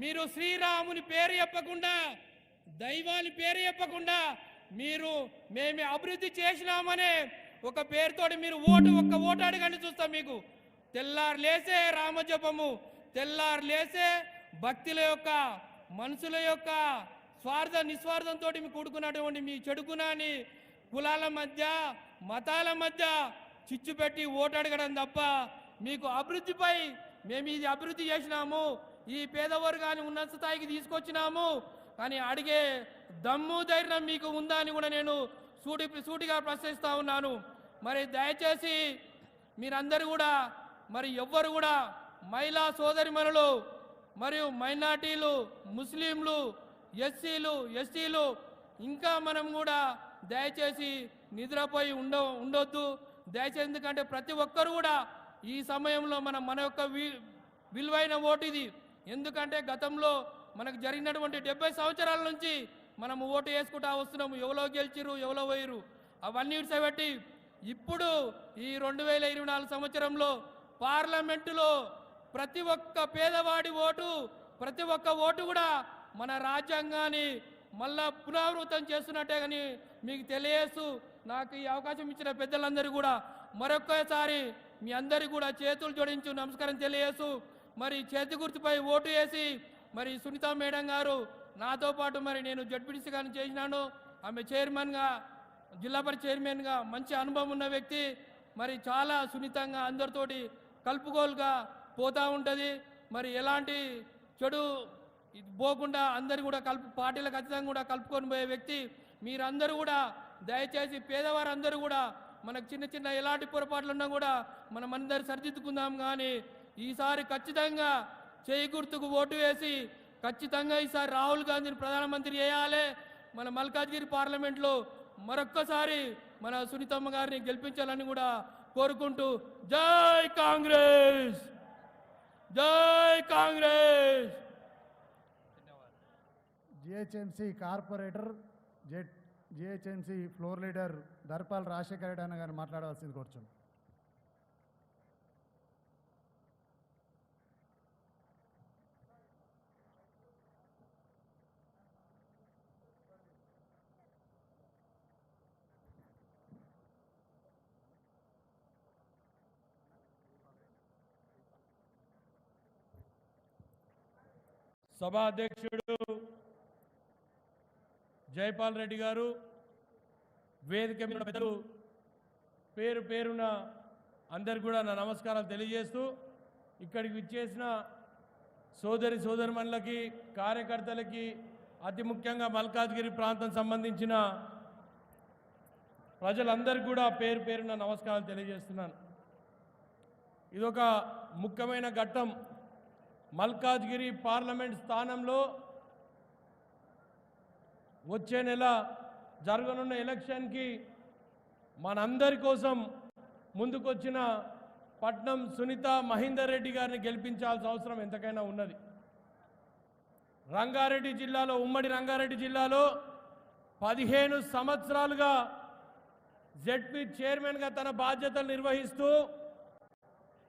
మీరు శ్రీరాముని పేరు చెప్పకుండా దైవాని పేరు చెప్పకుండా మీరు మేము అభివృద్ధి చేసినామనే ఒక పేరుతోటి మీరు ఒక్క ఓటు అడగండి చూస్తాం. మీకు తెల్లారు లేసే రామజపము, తెల్లారు లేసే భక్తుల యొక్క మనుషుల యొక్క నిస్వార్థంతో మీకు కూడుకున్నటువంటి మీ చెడుకునాని కులాల మధ్య మతాల మధ్య చిచ్చు పెట్టి ఓటు అడగడం తప్ప మీకు అభివృద్ధిపై మేము ఇది అభివృద్ధి చేసినాము, ఈ పేదవర్గాన్ని ఉన్నత స్థాయికి తీసుకొచ్చినాము కానీ అడిగే దమ్ము ధైర్యం మీకు ఉందా అని కూడా నేను సూటిగా ప్రశ్నిస్తూ ఉన్నాను. మరి దయచేసి మీరందరూ కూడా మరి ఎవ్వరు కూడా మహిళా సోదరిమణులు మరియు మైనార్టీలు, ముస్లింలు, ఎస్సీలు, ఎస్టీలు ఇంకా మనం కూడా దయచేసి నిద్రపోయి ఉండొద్దు దయచేసి. ఎందుకంటే ప్రతి ఒక్కరు కూడా ఈ సమయంలో మన యొక్క విలువైన ఓటు ఇది. ఎందుకంటే గతంలో మనకు జరిగినటువంటి 70 సంవత్సరాల నుంచి మనము ఓటు వేసుకుంటా వస్తున్నాము. ఎవరో గెలిచిరు, ఎవరో పోయిరు, అవన్నీ ఇడిసబెట్టి ఇప్పుడు ఈ 2024 సంవత్సరంలో పార్లమెంటులో ప్రతి ఒక్క పేదవాడి ఓటు, ప్రతి ఒక్క ఓటు కూడా మన రాజ్యాంగాన్ని మళ్ళా పునరావృతం చేస్తున్నట్టే కానీ మీకు తెలియజేస్తూ నాకు ఈ అవకాశం ఇచ్చిన పెద్దలందరూ కూడా మరొక్కసారి మీ అందరికీ కూడా చేతులు జోడించు నమస్కారం తెలియజేస్తూ మరి చేతి గుర్తుపై ఓటు వేసి మరి సునీత మేడం గారు నాతో పాటు మరి నేను జడ్పీటీసీ గారిని చేసినాను. ఆమె చైర్మన్గా, జిల్లా పరిషత్ చైర్మన్గా మంచి అనుభవం ఉన్న వ్యక్తి. మరి చాలా సున్నితంగా అందరితోటి కలుపుకోలుగా పోతూ ఉంటుంది. మరి ఎలాంటి చెడు పోకుండా అందరు కూడా పార్టీలు ఖచ్చితంగా కూడా కలుపుకొని పోయే వ్యక్తి. మీరందరూ కూడా దయచేసి పేదవారందరూ కూడా మనకు చిన్న చిన్న ఎలాంటి పొరపాట్లు ఉన్నా కూడా మనం అందరు సరిదిద్దుకుందాం. కానీ ఈసారి ఖచ్చితంగా చేయి గుర్తుకు ఓటు వేసి ఖచ్చితంగా ఈసారి రాహుల్ గాంధీని ప్రధానమంత్రి చేయాలి. మన మల్కాజ్గిరి పార్లమెంట్లో మరొక్కసారి మన సునీతమ్మ గారిని గెలిపించాలని కూడా కోరుకుంటూ జై కాంగ్రెస్, జై Congress. GHMC corporator GHMC floor leader Darpal Rajashekara Reddy అన్న గారిని మాట్లాడవలసింది కూర్చోండి. సభా అధ్యక్షుడు జైపాల్ రెడ్డి గారు, వేదిక మీద పెద్దలు పేరు పేరున అందరికి కూడా నా నమస్కారాలు తెలియజేస్తూ ఇక్కడికి విచ్చేసిన సోదరిమణులకి, కార్యకర్తలకి, అతి ముఖ్యంగా మల్కాజ్గిరి ప్రాంతం సంబంధించిన ప్రజలందరికీ కూడా పేరు పేరున నమస్కారాలు తెలియజేస్తున్నాను. ఇదొక ముఖ్యమైన ఘట్టం. మల్కాజ్గిరి పార్లమెంట్ స్థానంలో వచ్చే నెల జరగనున్న ఎలక్షన్కి మనందరి కోసం ముందుకొచ్చిన పట్నం సునీత మహేందర్ రెడ్డి గారిని గెలిపించాల్సిన అవసరం ఎంతకైనా ఉన్నది. రంగారెడ్డి జిల్లాలో, ఉమ్మడి రంగారెడ్డి జిల్లాలో 15 సంవత్సరాలుగా జెడ్పీ చైర్మన్గా తన బాధ్యతలు నిర్వహిస్తూ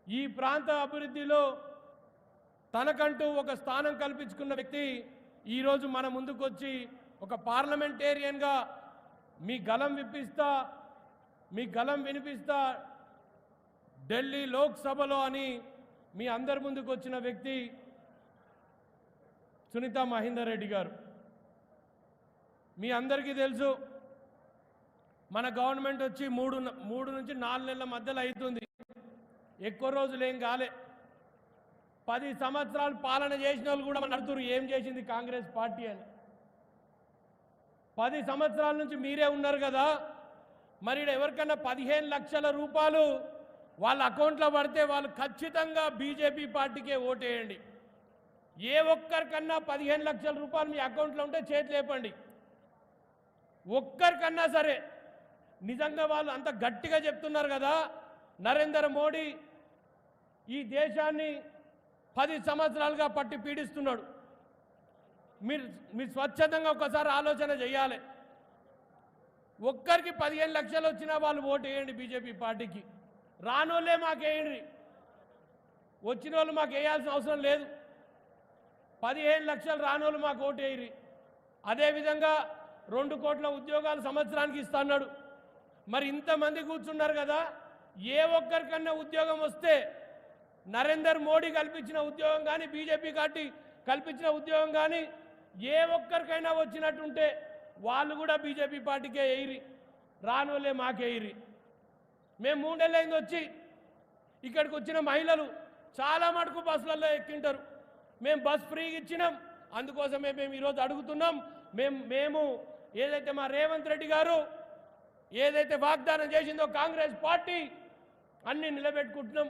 ఈ ప్రాంత అభివృద్ధిలో తనకంటూ ఒక స్థానం కల్పించుకున్న వ్యక్తి ఈరోజు మన ముందుకొచ్చి ఒక పార్లమెంటేరియన్గా మీ గలం వినిపిస్తా ఢిల్లీ లోక్సభలో అని మీ అందరి ముందుకు వచ్చిన వ్యక్తి సునీత మహేందర్ రెడ్డి గారు. మీ అందరికీ తెలుసు, మన గవర్నమెంట్ వచ్చి మూడు నుంచి 4 నెలల మధ్యలో అవుతుంది. ఎక్కువ రోజులు ఏం కాలే. 10 సంవత్సరాలు పాలన చేసిన వాళ్ళు కూడా మన అడుగుతారు ఏం చేసింది కాంగ్రెస్ పార్టీ అని. 10 సంవత్సరాల నుంచి మీరే ఉన్నారు కదా, మరి ఎవరికన్నా 15 లక్షల రూపాయలు వాళ్ళ అకౌంట్లో పడితే వాళ్ళు ఖచ్చితంగా బీజేపీ పార్టీకే ఓటేయండి. ఏ ఒక్కరికన్నా 15 లక్షల రూపాయలు మీ అకౌంట్లో ఉంటే చేతులు లేపండి. ఒక్కరికన్నా సరే, నిజంగా వాళ్ళు అంత గట్టిగా చెప్తున్నారు కదా, నరేంద్ర మోడీ ఈ దేశాన్ని 10 సంవత్సరాలుగా పట్టి పీడిస్తున్నాడు. మీరు స్వచ్ఛందంగా ఒకసారి ఆలోచన చేయాలి. ఒక్కరికి 15 లక్షలు వచ్చినా వాళ్ళు ఓటు వేయండి బీజేపీ పార్టీకి. రానోళ్ళే మాకు వేయండి, వచ్చిన వాళ్ళు మాకు వేయాల్సిన అవసరం లేదు. 15 లక్షలు రానోళ్ళు మాకు ఓటేయిరి. అదేవిధంగా 2 కోట్ల ఉద్యోగాలు సంవత్సరానికి ఇస్తా అన్నాడు. మరి ఇంతమంది కూర్చున్నారు కదా, ఏ ఒక్కరికన్నా ఉద్యోగం వస్తే నరేందర్ మోడీ కల్పించిన ఉద్యోగం కానీ బీజేపీ పార్టీ కల్పించిన ఉద్యోగం కానీ ఏ ఒక్కరికైనా వచ్చినట్టుంటే వాళ్ళు కూడా బీజేపీ పార్టీకే వేయిరి, రానోళ్ళే మాకేయిరి. మేము 3 నెలలైంది వచ్చి ఇక్కడికి వచ్చిన మహిళలు చాలా మటుకు బస్సులలో ఎక్కింటారు. మేము బస్ ఫ్రీగా ఇచ్చినాం, అందుకోసమే మేము ఈరోజు అడుగుతున్నాం. మేము ఏదైతే మా రేవంత్ రెడ్డి గారు ఏదైతే వాగ్దానం చేసిందో కాంగ్రెస్ పార్టీ అన్ని నిలబెట్టుకుంటున్నాం.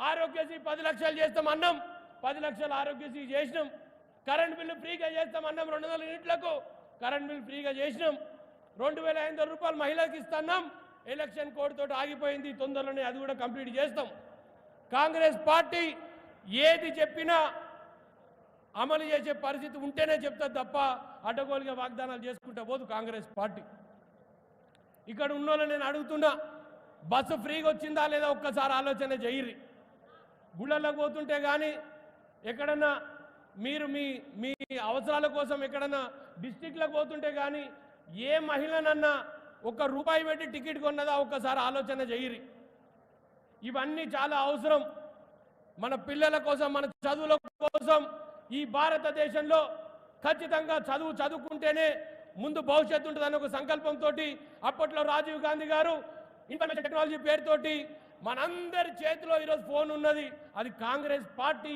ఆరోగ్యశ్రీ 10 లక్షలు చేస్తాం అన్నాం, 10 లక్షలు ఆరోగ్యశ్రీ చేసినాం. కరెంట్ బిల్లు ఫ్రీగా చేస్తాం అన్నాం, 200 యూనిట్లకు కరెంట్ బిల్లు ఫ్రీగా చేసినాం. 2500 రూపాయలు మహిళలకు ఇస్తున్నాం. ఎలక్షన్ కోడ్ తోటి ఆగిపోయింది, తొందరలోనే అది కూడా కంప్లీట్ చేస్తాం. కాంగ్రెస్ పార్టీ ఏది చెప్పినా అమలు చేసే పరిస్థితి ఉంటేనే చెప్తా తప్ప అడ్డగోలుగా వాగ్దానాలు చేసుకుంటా పోదు కాంగ్రెస్ పార్టీ. ఇక్కడ ఉన్నోళ్ళని నేను అడుగుతున్నా, బస్సు ఫ్రీగా వచ్చిందా లేదా ఒక్కసారి ఆలోచన చేయరి. గుళ్ళలోకి పోతుంటే కానీ ఎక్కడన్నా మీరు మీ మీ అవసరాల కోసం ఎక్కడన్నా డిస్టిక్లకు పోతుంటే కానీ ఏ మహిళనన్నా ₹1 పెట్టి టికెట్ కొన్నదా ఒక్కసారి ఆలోచన చేయరి. ఇవన్నీ చాలా అవసరం మన పిల్లల కోసం, మన చదువుల కోసం. ఈ భారతదేశంలో ఖచ్చితంగా చదువుకుంటేనే ముందు భవిష్యత్తు ఉంటుందన్న ఒక సంకల్పంతో అప్పట్లో రాజీవ్ గాంధీ గారు ఇన్ఫర్మేషన్ టెక్నాలజీ పేరుతోటి మనందరి చేతిలో ఈరోజు ఫోన్ ఉన్నది. అది కాంగ్రెస్ పార్టీ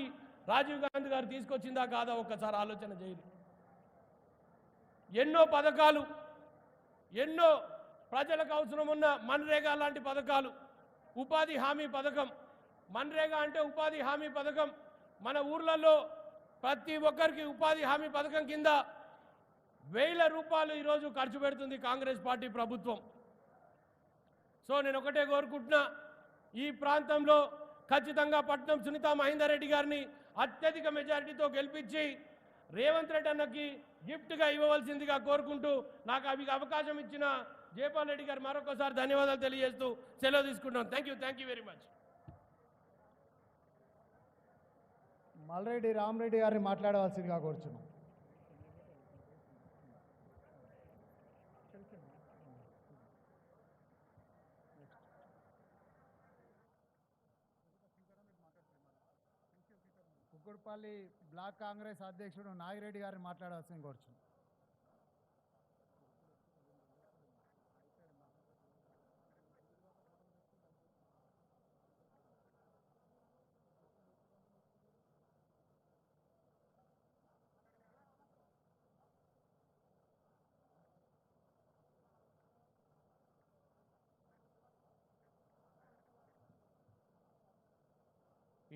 రాజీవ్ గాంధీ గారు తీసుకొచ్చిందా కాదా ఒక్కసారి ఆలోచన చేయండి. ఎన్నో పథకాలు, ఎన్నో ప్రజలకు అవసరం ఉన్న మన్రేగా లాంటి పథకాలు, ఉపాధి హామీ పథకం. మన్రేగా అంటే ఉపాధి హామీ పథకం. మన ఊర్లలో ప్రతి ఒక్కరికి ఉపాధి హామీ పథకం కింద 1000 రూపాయలు ఈరోజు ఖర్చు పెడుతుంది కాంగ్రెస్ పార్టీ ప్రభుత్వం. సో నేను ఒకటే కోరుకుంటున్నా, ఈ ప్రాంతంలో ఖచ్చితంగా పట్నం సునీతా మహేందర్ రెడ్డి గారిని అత్యధిక మెజారిటీతో గెలిపించి రేవంత్ రెడ్డి అన్నకి గిఫ్ట్గా ఇవ్వవలసిందిగా కోరుకుంటూ నాకు అవకాశం ఇచ్చిన జైపాల్ రెడ్డి గారు మరొకసారి ధన్యవాదాలు తెలియజేస్తూ సెలవు తీసుకుంటాం. Thank you very much. Malreddy Rama Reddy గారిని మాట్లాడవలసిందిగా కోరుచున్నాం. కుక్కడపల్లి బ్లాక్ కాంగ్రెస్ అధ్యక్షుడు నాగిరెడ్డి గారిని మాట్లాడవలసింది కోరుచున్నాం.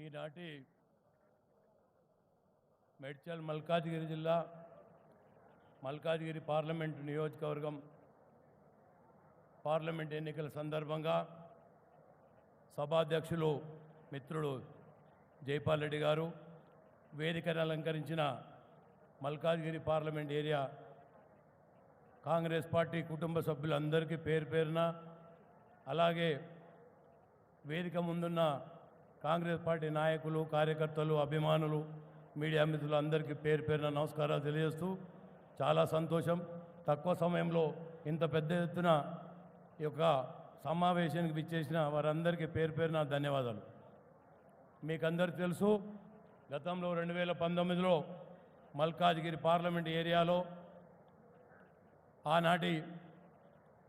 ఈనాటి మేడ్చల్ మల్కాజ్గిరి జిల్లా మల్కాజ్గిరి పార్లమెంటు నియోజకవర్గం పార్లమెంట్ ఎన్నికల సందర్భంగా సభాధ్యక్షులు మిత్రుడు జైపాల్ రెడ్డి గారు, వేదికను అలంకరించిన Malkajgiri parliament area Congress party కుటుంబ సభ్యులందరికీ పేరు పేరున, అలాగే వేదిక ముందున్న కాంగ్రెస్ పార్టీ నాయకులు, కార్యకర్తలు, అభిమానులు, మీడియా మిత్రులు అందరికీ పేరు పేరున నమస్కారాలు తెలియజేస్తూ, చాలా సంతోషం తక్కువ సమయంలో ఇంత పెద్ద ఎత్తున ఈ యొక్క సమావేశానికి విచ్చేసిన వారందరికీ పేరు పేరున ధన్యవాదాలు. మీకు అందరికీ తెలుసు, గతంలో 2019లో మల్కాజ్గిరి పార్లమెంట్ ఏరియాలో ఆనాటి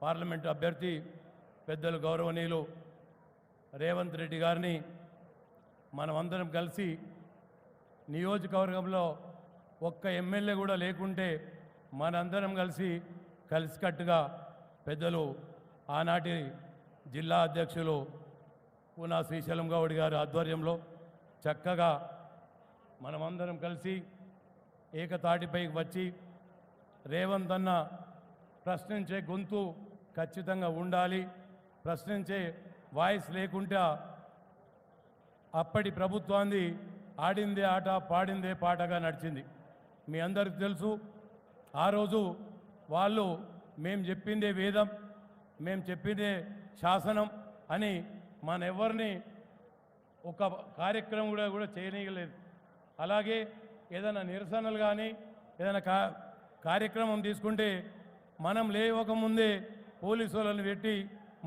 పార్లమెంటు అభ్యర్థి పెద్దలు గౌరవనీయులు రేవంత్ రెడ్డి గారిని మనమందరం కలిసి నియోజకవర్గంలో ఒక్క ఎమ్మెల్యే కూడా లేకుంటే మనందరం కలిసికట్టుగా పెద్దలు ఆనాటి జిల్లా అధ్యక్షులు పూనా శ్రీశైలం గౌడ్ గారి ఆధ్వర్యంలో చక్కగా మనమందరం కలిసి ఏకతాటిపైకి వచ్చి రేవంత్ అన్న ప్రశ్నించే గొంతు ఖచ్చితంగా ఉండాలి, ప్రశ్నించే వాయిస్ లేకుండా అప్పటి ప్రభుత్వాన్ని ఆడిందే ఆట పాడిందే పాటగా నడిచింది. మీ అందరికీ తెలుసు, ఆ రోజు వాళ్ళు మేము చెప్పిందే వేదం, మేము చెప్పిందే శాసనం అని మన ఎవరిని ఒక కార్యక్రమం కూడా చేయనీయలేదు. అలాగే ఏదైనా నిరసనలు కానీ ఏదైనా కార్యక్రమం తీసుకుంటే మనం లేవకముందే పోలీసు వాళ్ళని పెట్టి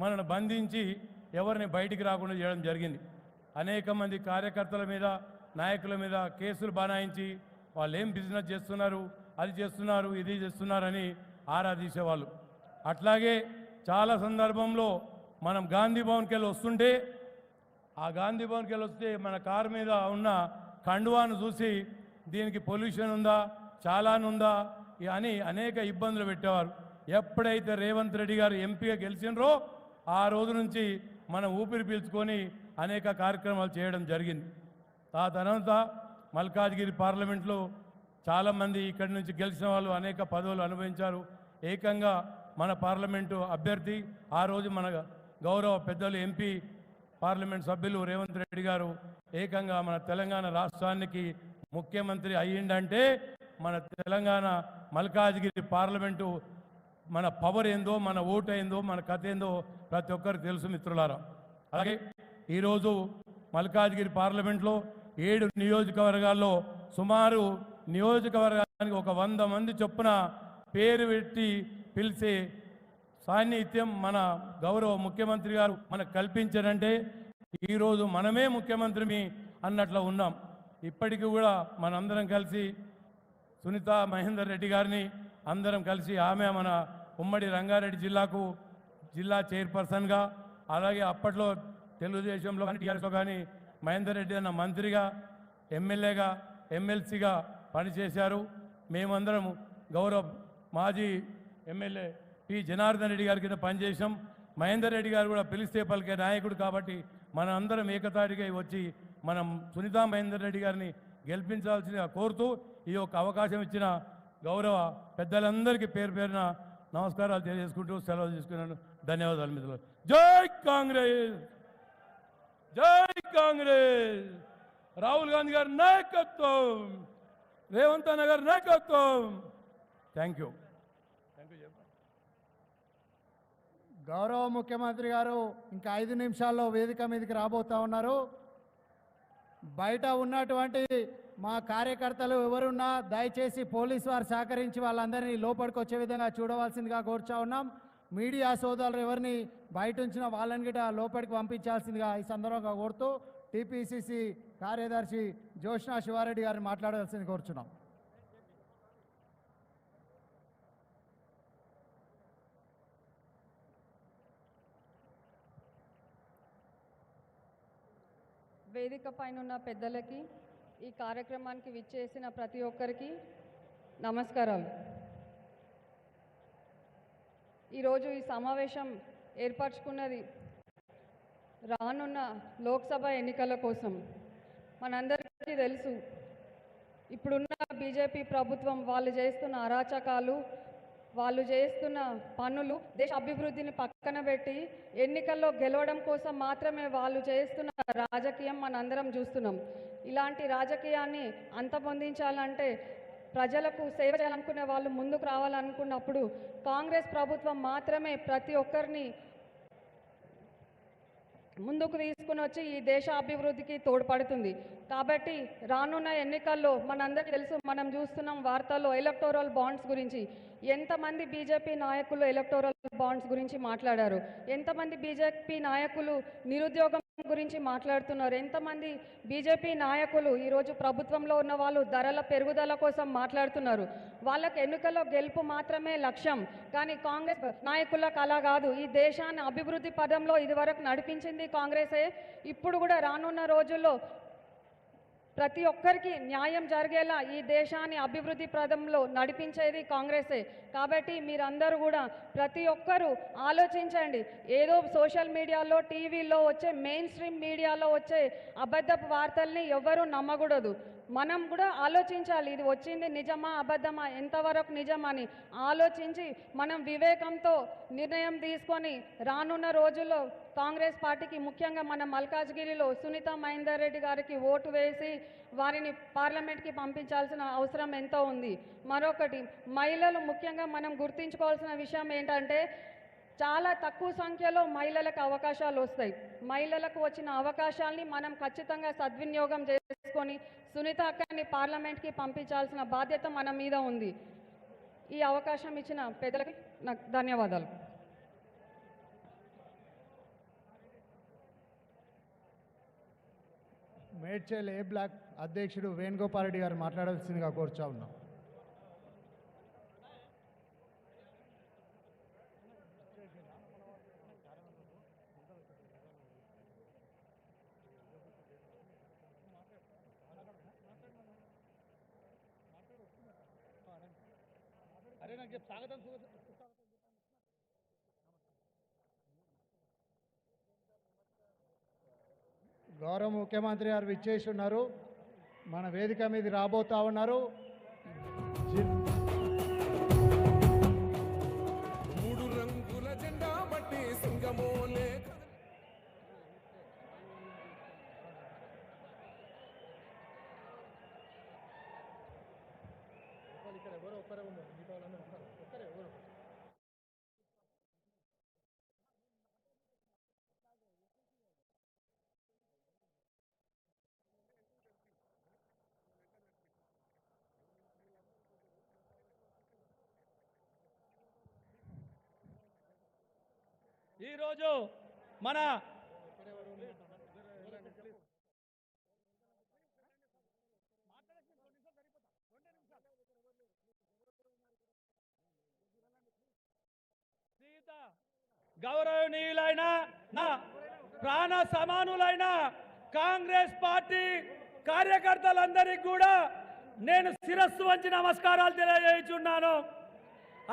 మనల్ని బంధించి ఎవరిని బయటికి రాకుండా చేయడం జరిగింది. అనేక మంది కార్యకర్తల మీద నాయకుల మీద కేసులు బనాయించి వాళ్ళు ఏం బిజినెస్ చేస్తున్నారు, అది చేస్తున్నారు, ఇది చేస్తున్నారని ఆరా తీసేవాళ్ళు. అట్లాగే చాలా సందర్భంలో మనం గాంధీ భవన్కి వెళ్ళి వస్తుంటే ఆ గాంధీ భవన్కి వెళ్ళి వస్తే మన కారు మీద ఉన్న కండువాను చూసి దీనికి పొల్యూషన్ ఉందా, చాలాన్ ఉందా అని అనేక ఇబ్బందులు పెట్టేవారు. ఎప్పుడైతే రేవంత్ రెడ్డి గారు ఎంపీగా గెలిచినరో ఆ రోజు నుంచి మనం ఊపిరి పీల్చుకొని అనేక కార్యక్రమాలు చేయడం జరిగింది. ఆ తర్వాత మల్కాజ్గిరి పార్లమెంట్లో చాలామంది ఇక్కడి నుంచి గెలిచిన వాళ్ళు అనేక పదవులు అనుభవించారు. ఏకంగా మన పార్లమెంటు అభ్యర్థి ఆ రోజు మన గౌరవ పెద్దలు ఎంపీ పార్లమెంట్ సభ్యులు రేవంత్ రెడ్డి గారు ఏకంగా మన తెలంగాణ రాష్ట్రానికి ముఖ్యమంత్రి అయ్యిందంటే మన తెలంగాణ మల్కాజ్గిరి పార్లమెంటు మన పవర్ ఏందో, మన ఓటు ఏందో, మన కథ ఏందో ప్రతి ఒక్కరికి తెలుసు మిత్రులారా. అలాగే ఈరోజు మల్కాజ్గిరి పార్లమెంట్లో 7 నియోజకవర్గాల్లో సుమారు నియోజకవర్గానికి ఒక 100 మంది చొప్పున పేరు పెట్టి పిలిచే సాన్నిహిత్యం మన గౌరవ ముఖ్యమంత్రి గారు మనకు కల్పించారంటే ఈరోజు మనమే ముఖ్యమంత్రిని అన్నట్లు ఉన్నాం. ఇప్పటికీ కూడా మనందరం కలిసి సునీత మహేందర్ రెడ్డి గారిని అందరం కలిసి ఆమె మన ఉమ్మడి రంగారెడ్డి జిల్లాకు జిల్లా చైర్పర్సన్గా, అలాగే అప్పట్లో తెలుగుదేశంలో కానీ టీఆర్ఎస్లో కానీ మహేందర్ రెడ్డి అన్న మంత్రిగా, ఎమ్మెల్యేగా, ఎమ్మెల్సీగా పనిచేశారు. మేమందరం గౌరవ మాజీ ఎమ్మెల్యే పి జనార్దన్ రెడ్డి గారి కింద పనిచేసాం. మహేందర్ రెడ్డి గారు కూడా పిలిస్తే పలికే నాయకుడు కాబట్టి మన అందరం ఏకతాటిగా వచ్చి మనం సునీతా మహేందర్ రెడ్డి గారిని గెలిపించాల్సిందిగా కోరుతూ ఈ యొక్క అవకాశం ఇచ్చిన గౌరవ పెద్దలందరికీ పేరు పేరున నమస్కారాలు తెలియజేసుకుంటూ సెలవు తీసుకున్నాను. ధన్యవాదాలు మిత్రులు. జై కాంగ్రెస్, జై కాంగ్రెస్. రాహుల్ గాంధీ గారి నాయకత్వం, రేవంత్ అన్న గారి నాయకత్వం. Thank you. గౌరవ ముఖ్యమంత్రి గారు ఇంకా 5 నిమిషాల్లో వేదిక మీదకి రాబోతా ఉన్నారు. బయట ఉన్నటువంటి మా కార్యకర్తలు ఎవరున్నా దయచేసి పోలీసు వారు సహకరించి వాళ్ళందరినీ లోపలికి వచ్చే విధంగా చూడవలసిందిగా కోరుచా ఉన్నాం. మీడియా సోదరులు ఎవరిని బయట ఉంచిన వాళ్ళని గిట లోపలికి పంపించాల్సిందిగా ఈ సందర్భంగా కోరుతూ టీపీసీసీ కార్యదర్శి జోష్నా శివారెడ్డి గారిని మాట్లాడాల్సింది కోరుచున్నాం. వేదిక పైన ఉన్న పెద్దలకి, ఈ కార్యక్రమానికి విచ్చేసిన ప్రతి ఒక్కరికి నమస్కారాలు. ఈరోజు ఈ సమావేశం ఏర్పరచుకున్నది రానున్న లోక్సభ ఎన్నికల కోసం. మనందరికీ తెలుసు, ఇప్పుడున్న బీజేపీ ప్రభుత్వం వాళ్ళు చేస్తున్న అరాచకాలు, వాళ్ళు చేస్తున్న పనులు, దేశ అభివృద్ధిని పక్కన పెట్టి ఎన్నికల్లో గెలవడం కోసం మాత్రమే వాళ్ళు చేస్తున్న రాజకీయం మనందరం చూస్తున్నాం. ఇలాంటి రాజకీయాన్ని అంతమొందించాలంటే ప్రజలకు సేవ చేయాలనుకునే వాళ్ళు ముందుకు రావాలనుకున్నప్పుడు కాంగ్రెస్ ప్రభుత్వం మాత్రమే ప్రతి ఒక్కరిని ముందుకు తీసుకుని వచ్చి ఈ దేశ అభివృద్ధికి తోడ్పడుతుంది. కాబట్టి రానున్న ఎన్నికల్లో మనందరికీ తెలుసు, మనం చూస్తున్నాం వార్తల్లో ఎలక్టోరల్ బాండ్స్ గురించి. ఎంతమంది బీజేపీ నాయకులు ఎలక్టోరల్ బాండ్స్ గురించి మాట్లాడారు, ఎంతమంది బీజేపీ నాయకులు నిరుద్యోగం గురించి మాట్లాడుతున్నారు, ఎంతమంది బీజేపీ నాయకులు ఈరోజు ప్రభుత్వంలో ఉన్న వాళ్ళు ధరల పెరుగుదల కోసం మాట్లాడుతున్నారు. వాళ్ళకి ఎన్నికల్లో గెలుపు మాత్రమే లక్ష్యం. కానీ కాంగ్రెస్ నాయకులకు అలా కాదు. ఈ దేశాన్ని అభివృద్ధి పదంలో ఇదివరకు నడిపించింది కాంగ్రెసే. ఇప్పుడు కూడా రానున్న రోజుల్లో ప్రతి ఒక్కరికి న్యాయం జరిగేలా ఈ దేశాన్ని అభివృద్ధి పదంలో నడిపించేది కాంగ్రెసే. కాబట్టి మీరందరూ కూడా ప్రతి ఒక్కరూ ఆలోచించండి. ఏదో సోషల్ మీడియాలో, టీవీలో వచ్చే మెయిన్ స్ట్రీమ్ మీడియాలో వచ్చే అబద్ధపు వార్తల్ని ఎవ్వరూ నమ్మకూడదు. మనం కూడా ఆలోచించాలి, ఇది వచ్చింది నిజమా అబద్ధమా, ఎంతవరకు నిజమని ఆలోచించి మనం వివేకంతో నిర్ణయం తీసుకొని రానున్న రోజుల్లో కాంగ్రెస్ పార్టీకి, ముఖ్యంగా మన మల్కాజ్గిరిలో సునీత మహేందర్ రెడ్డి గారికి ఓటు వేసి వారిని పార్లమెంట్కి పంపించాల్సిన అవసరం ఎంతో ఉంది. మరొకటి, మహిళలు ముఖ్యంగా మనం గుర్తుంచుకోవాల్సిన విషయం ఏంటంటే చాలా తక్కువ సంఖ్యలో మహిళలకు అవకాశాలు వస్తాయి. మహిళలకు వచ్చిన అవకాశాలని మనం ఖచ్చితంగా సద్వినియోగం చేసుకొని సునీత అక్కని పార్లమెంట్కి పంపించాల్సిన బాధ్యత మన మీద ఉంది. ఈ అవకాశం ఇచ్చిన పెద్దలకి నాకు ధన్యవాదాలు. మేడ్చల్ ఏ బ్లాక్ అధ్యక్షుడు వేణుగోపాల్ రెడ్డి గారు మాట్లాడాల్సిందిగా కోరుచా ఉన్నాం. గౌరవ ముఖ్యమంత్రి గారు విచ్చేసి ఉన్నారు. మన వేదిక మీద రాబోతా ఉన్నారు. మూడు రంగుల జెండా బట్టి సింగమోలే ఈరోజు మన గౌరవనీయులైన నా ప్రాణ సమానులైన కాంగ్రెస్ పార్టీ కార్యకర్తలందరికీ కూడా నేను శిరస్సు వంచి నమస్కారాలు తెలియజేస్తున్నాను.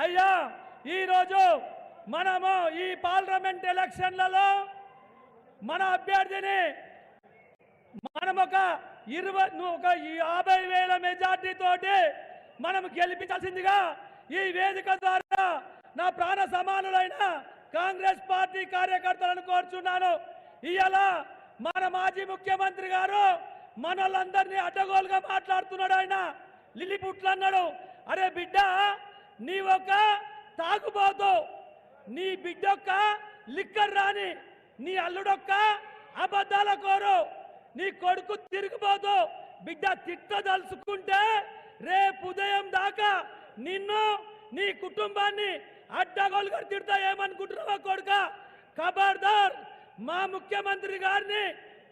అయ్యా, ఈరోజు మనము ఈ పార్లమెంట్ ఎలక్షన్లలో మన అభ్యర్థిని మనం ఒక 50,000 మెజార్టీ తోటి మనం గెలిపించాల్సిందిగా ఈ వేదిక ద్వారా నా ప్రాణ సమానులైన కాంగ్రెస్ పార్టీ కార్యకర్తలను కోరుచున్నాను. ఇవాళ మన మాజీ ముఖ్యమంత్రి గారు మనలందరినీ అడ్డగోలుగా మాట్లాడుతున్నాడు. ఆయన లిల్లిపుట్లు అన్నాడు. అరే బిడ్డ, నీ ఒక తాగుబోతు, నీ బిడ్డొక్క లిక్కర్ రాని, నీ అల్లుడొక్క అబద్ధాల కోరు, నీ కొడుకు తిరిగిపోతూ బిడ్డ తిట్టదలుచుకుంటే రేపు ఉదయం దాకా నిన్ను నీ కుటుంబాన్ని అడ్డగోలుగా తిడతా. ఏమనుకుంటున్నావా కొడుక? ఖబర్దార్, మా ముఖ్యమంత్రి గారిని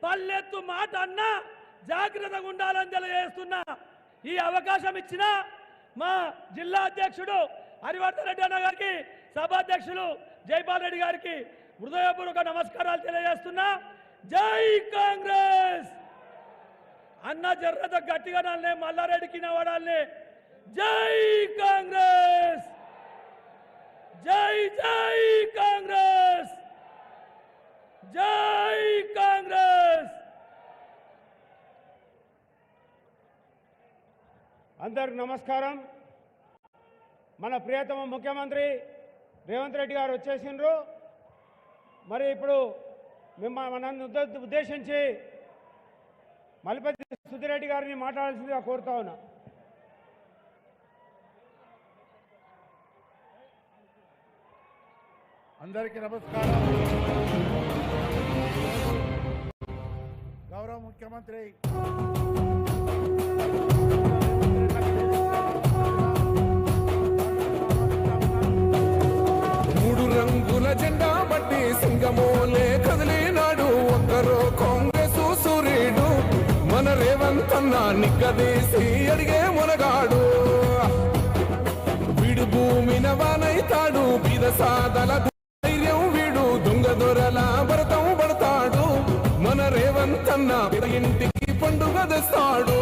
పల్లెత్తు మాట అన్నా జాగ్రత్తగా ఉండాలని తెలియజేస్తున్నా. ఈ అవకాశం ఇచ్చిన మా జిల్లా అధ్యక్షుడు హరివర్ధన్ రెడ్డి అన్న గారికి, సభాధ్యక్షులు జైపాల్ రెడ్డి గారికి హృదయపూర్వక నమస్కారాలు తెలియజేస్తున్నా. జై కాంగ్రెస్ అన్న జర్రత గట్టిగా నాలే, మల్లారెడ్డికి నవ్వడాలే. జై కాంగ్రెస్, జై జై కాంగ్రెస్, జై కాంగ్రెస్. అందరికి నమస్కారం. మన ప్రియతమ ముఖ్యమంత్రి రేవంత్ రెడ్డి గారు వచ్చేసిండ్రు. మరి ఇప్పుడు మనందరిని ఉద్దేశించి మల్లిపతి సుధిరెడ్డి గారిని మాట్లాడాల్సిందిగా కోరుతా ఉన్నా. అందరికీ నమస్కారం. గౌరవ ముఖ్యమంత్రి మూడు రంగుల జెండా బట్టి సింగమోలే కదిలినాడు ఒక్కరో కాంగ్రెస్ సూర్యుడు. మన రేవంత్ అన్న నిగ్గదీసి అడిగే మునగాడు. వీడు భూమిన వానైతాడు, బీద సాదల ధైర్యం వీడు, దొంగ దొరల భరతం పడతాడు. మన రేవంత్ అన్న ఇంటికి పండుగ తెస్తాడు.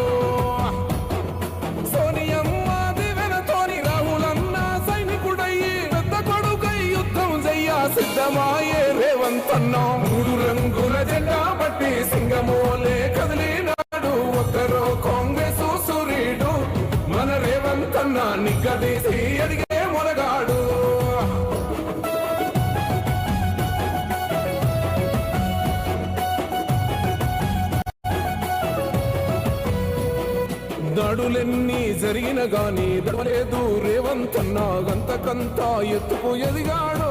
సోనియమ్మ దివెనతోని రాహులన్న సైనికుడయ్యి పెద్ద కొడుకై యుద్ధం చెయ్య సిద్ధమాయే రేవంత్ అన్న. మూడు రంగుల జెండా బట్టి సింగమోలే కదిలినాడు ఒక్కరో కాంగ్రెస్ సూర్యుడు. మన రేవంత్ అన్న నిగ్గదీసి అడిగే మొనగాడు. దాడులెన్ని జరిగిన గాని దడలేదు రేవంత్ అన్న గంతకంతా ఎత్తుకు ఎదిగాడు.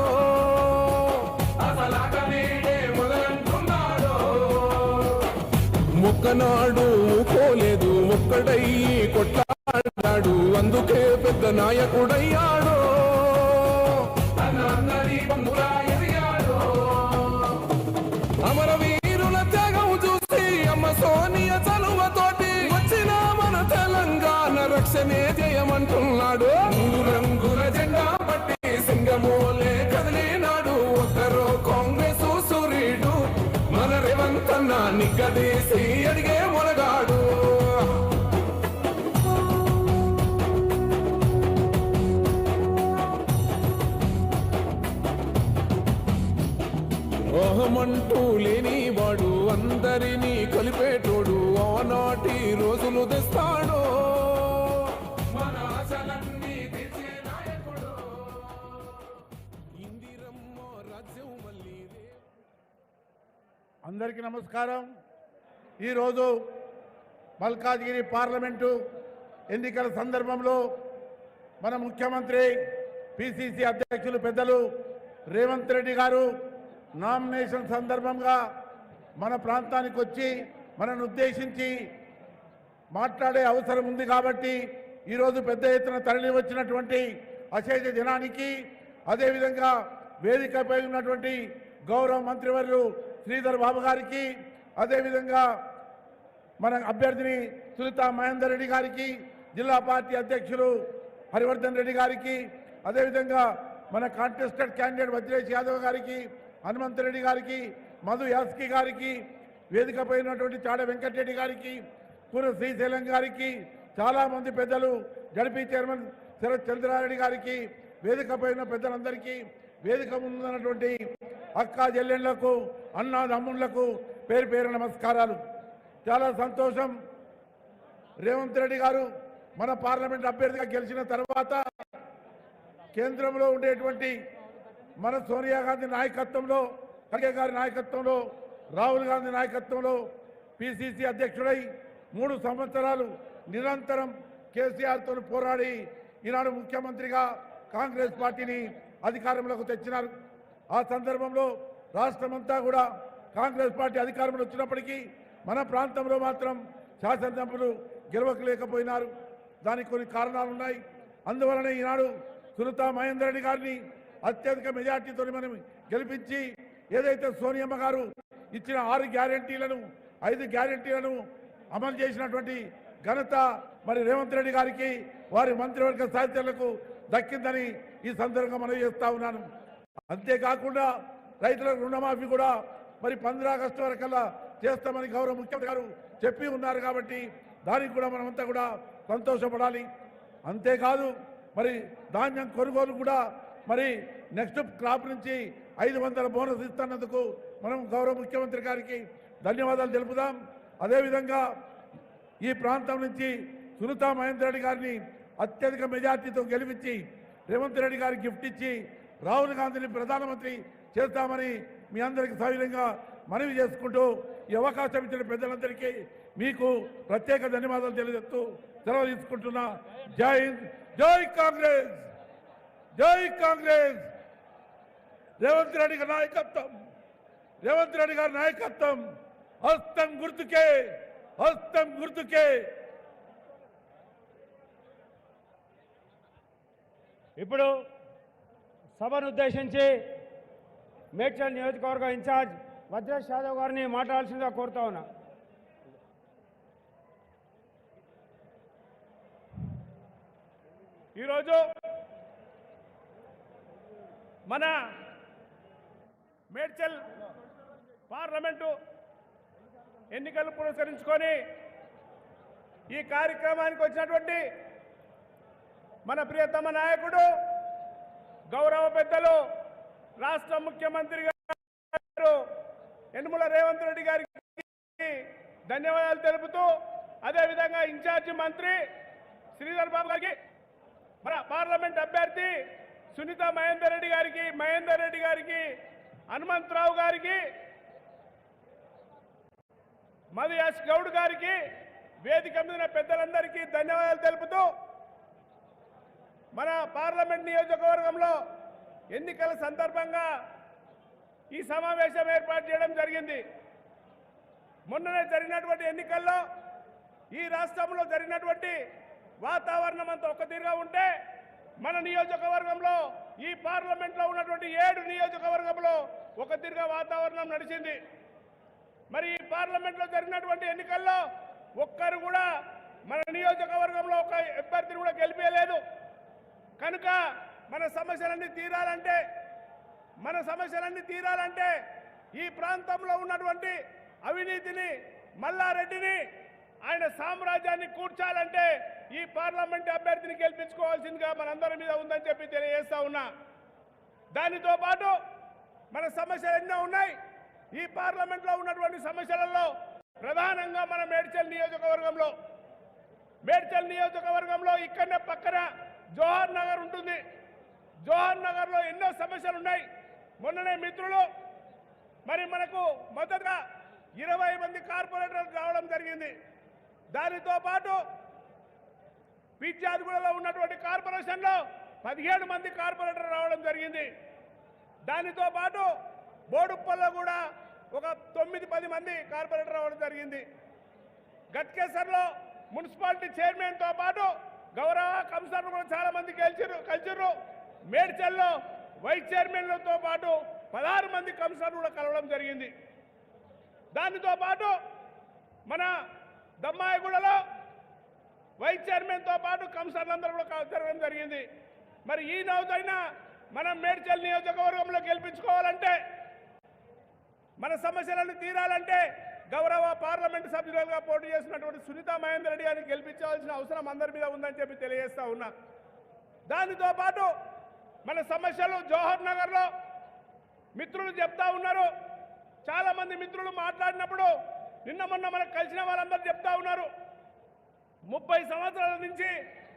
ఒక్కనాడు ఊకోలేదు ఒక్కడయ్యి కొట్లాడాడు అందుకే పెద్ద నాయకుడయ్యాడు అన్నరి బంధురా ఎదిగాడు అమరవీరుల త్యాగం చూసి అమ్మ సోనియ చలువతోటి వచ్చిన మన తెలంగాణ రక్షణే జయమంటున్నాడు రంగుల జెండా పట్టి సింగమోలే కదిలినాడు ఒక్కరో కాంగ్రెస్ సూర్యుడు మన రేవంత్ అన్న నిగ్గదీసి అడిగే మొనగాడు ఓహమంటూ లేనివాడు అందరినీ కలిపేటోడు ఆనాటి రోజులు తెస్తాడు మన ఆశలన్నీ తీర్చే నాయకుడు ఇందిరమ్మ రాజ్యం మళ్ళీ అందరికీ నమస్కారం. ఈరోజు మల్కాజ్గిరి పార్లమెంటు ఎన్నికల సందర్భంలో మన ముఖ్యమంత్రి పిసిసి అధ్యక్షులు పెద్దలు రేవంత్ రెడ్డి గారు నామినేషన్ సందర్భంగా మన ప్రాంతానికి వచ్చి మనను ఉద్దేశించి మాట్లాడే అవసరం ఉంది కాబట్టి ఈరోజు పెద్ద ఎత్తున తరలి వచ్చినటువంటి అశేష జనానికి అదేవిధంగా వేదికపై ఉన్నటువంటి గౌరవ మంత్రివర్యులు శ్రీధర్ బాబు గారికి అదేవిధంగా మన అభ్యర్థిని సునీతా మహేందర్ రెడ్డి గారికి జిల్లా పార్టీ అధ్యక్షులు హరివర్ధన్ రెడ్డి గారికి అదేవిధంగా మన కాంటెస్టెడ్ క్యాండిడేట్ వజ్రేష్ యాదవ్ గారికి హనుమంతరెడ్డి గారికి మధు యాస్కి గారికి వేదికపై ఉన్నటువంటి చాడ వెంకటరెడ్డి గారికి కూర శ్రీశైలం గారికి చాలామంది పెద్దలు జడ్పీ చైర్మన్ శరత్ చంద్రారెడ్డి గారికి వేదికపై ఉన్న పెద్దలందరికీ వేదిక ముందున్నటువంటి అక్క చెల్లెళ్లకు అన్నా తమ్ముళ్లకు పేరు పేరు నమస్కారాలు. చాలా సంతోషం. రేవంత్ రెడ్డి గారు మన పార్లమెంట్ అభ్యర్థిగా గెలిచిన తర్వాత కేంద్రంలో ఉండేటువంటి మన సోనియా గాంధీ నాయకత్వంలో ఖర్గే గారి నాయకత్వంలో రాహుల్ గాంధీ నాయకత్వంలో పిసిసి అధ్యక్షుడై 3 సంవత్సరాలు నిరంతరం కేసీఆర్తో పోరాడి ఈనాడు ముఖ్యమంత్రిగా కాంగ్రెస్ పార్టీని అధికారంలోకి తెచ్చినారు. ఆ సందర్భంలో రాష్ట్రమంతా కూడా కాంగ్రెస్ పార్టీ అధికారంలో వచ్చినప్పటికీ మన ప్రాంతంలో మాత్రం శాసనసభ్యులు గెలవలేకపోయినారు. దానికి కొన్ని కారణాలు ఉన్నాయి. అందువలన ఈనాడు సునీతా మహేందర్ రెడ్డి గారిని అత్యధిక మెజార్టీతో మనం గెలిపించి ఏదైతే సోనియమ్మ గారు ఇచ్చిన 6 గ్యారెంటీలను 5 గ్యారెంటీలను అమలు చేసినటువంటి ఘనత మరి రేవంత్ రెడ్డి గారికి వారి మంత్రివర్గ సహచరులకు దక్కిందని ఈ సందర్భంగా మనం చేస్తా ఉన్నాను. అంతేకాకుండా రైతులకు రుణమాఫీ కూడా మరి 15 ఆగస్టు వరకల్లా చేస్తామని గౌరవ ముఖ్యమంత్రి గారు చెప్పి ఉన్నారు కాబట్టి దానికి కూడా మనమంతా కూడా సంతోషపడాలి. అంతేకాదు మరి ధాన్యం కొనుగోలు కూడా మరి నెక్స్ట్ క్రాప్ నుంచి 500 బోనస్ ఇస్తున్నందుకు మనం గౌరవ ముఖ్యమంత్రి గారికి ధన్యవాదాలు తెలుపుదాం. అదేవిధంగా ఈ ప్రాంతం నుంచి సునీతా మహేందర్ రెడ్డి గారిని అత్యధిక మెజార్టీతో గెలిపించి రేవంత్ రెడ్డి గారికి గిఫ్ట్ ఇచ్చి రాహుల్ గాంధీని ప్రధానమంత్రి చేస్తామని మీ అందరికీ సవినంగా మనవి చేసుకుంటూ ఈ అవకాశం ఇచ్చిన పెద్దలందరికీ మీకు ప్రత్యేక ధన్యవాదాలు తెలియజేస్తూ సెలవు తీసుకుంటున్నా. జై హింద్, జై కాంగ్రెస్, జై కాంగ్రెస్. రేవంత్ రెడ్డి గారి నాయకత్వం, రేవంత్ రెడ్డి గారి నాయకత్వం. హస్తం గుర్తుకే, హస్తం గుర్తుకే. ఇప్పుడు సభను ఉద్దేశించి మేడ్చల్ నియోజకవర్గ ఇన్ఛార్జ్ వజ్రేష్ యాదవ్ గారిని మాట్లాడాల్సిందిగా కోరుతా ఉన్నా. ఈరోజు మన మేడ్చల్ పార్లమెంటు ఎన్నికలు పురస్కరించుకొని ఈ కార్యక్రమానికి వచ్చినటువంటి మన ప్రియతమ నాయకుడు గౌరవ పెద్దలు రాష్ట్ర ముఖ్యమంత్రి గారు యనమల రేవంత్ రెడ్డి గారికి ధన్యవాదాలు తెలుపుతూ అదేవిధంగా ఇన్ఛార్జి మంత్రి శ్రీధర్ బాబు గారికి మన పార్లమెంట్ అభ్యర్థి సునీతా మహేందర్ రెడ్డి గారికి హనుమంతరావు గారికి మధు యాస్ గౌడ్ గారికి వేదిక మీద పెద్దలందరికీ ధన్యవాదాలు తెలుపుతూ మన పార్లమెంట్ నియోజకవర్గంలో ఎన్నికల సందర్భంగా ఈ సమావేశం ఏర్పాటు చేయడం జరిగింది. మొన్ననే జరిగినటువంటి ఎన్నికల్లో ఈ రాష్ట్రంలో జరిగినటువంటి వాతావరణం అంతా ఒక తీరుగా ఉంటే మన నియోజకవర్గంలో ఈ పార్లమెంట్లో ఉన్నటువంటి 7 నియోజకవర్గంలో ఒక తీరుగా వాతావరణం నడిచింది. మరి ఈ పార్లమెంట్లో జరిగినటువంటి ఎన్నికల్లో ఒక్కరు కూడా మన నియోజకవర్గంలో ఒక అభ్యర్థిని కూడా గెలిపేయలేదు. కనుక మన సమస్యలన్నీ తీరాలంటే ఈ ప్రాంతంలో ఉన్నటువంటి అవినీతిని, మల్లారెడ్డిని, ఆయన సామ్రాజ్యాన్ని కూర్చాలంటే ఈ పార్లమెంట్ అభ్యర్థిని గెలిపించుకోవాల్సిందిగా మనందరి మీద ఉందని చెప్పి తెలియజేస్తా ఉన్నా. దానితో పాటు మన సమస్యలు ఎన్నో ఉన్నాయి. ఈ పార్లమెంట్లో ఉన్నటువంటి సమస్యలలో ప్రధానంగా మన మేడ్చల్ నియోజకవర్గంలో ఇక్కడనే పక్కన జోహర్ నగర్ ఉంటుంది. జోహర్ నగర్లో ఎన్నో సమస్యలు ఉన్నాయి. మొన్ననే మిత్రులు మరి మనకు మొదటగా 20 మంది కార్పొరేటర్లు రావడం జరిగింది. దానితో పాటు పిచ్చాదిగూడలో ఉన్నటువంటి కార్పొరేషన్లో 17 మంది కార్పొరేటర్లు రావడం జరిగింది. దానితో పాటు బోడుప్పల్లో కూడా ఒక 9-10 మంది కార్పొరేటర్ రావడం జరిగింది. గట్కేసర్లో మున్సిపాలిటీ చైర్మన్తో పాటు గౌరవ కమిషనర్లు కూడా చాలా మంది కలిసిర్రు. మేడ్చల్లో వైస్ చైర్మన్లతో పాటు 16 మంది కమిషనర్లు కూడా కలవడం జరిగింది. దానితో పాటు మన దమ్మాయిగూడలో వైస్ చైర్మన్తో పాటు కమిషనర్లందరూ కూడా జరగడం జరిగింది. మరి ఈ నౌదైనా మనం మేడ్చల్ నియోజకవర్గంలో గెలిపించుకోవాలంటే, మన సమస్యలను తీరాలంటే గౌరవ పార్లమెంటు సభ్యులుగా పోటీ చేసినటువంటి సునీతా మహేందర్ రెడ్డి గారిని గెలిపించాల్సిన అవసరం అందరి మీద ఉందని చెప్పి తెలియజేస్తా ఉన్నా. దానితో పాటు మన సమస్యలు జవహర్ నగర్లో మిత్రులు చెప్తా ఉన్నారు. చాలా మంది మిత్రులు మాట్లాడినప్పుడు నిన్న మొన్న మనకు కలిసిన వాళ్ళందరూ చెప్తా ఉన్నారు, 30 సంవత్సరాల నుంచి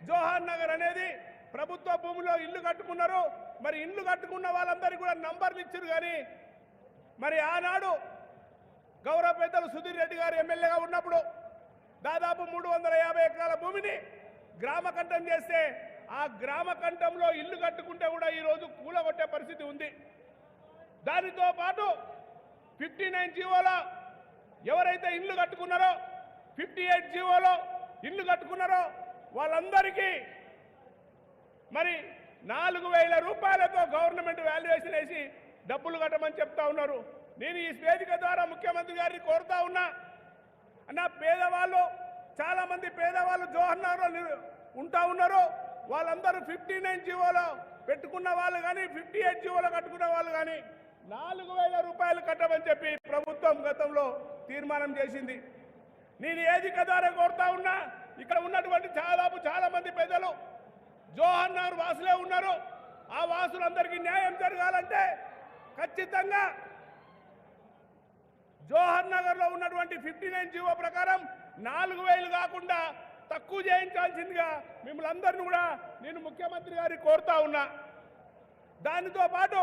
జవహర్ నగర్ అనేది ప్రభుత్వ భూమిలో ఇల్లు కట్టుకున్నారు. మరి ఇల్లు కట్టుకున్న వాళ్ళందరికీ కూడా నంబర్లు ఇచ్చారు. కానీ మరి ఆనాడు గౌరవ పెద్దలు సుధీర్ రెడ్డి గారు ఎమ్మెల్యేగా ఉన్నప్పుడు దాదాపు 350 ఎకరాల భూమిని గ్రామకంఠం చేస్తే ఆ గ్రామకంఠంలో ఇల్లు కట్టుకుంటే కూడా ఈరోజు కూలగొట్టే పరిస్థితి ఉంది. దానితో పాటు 59 జీవోలో ఎవరైతే ఇల్లు కట్టుకున్నారో, 58 జీవోలో ఇల్లు కట్టుకున్నారో వాళ్ళందరికీ మరి 4,000 రూపాయలతో గవర్నమెంట్ వాల్యుయేషన్ వేసి డబ్బులు కట్టమని చెప్తా ఉన్నారు. నేను ఈ వేదిక ద్వారా ముఖ్యమంత్రి గారిని కోరుతా ఉన్నా, అన్న పేదవాళ్ళు చాలా మంది పేదవాళ్ళు జవహర్ నగర్లో ఉంటా ఉన్నారు. వాళ్ళందరూ 59 జీవోలో పెట్టుకున్న వాళ్ళు కానీ 58 జీవోలో కట్టుకున్న వాళ్ళు కానీ 4,000 రూపాయలు కట్టమని చెప్పి ప్రభుత్వం గతంలో తీర్మానం చేసింది. నేను వేదిక ద్వారా కోరుతా ఉన్నా, ఇక్కడ ఉన్నటువంటి చాలా మంది పెద్దలు జవహర్ నగర్ వాసులే ఉన్నారు. ఆ వాసులందరికీ న్యాయం జరగాలంటే ఖచ్చితంగా జవహర్ నగర్లో ఉన్నటువంటి 59 జీవో ప్రకారం 4,000 కాకుండా తక్కువ చేయించాల్సిందిగా మిమ్మల్ని అందరినీ కూడా నేను ముఖ్యమంత్రి గారిని కోరుతా ఉన్నా. దానితో పాటు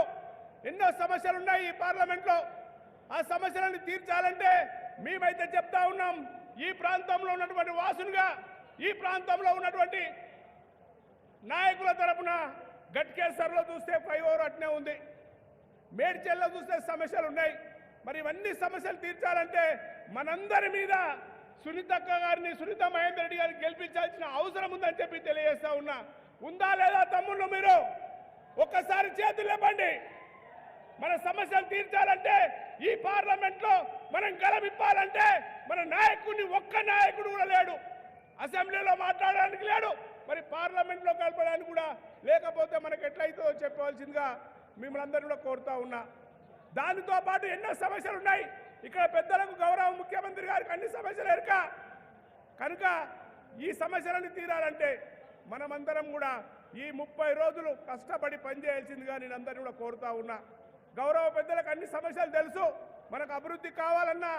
ఎన్నో సమస్యలు ఉన్నాయి ఈ పార్లమెంట్లో. ఆ సమస్యలను తీర్చాలంటే మేమైతే చెప్తా ఉన్నాం, ఈ ప్రాంతంలో ఉన్నటువంటి వాసులుగా, ఈ ప్రాంతంలో ఉన్నటువంటి నాయకుల తరపున గట్కేసర్లో చూస్తే ఫ్లైఓవర్ అట్నే ఉంది, మేడ్చల్లో చూస్తే సమస్యలు ఉన్నాయి. మరి ఇవన్నీ సమస్యలు తీర్చాలంటే మనందరి మీద సునీతక్క గారిని, సునీతా మహేందర్ రెడ్డి గారిని గెలిపించాల్సిన అవసరం ఉందని చెప్పి తెలియజేస్తా ఉన్నా. ఉందా లేదా తమ్ముళ్ళు? మీరు ఒక్కసారి చేతులు లేపండి. మన సమస్యలు తీర్చాలంటే ఈ పార్లమెంట్లో మనం గలమిప్పాలంటే మన నాయకుడిని ఒక్క నాయకుడు కూడా లేడు, అసెంబ్లీలో మాట్లాడడానికి లేడు, మరి పార్లమెంట్లో కలపడానికి కూడా లేకపోతే మనకు ఎట్లయితుందో చెప్పవలసిందిగా మిమ్మల్ని అందరూ కూడా కోరుతా ఉన్నా. దానితో పాటు ఎన్నో సమస్యలు ఉన్నాయి. ఇక్కడ పెద్దలకు గౌరవ ముఖ్యమంత్రి గారికి అన్ని సమస్యలు ఎరుక. కనుక ఈ సమస్యలను తీరాలంటే మనమందరం కూడా ఈ 30 రోజులు కష్టపడి పనిచేయాల్సిందిగా నేను అందరినీ కూడా కోరుతా ఉన్నా. గౌరవ పెద్దలకు అన్ని సమస్యలు తెలుసు. మనకు అభివృద్ధి కావాలన్నా,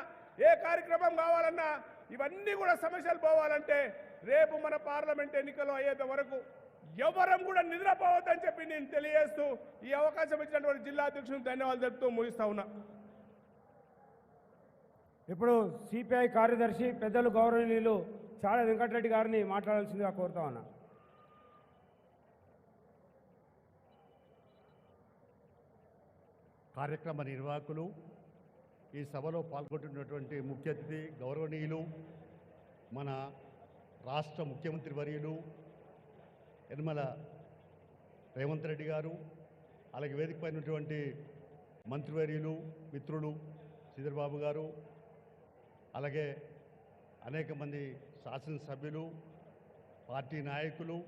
ఏ కార్యక్రమం కావాలన్నా ఇవన్నీ కూడా సమస్యలు పోవాలంటే రేపు మన పార్లమెంట్ ఎన్నికలు అయ్యేంత వరకు ఎవరం కూడా నిద్రపోవద్దని చెప్పి నేను తెలియజేస్తూ ఈ అవకాశం ఇచ్చినటువంటి జిల్లా అధ్యక్షులకు ధన్యవాదాలు తెలుపుతూ ముగిస్తా ఉన్నా. ఇప్పుడు సిపిఐ కార్యదర్శి పెద్దలు గౌరవనీయులు చాడ వెంకటరెడ్డి గారిని మాట్లాడాల్సిందిగా కోరుతా ఉన్నా. కార్యక్రమ నిర్వాహకులు, ఈ సభలో పాల్గొంటున్నటువంటి ముఖ్య అతిథి గౌరవనీయులు మన రాష్ట్ర ముఖ్యమంత్రి వర్యులు యనమల రేవంత్ రెడ్డి గారు, అలాగే వేదిక పైన ఉన్నటువంటి మంత్రివర్యులు మిత్రులు శ్రీధర్బాబు గారు, అలాగే అనేక మంది శాసనసభ్యులు, పార్టీ నాయకులు,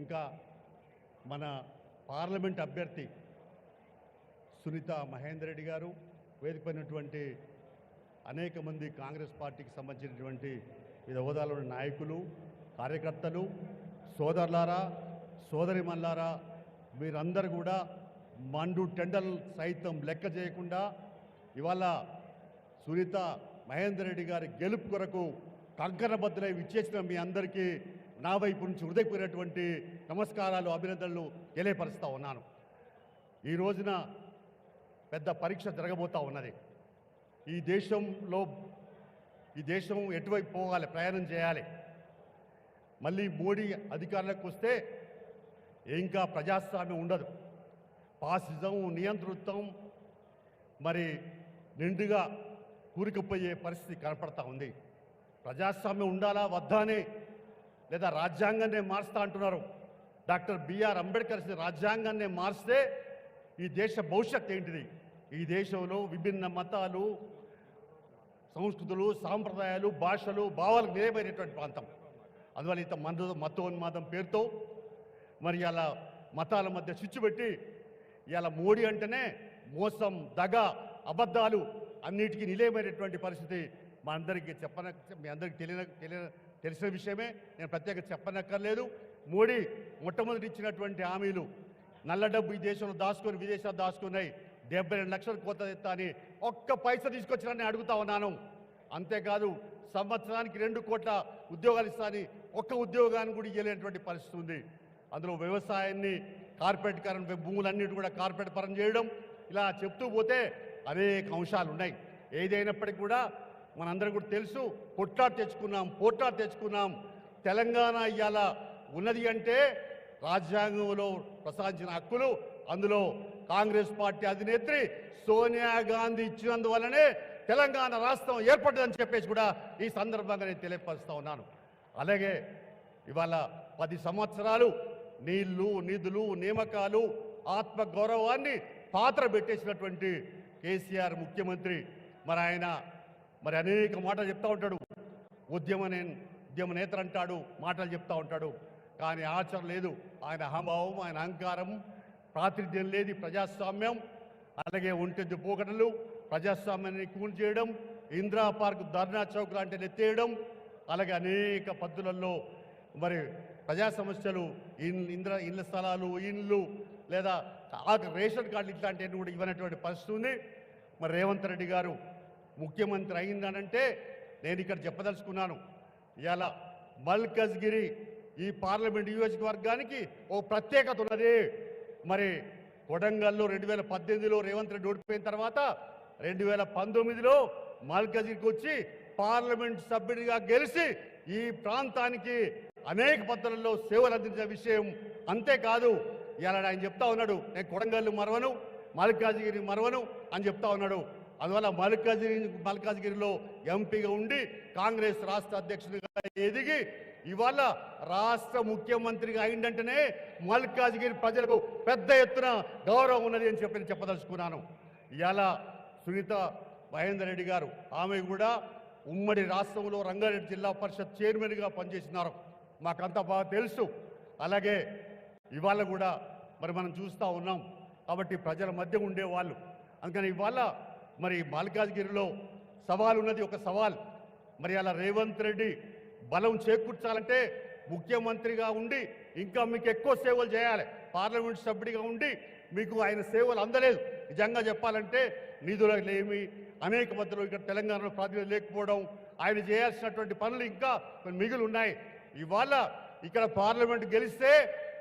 ఇంకా మన పార్లమెంట్ అభ్యర్థి సునీత మహేందర్ రెడ్డి గారు, వేదికైనటువంటి అనేక మంది కాంగ్రెస్ పార్టీకి సంబంధించినటువంటి వివిధ హోదాలో ఉన్న నాయకులు, కార్యకర్తలు, సోదరులారా, సోదరిమల్లారా, మీరందరూ కూడా మండు టెండల్ సైతం లెక్క చేయకుండా ఇవాళ సునీత మహేందర్ రెడ్డి గారి గెలుపు కొరకు కంకణబద్దులై విచ్చేసిన మీ అందరికీ నా వైపు నుంచి హృదయపూర్వకమైనటువంటి నమస్కారాలు, అభినందనలు తెలియపరుస్తూ ఉన్నాను. ఈ రోజున పెద్ద పరీక్ష జరగబోతూ ఉన్నది. ఈ దేశం ఎటువైపు పోవాలి, ప్రయాణం చేయాలి. మళ్ళీ మోడీ అధికారంలోకి వస్తే ఇంకా ప్రజాస్వామ్యం ఉండదు. ఫాసిజం, నియంతృత్వం మరి నిండుగా కూరుకుపోయే పరిస్థితి కనపడతా ఉంది. ప్రజాస్వామ్యం ఉండాలా వద్దా అని, లేదా రాజ్యాంగాన్నే మారుస్తా అంటున్నారు. డాక్టర్ బిఆర్ అంబేద్కర్ రాజ్యాంగాన్నే మారిస్తే ఈ దేశ భవిష్యత్ ఏంటిది? ఈ దేశంలో విభిన్న మతాలు, సంస్కృతులు, సాంప్రదాయాలు, భాషలు, భావాలకు నిలయమైనటువంటి ప్రాంతం. అందువల్ల ఇంత మతోన్మాదం పేరుతో మరి ఇలా మతాల మధ్య చిచ్చు పెట్టి ఇలా మోడీ అంటేనే మోసం, దగ, అబద్ధాలు అన్నిటికీ నిలయమైనటువంటి పరిస్థితి మా అందరికీ మీ అందరికీ తెలిసిన విషయమే. నేను ప్రత్యేకంగా చెప్పనక్కర్లేదు. మోడీ మొట్టమొదటి ఇచ్చినటువంటి హామీలు, నల్ల డబ్బు ఈ దేశంలో దాచుకొని విదేశాలు దాచుకున్నాయి, 72 లక్షల కోత ఎత్తా అని ఒక్క పైసా తీసుకొచ్చినని అడుగుతా ఉన్నాను. అంతేకాదు సంవత్సరానికి 2 కోట్ల ఉద్యోగాలు ఇస్తాని ఒక్క ఉద్యోగాన్ని కూడా ఇవ్వలేనటువంటి పరిస్థితి ఉంది. అందులో వ్యవసాయాన్ని కార్పొరేట్కరణ, భూములన్నిటి కూడా కార్పొరేట్ పరం చేయడం, ఇలా చెప్తూ పోతే అనేక అంశాలు ఉన్నాయి. ఏదైనప్పటికీ కూడా మనందరికీ కూడా తెలుసు, పోట్లాట తెచ్చుకున్నాం. తెలంగాణ ఇవాళ ఉన్నది అంటే రాజ్యాంగంలో ప్రసాదించిన హక్కులు, అందులో కాంగ్రెస్ పార్టీ అధినేత్రి సోనియా గాంధీ ఇచ్చినందువల్లనే తెలంగాణ రాష్ట్రం ఏర్పడ్డదని చెప్పేసి కూడా ఈ సందర్భంగా నేను తెలియపరుస్తూ ఉన్నాను. అలాగే ఇవాళ 10 సంవత్సరాలు నీళ్లు, నిధులు, నియామకాలు, ఆత్మగౌరవాన్ని పాత్ర పెట్టేసినటువంటి కేసీఆర్ ముఖ్యమంత్రి. ఆయన అనేక మాటలు చెప్తూ ఉంటాడు. ఉద్యమ నేత అంటాడు, మాటలు చెప్తూ ఉంటాడు, కానీ ఆచరణ లేదు. ఆయన అహంభావం, ఆయన అహంకారం, ప్రాతినిధ్యం లేదు. ప్రజాస్వామ్యం, అలాగే ఒంటెద్దు పోకడలు, ప్రజాస్వామ్యాన్ని కూల్ చేయడం, ఇందిరా పార్క్, ధర్నా చౌక్ లాంటివి ఎత్తేయడం, అలాగే అనేక పద్ధతులలో మరి ప్రజా సమస్యలు, ఇళ్ల స్థలాలు, ఇండ్లు, లేదా రేషన్ కార్డులు ఇట్లాంటివన్నీ కూడా ఇవ్వనటువంటి పరిస్థితి ఉంది. మరి రేవంత్ రెడ్డి గారు ముఖ్యమంత్రి అయిందనంటే నేను ఇక్కడ చెప్పదలుచుకున్నాను, ఇలా మల్కజ్గిరి ఈ పార్లమెంట్ నియోజకవర్గానికి ఓ ప్రత్యేకత ఉన్నది. మరి కొడంగల్లో 2018లో రేవంత్ రెడ్డి ఓడిపోయిన తర్వాత 2019లో మల్కజ్గిరికి వచ్చి పార్లమెంట్ సభ్యుడిగా గెలిచి ఈ ప్రాంతానికి అనేక పద్ధతుల్లో సేవలు అందించిన విషయం. అంతేకాదు ఇలా ఆయన చెప్తా ఉన్నాడు, నేను కొడంగల్లు మరవను, మల్కాజ్గిరి మరవను అని చెప్తా ఉన్నాడు. అందువల్ల మల్కాజ్గిరిలో ఎంపీగా ఉండి కాంగ్రెస్ రాష్ట్ర అధ్యక్షుడిగా ఎదిగి ఇవాళ రాష్ట్ర ముఖ్యమంత్రిగా అయిందంటేనే మల్కాజ్గిరి ప్రజలకు పెద్ద ఎత్తున గౌరవం ఉన్నది అని చెప్పదలుచుకున్నాను. ఇవాళ సునీత మహేందర్ రెడ్డి గారు, ఆమె కూడా ఉమ్మడి రాష్ట్రంలో రంగారెడ్డి జిల్లా పరిషత్ చైర్మన్గా పనిచేసినారు, మాకంతా బాగా తెలుసు. అలాగే ఇవాళ కూడా మరి మనం చూస్తూ ఉన్నాం. కాబట్టి ప్రజల మధ్య ఉండేవాళ్ళు. అందుకని ఇవాళ మరి మల్కాజ్గిరిలో సవాల్ ఉన్నది, ఒక సవాల్. మరి అలా రేవంత్ రెడ్డి బలం చేకూర్చాలంటే ముఖ్యమంత్రిగా ఉండి ఇంకా మీకు ఎక్కువ సేవలు చేయాలి. పార్లమెంట్ సభ్యుడిగా ఉండి మీకు ఆయన సేవలు అందలేదు. నిజంగా చెప్పాలంటే నిధులకు లేమి, అనేక మధ్యలో ఇక్కడ తెలంగాణలో ప్రాతినిధ్యం లేకపోవడం, ఆయన చేయాల్సినటువంటి పనులు ఇంకా మిగిలి ఉన్నాయి. ఇవాళ ఇక్కడ పార్లమెంట్ గెలిస్తే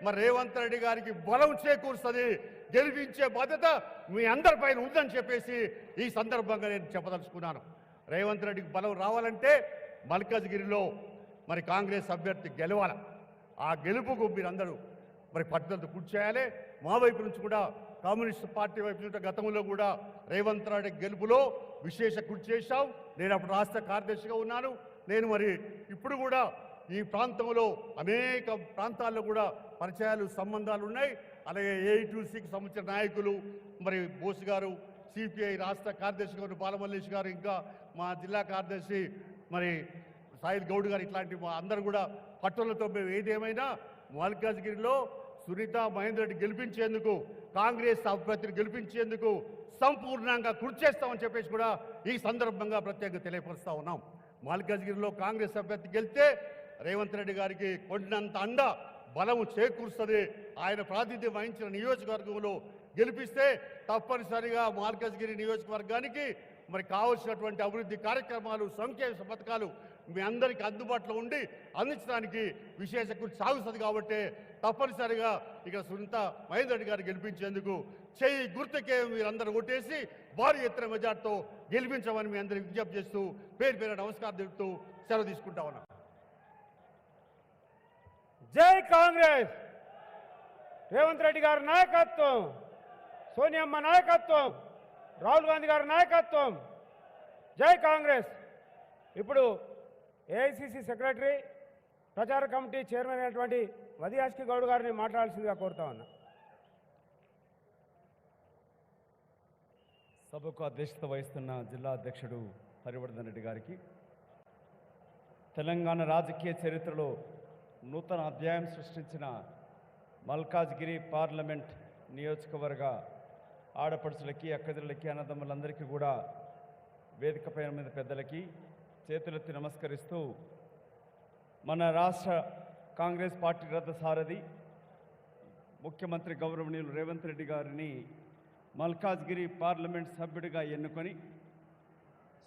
మరి రేవంత్ రెడ్డి గారికి బలం చేకూరుస్తుంది, గెలిపించే బాధ్యత మీ అందరిపైన ఉందని చెప్పేసి ఈ సందర్భంగా నేను చెప్పదలుచుకున్నాను. రేవంత్ రెడ్డికి బలం రావాలంటే మల్కాజ్గిరిలో మరి కాంగ్రెస్ అభ్యర్థి గెలవాలి. ఆ గెలుపుకు మీరందరూ మరి పట్టుదలతో కృషి చేయాలి. మా వైపు నుంచి కూడా కమ్యూనిస్ట్ పార్టీ వైపు నుంచి గతంలో కూడా రేవంత్ రెడ్డి గెలుపులో విశేష కృషి చేశాం. నేను అప్పుడు రాష్ట్ర కార్యదర్శిగా ఉన్నాను. నేను మరి ఇప్పుడు కూడా ఈ ప్రాంతంలో అనేక ప్రాంతాల్లో కూడా పరిచయాలు సంబంధాలు ఉన్నాయి. అలాగే ఏఐటీసీకి సంబంధించిన నాయకులు మరి బోస్ గారు, సిపిఐ రాష్ట్ర కార్యదర్శి గారు బాలమల్లేష్ గారు, ఇంకా మా జిల్లా కార్యదర్శి మరి సాయిల్ గౌడ్ గారు, ఇట్లాంటి మా అందరూ కూడా పట్టులతో మేము ఏదేమైనా మల్కాజ్గిరిలో సునీత మహేందర్ రెడ్డి గెలిపించేందుకు, కాంగ్రెస్ అభ్యర్థిని గెలిపించేందుకు సంపూర్ణంగా కృషి చేస్తామని చెప్పేసి కూడా ఈ సందర్భంగా ప్రత్యేకంగా తెలియపరుస్తూ ఉన్నాం. మల్కాజ్గిరిలో కాంగ్రెస్ అభ్యర్థి గెలిస్తే రేవంత్ రెడ్డి గారికి కొండంత అండ బలము చేకూరుస్తుంది. ఆయన ప్రాతినిధ్యం వహించిన నియోజకవర్గంలో గెలిపిస్తే తప్పనిసరిగా మల్కాజ్గిరి నియోజకవర్గానికి మరి కావాల్సినటువంటి అభివృద్ధి కార్యక్రమాలు, సంక్షేమ పథకాలు మీ అందరికీ అందుబాటులో ఉండి అందించడానికి విశేష కృషి సాగుతుంది. కాబట్టి తప్పనిసరిగా ఇక్కడ సునీత మహేందర్ రెడ్డి గారు గెలిపించేందుకు చేయి గుర్తుకే మీరందరూ ఓటేసి భారీ ఎత్తున మెజార్టీతో గెలిపించమని మీ అందరికీ విజ్ఞప్తి చేస్తూ పేరు పేరు నమస్కారం తెలుపుతూ సెలవు తీసుకుంటా ఉన్నాం. జై కాంగ్రెస్! రేవంత్ రెడ్డి గారి నాయకత్వం, సోనియమ్మ నాయకత్వం, రాహుల్ గాంధీ గారి నాయకత్వం. జై కాంగ్రెస్! ఇప్పుడు ఏఐసిసి సెక్రటరీ, ప్రచార కమిటీ చైర్మన్ అయినటువంటి వదియాష్కి గౌడ్ గారిని మాట్లాడాల్సిందిగా కోరుతా ఉన్నా. సభకు అధ్యక్షత వహిస్తున్న జిల్లా అధ్యక్షుడు హరివర్ధన్ రెడ్డి గారికి, తెలంగాణ రాజకీయ చరిత్రలో నూతన అధ్యాయం సృష్టించిన మల్కాజ్గిరి పార్లమెంట్ నియోజకవర్గ ఆడపడుచులకి, అక్కజలకి, అన్నదమ్ములందరికీ కూడా వేదిక పైన మీద పెద్దలకి చేతులెత్తి నమస్కరిస్తూ, మన రాష్ట్ర కాంగ్రెస్ పార్టీ రథసారథి ముఖ్యమంత్రి గౌరవనీయులు రేవంత్ రెడ్డి గారిని మల్కాజ్గిరి పార్లమెంట్ సభ్యుడిగా ఎన్నుకొని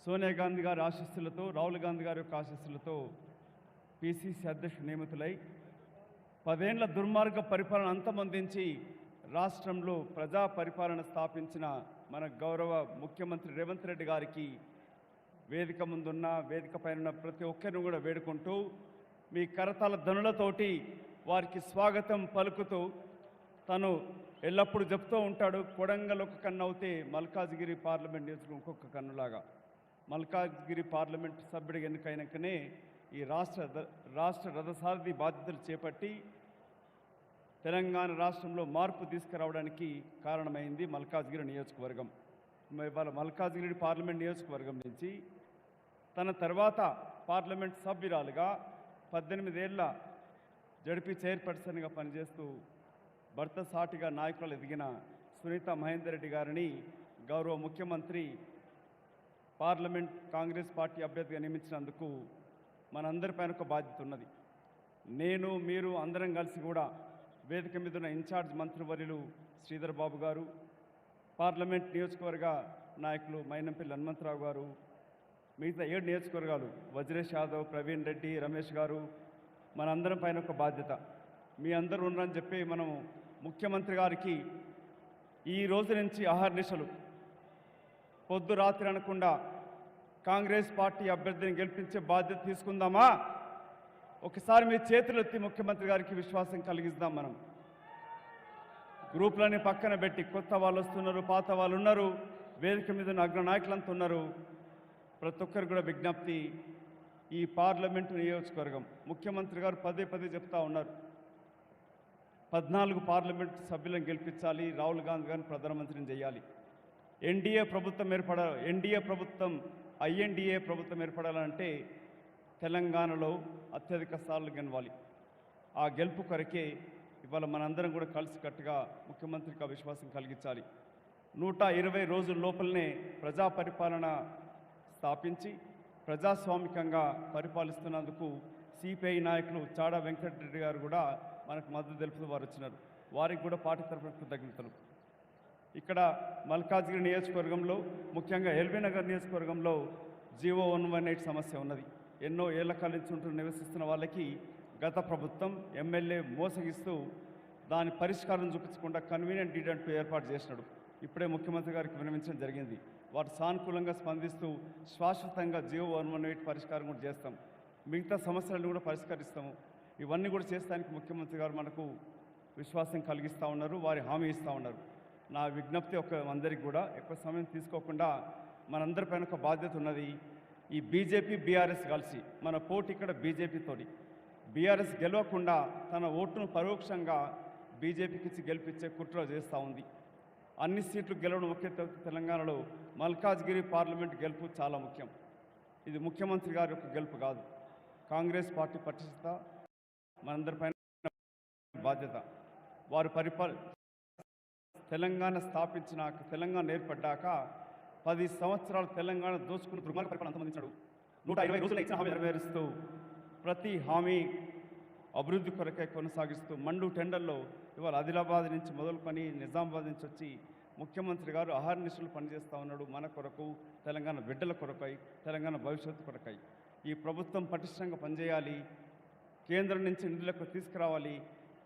సోనియా గాంధీ గారి ఆశీస్సులతో, రాహుల్ గాంధీ గారి యొక్క ఆశీస్సులతో పిసిసి అధ్యక్షుడు నియమితులై 10 ఏళ్ల దుర్మార్గ పరిపాలన అంతమొందించి రాష్ట్రంలో ప్రజా పరిపాలన స్థాపించిన మన గౌరవ ముఖ్యమంత్రి రేవంత్ రెడ్డి గారికి వేదిక ముందున్న, వేదిక పైన ప్రతి ఒక్కరిని కూడా వేడుకుంటూ, మీ కరతాల ధనులతోటి వారికి స్వాగతం పలుకుతూ, తను ఎల్లప్పుడూ చెప్తూ ఉంటాడు, కొడంగల్ ఒక కన్ను అవుతే మల్కాజ్గిరి పార్లమెంట్ నియోజకవర్గం ఇంకొక కన్నులాగా. మల్కాజ్గిరి పార్లమెంట్ సభ్యుడి ఎన్నికైనాకనే ఈ రాష్ట్ర రథసారథి బాధ్యతలు చేపట్టి తెలంగాణ రాష్ట్రంలో మార్పు తీసుకురావడానికి కారణమైంది మల్కాజ్గిరి నియోజకవర్గం. ఇవాళ మల్కాజ్గిరి పార్లమెంట్ నియోజకవర్గం నుంచి తన తర్వాత పార్లమెంట్ సభ్యురాలుగా 18 ఏళ్ల జడ్పీ చైర్పర్సన్గా పనిచేస్తూ భర్త సాటిగా నాయకులు ఎదిగిన సునీత మహేందర్ రెడ్డి గారిని గౌరవ ముఖ్యమంత్రి పార్లమెంట్ కాంగ్రెస్ పార్టీ అభ్యర్థిగా నియమించినందుకు మనందరిపైన ఒక బాధ్యత ఉన్నది. నేను, మీరు అందరం కలిసి కూడా వేదిక మీద ఉన్న ఇన్ఛార్జ్ మంత్రివర్యులు శ్రీధర్ బాబు గారు, పార్లమెంట్ నియోజకవర్గ నాయకులు మైనంపల్లి హనుమంతరావు గారు, మిగతా 7 నియోజకవర్గాలు వజ్రేష్ యాదవ్, ప్రవీణ్ రెడ్డి, రమేష్ గారు, మనందరం పైన ఒక బాధ్యత. మీ అందరూ ఉన్నారని చెప్పి మనం ముఖ్యమంత్రి గారికి ఈ రోజు నుంచి అహర్నిశలు పొద్దు రాత్రి అనకుండా కాంగ్రెస్ పార్టీ అభ్యర్థిని గెలిపించే బాధ్యత తీసుకుందామా? ఒకసారి మీ చేతులు ఎత్తి ముఖ్యమంత్రి గారికి విశ్వాసం కలిగిద్దాం. మనం గ్రూపులని పక్కన పెట్టి, కొత్త వాళ్ళు వస్తున్నారు, పాత వాళ్ళు ఉన్నారు, వేదిక మీద ఉన్న అగ్ర నాయకులంతా ఉన్నారు. ప్రతి ఒక్కరు కూడా విజ్ఞప్తి, ఈ పార్లమెంటు నియోజకవర్గం ముఖ్యమంత్రి గారు పదే పదే చెప్తా ఉన్నారు, 14 పార్లమెంట్ సభ్యులను గెలిపించాలి, రాహుల్ గాంధీ గారిని ప్రధానమంత్రిని చేయాలి, ఎన్డీఏ ప్రభుత్వం ఐఎన్డీఏ ప్రభుత్వం ఏర్పడాలంటే తెలంగాణలో అత్యధిక స్థానాలు గెలవాలి. ఆ గెలుపు కొరకే ఇవాళ మనందరం కూడా కలిసికట్టుగా ముఖ్యమంత్రికి విశ్వాసం కలిగించాలి. 120 రోజుల లోపలనే ప్రజా పరిపాలన స్థాపించి ప్రజాస్వామికంగా పరిపాలిస్తున్నందుకు సిపిఐ నాయకులు చాడా వెంకటరెడ్డి గారు కూడా మనకు మద్దతు తెలుపుతూ వారు వచ్చినారు. వారికి కూడా పార్టీ తరఫున కృతజ్ఞతలు. ఇక్కడ మల్కాజ్గిరి నియోజకవర్గంలో, ముఖ్యంగా ఎల్బీ నగర్ నియోజకవర్గంలో జీవో 118 సమస్య ఉన్నది. ఎన్నో ఏళ్ల కాలం నుంచి నివసిస్తున్న వాళ్ళకి గత ప్రభుత్వం ఎమ్మెల్యే మోసగిస్తూ దాని పరిష్కారం చూపించకుండా కన్వీనియంట్ డీడ్ అంటూ ఏర్పాటు చేసినాడు. ఇప్పుడే ముఖ్యమంత్రి గారికి విన్నవించడం జరిగింది. వారు సానుకూలంగా స్పందిస్తూ శాశ్వతంగా జీవో 118 పరిష్కారం కూడా చేస్తాం, మిగతా సమస్యలను కూడా పరిష్కరిస్తాము. ఇవన్నీ కూడా చేస్తానికి ముఖ్యమంత్రి గారు మనకు విశ్వాసం కలిగిస్తూ ఉన్నారు, వారి హామీ ఇస్తూ ఉన్నారు. నా విజ్ఞప్తి అందరికీ కూడా ఎక్కువ సమయం తీసుకోకుండా మనందరిపైన ఒక బాధ్యత ఉన్నది. ఈ బీజేపీ బీఆర్ఎస్ కలిసి మన పోటీ ఇక్కడ బీజేపీతోటి, బీఆర్ఎస్ గెలవకుండా తన ఓటును పరోక్షంగా బీజేపీకి ఇచ్చి గెలిపించే కుట్ర చేస్తూ ఉంది. అన్ని సీట్లు గెలవడం ముఖ్య తెలంగాణలో మల్కాజ్గిరి పార్లమెంట్ గెలుపు చాలా ముఖ్యం. ఇది ముఖ్యమంత్రి గారి యొక్క గెలుపు కాదు, కాంగ్రెస్ పార్టీ పటిష్టత మనందరిపైన బాధ్యత. వారు తెలంగాణ స్థాపించినాక, తెలంగాణ ఏర్పడ్డాక 10 సంవత్సరాలు తెలంగాణ దోచుకుని దుర్మార్గ పరిపాలన అంతమందించాడు. 120 రోజులు ఇచ్చిన హామీ నెరవేరుస్తూ ప్రతి హామీ అభివృద్ధి కొరకే కొనసాగిస్తూ మండు టెండర్లో ఇవాళ ఆదిలాబాద్ నుంచి మొదలుకొని నిజామాబాద్ నుంచి వచ్చి ముఖ్యమంత్రి గారు అహర్నిశలు పనిచేస్తూ ఉన్నాడు మన కొరకు, తెలంగాణ బిడ్డల కొరకై, తెలంగాణ భవిష్యత్తు కొరకై. ఈ ప్రభుత్వం పటిష్టంగా పనిచేయాలి, కేంద్రం నుంచి నిధులకు తీసుకురావాలి.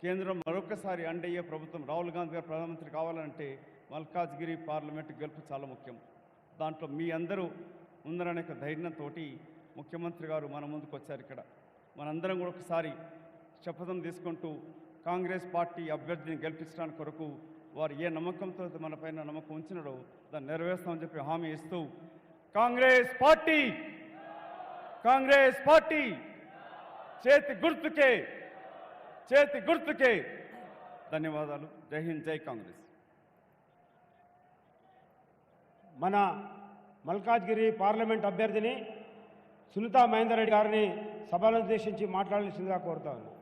కేంద్రం మరొకసారి అండయ్యే ప్రభుత్వం రాహుల్ గాంధీ గారు ప్రధానమంత్రి కావాలంటే మల్కాజ్గిరి పార్లమెంటు గెలుపు చాలా ముఖ్యం. దాంట్లో మీ అందరూ ఉందరనే ధైర్యంతో ముఖ్యమంత్రి గారు మన ముందుకు వచ్చారు. ఇక్కడ మనందరం కూడా ఒకసారి శపథం తీసుకుంటూ కాంగ్రెస్ పార్టీ అభ్యర్థిని గెలిపించడానికి కొరకు వారు ఏ నమ్మకంతో మనపైన నమ్మకం ఉంచినారో దాన్ని నెరవేరుస్తామని చెప్పి హామీ ఇస్తూ కాంగ్రెస్ పార్టీ చేతి గుర్తుకే ధన్యవాదాలు. జై హింద్, జై కాంగ్రెస్. మన మల్కాజ్గిరి పార్లమెంట్ అభ్యర్థిని సునీతా మహేందర్ రెడ్డి గారిని సభలను ఉద్దేశించి మాట్లాడాల్సిందిగా కోరుతా ఉన్నాను.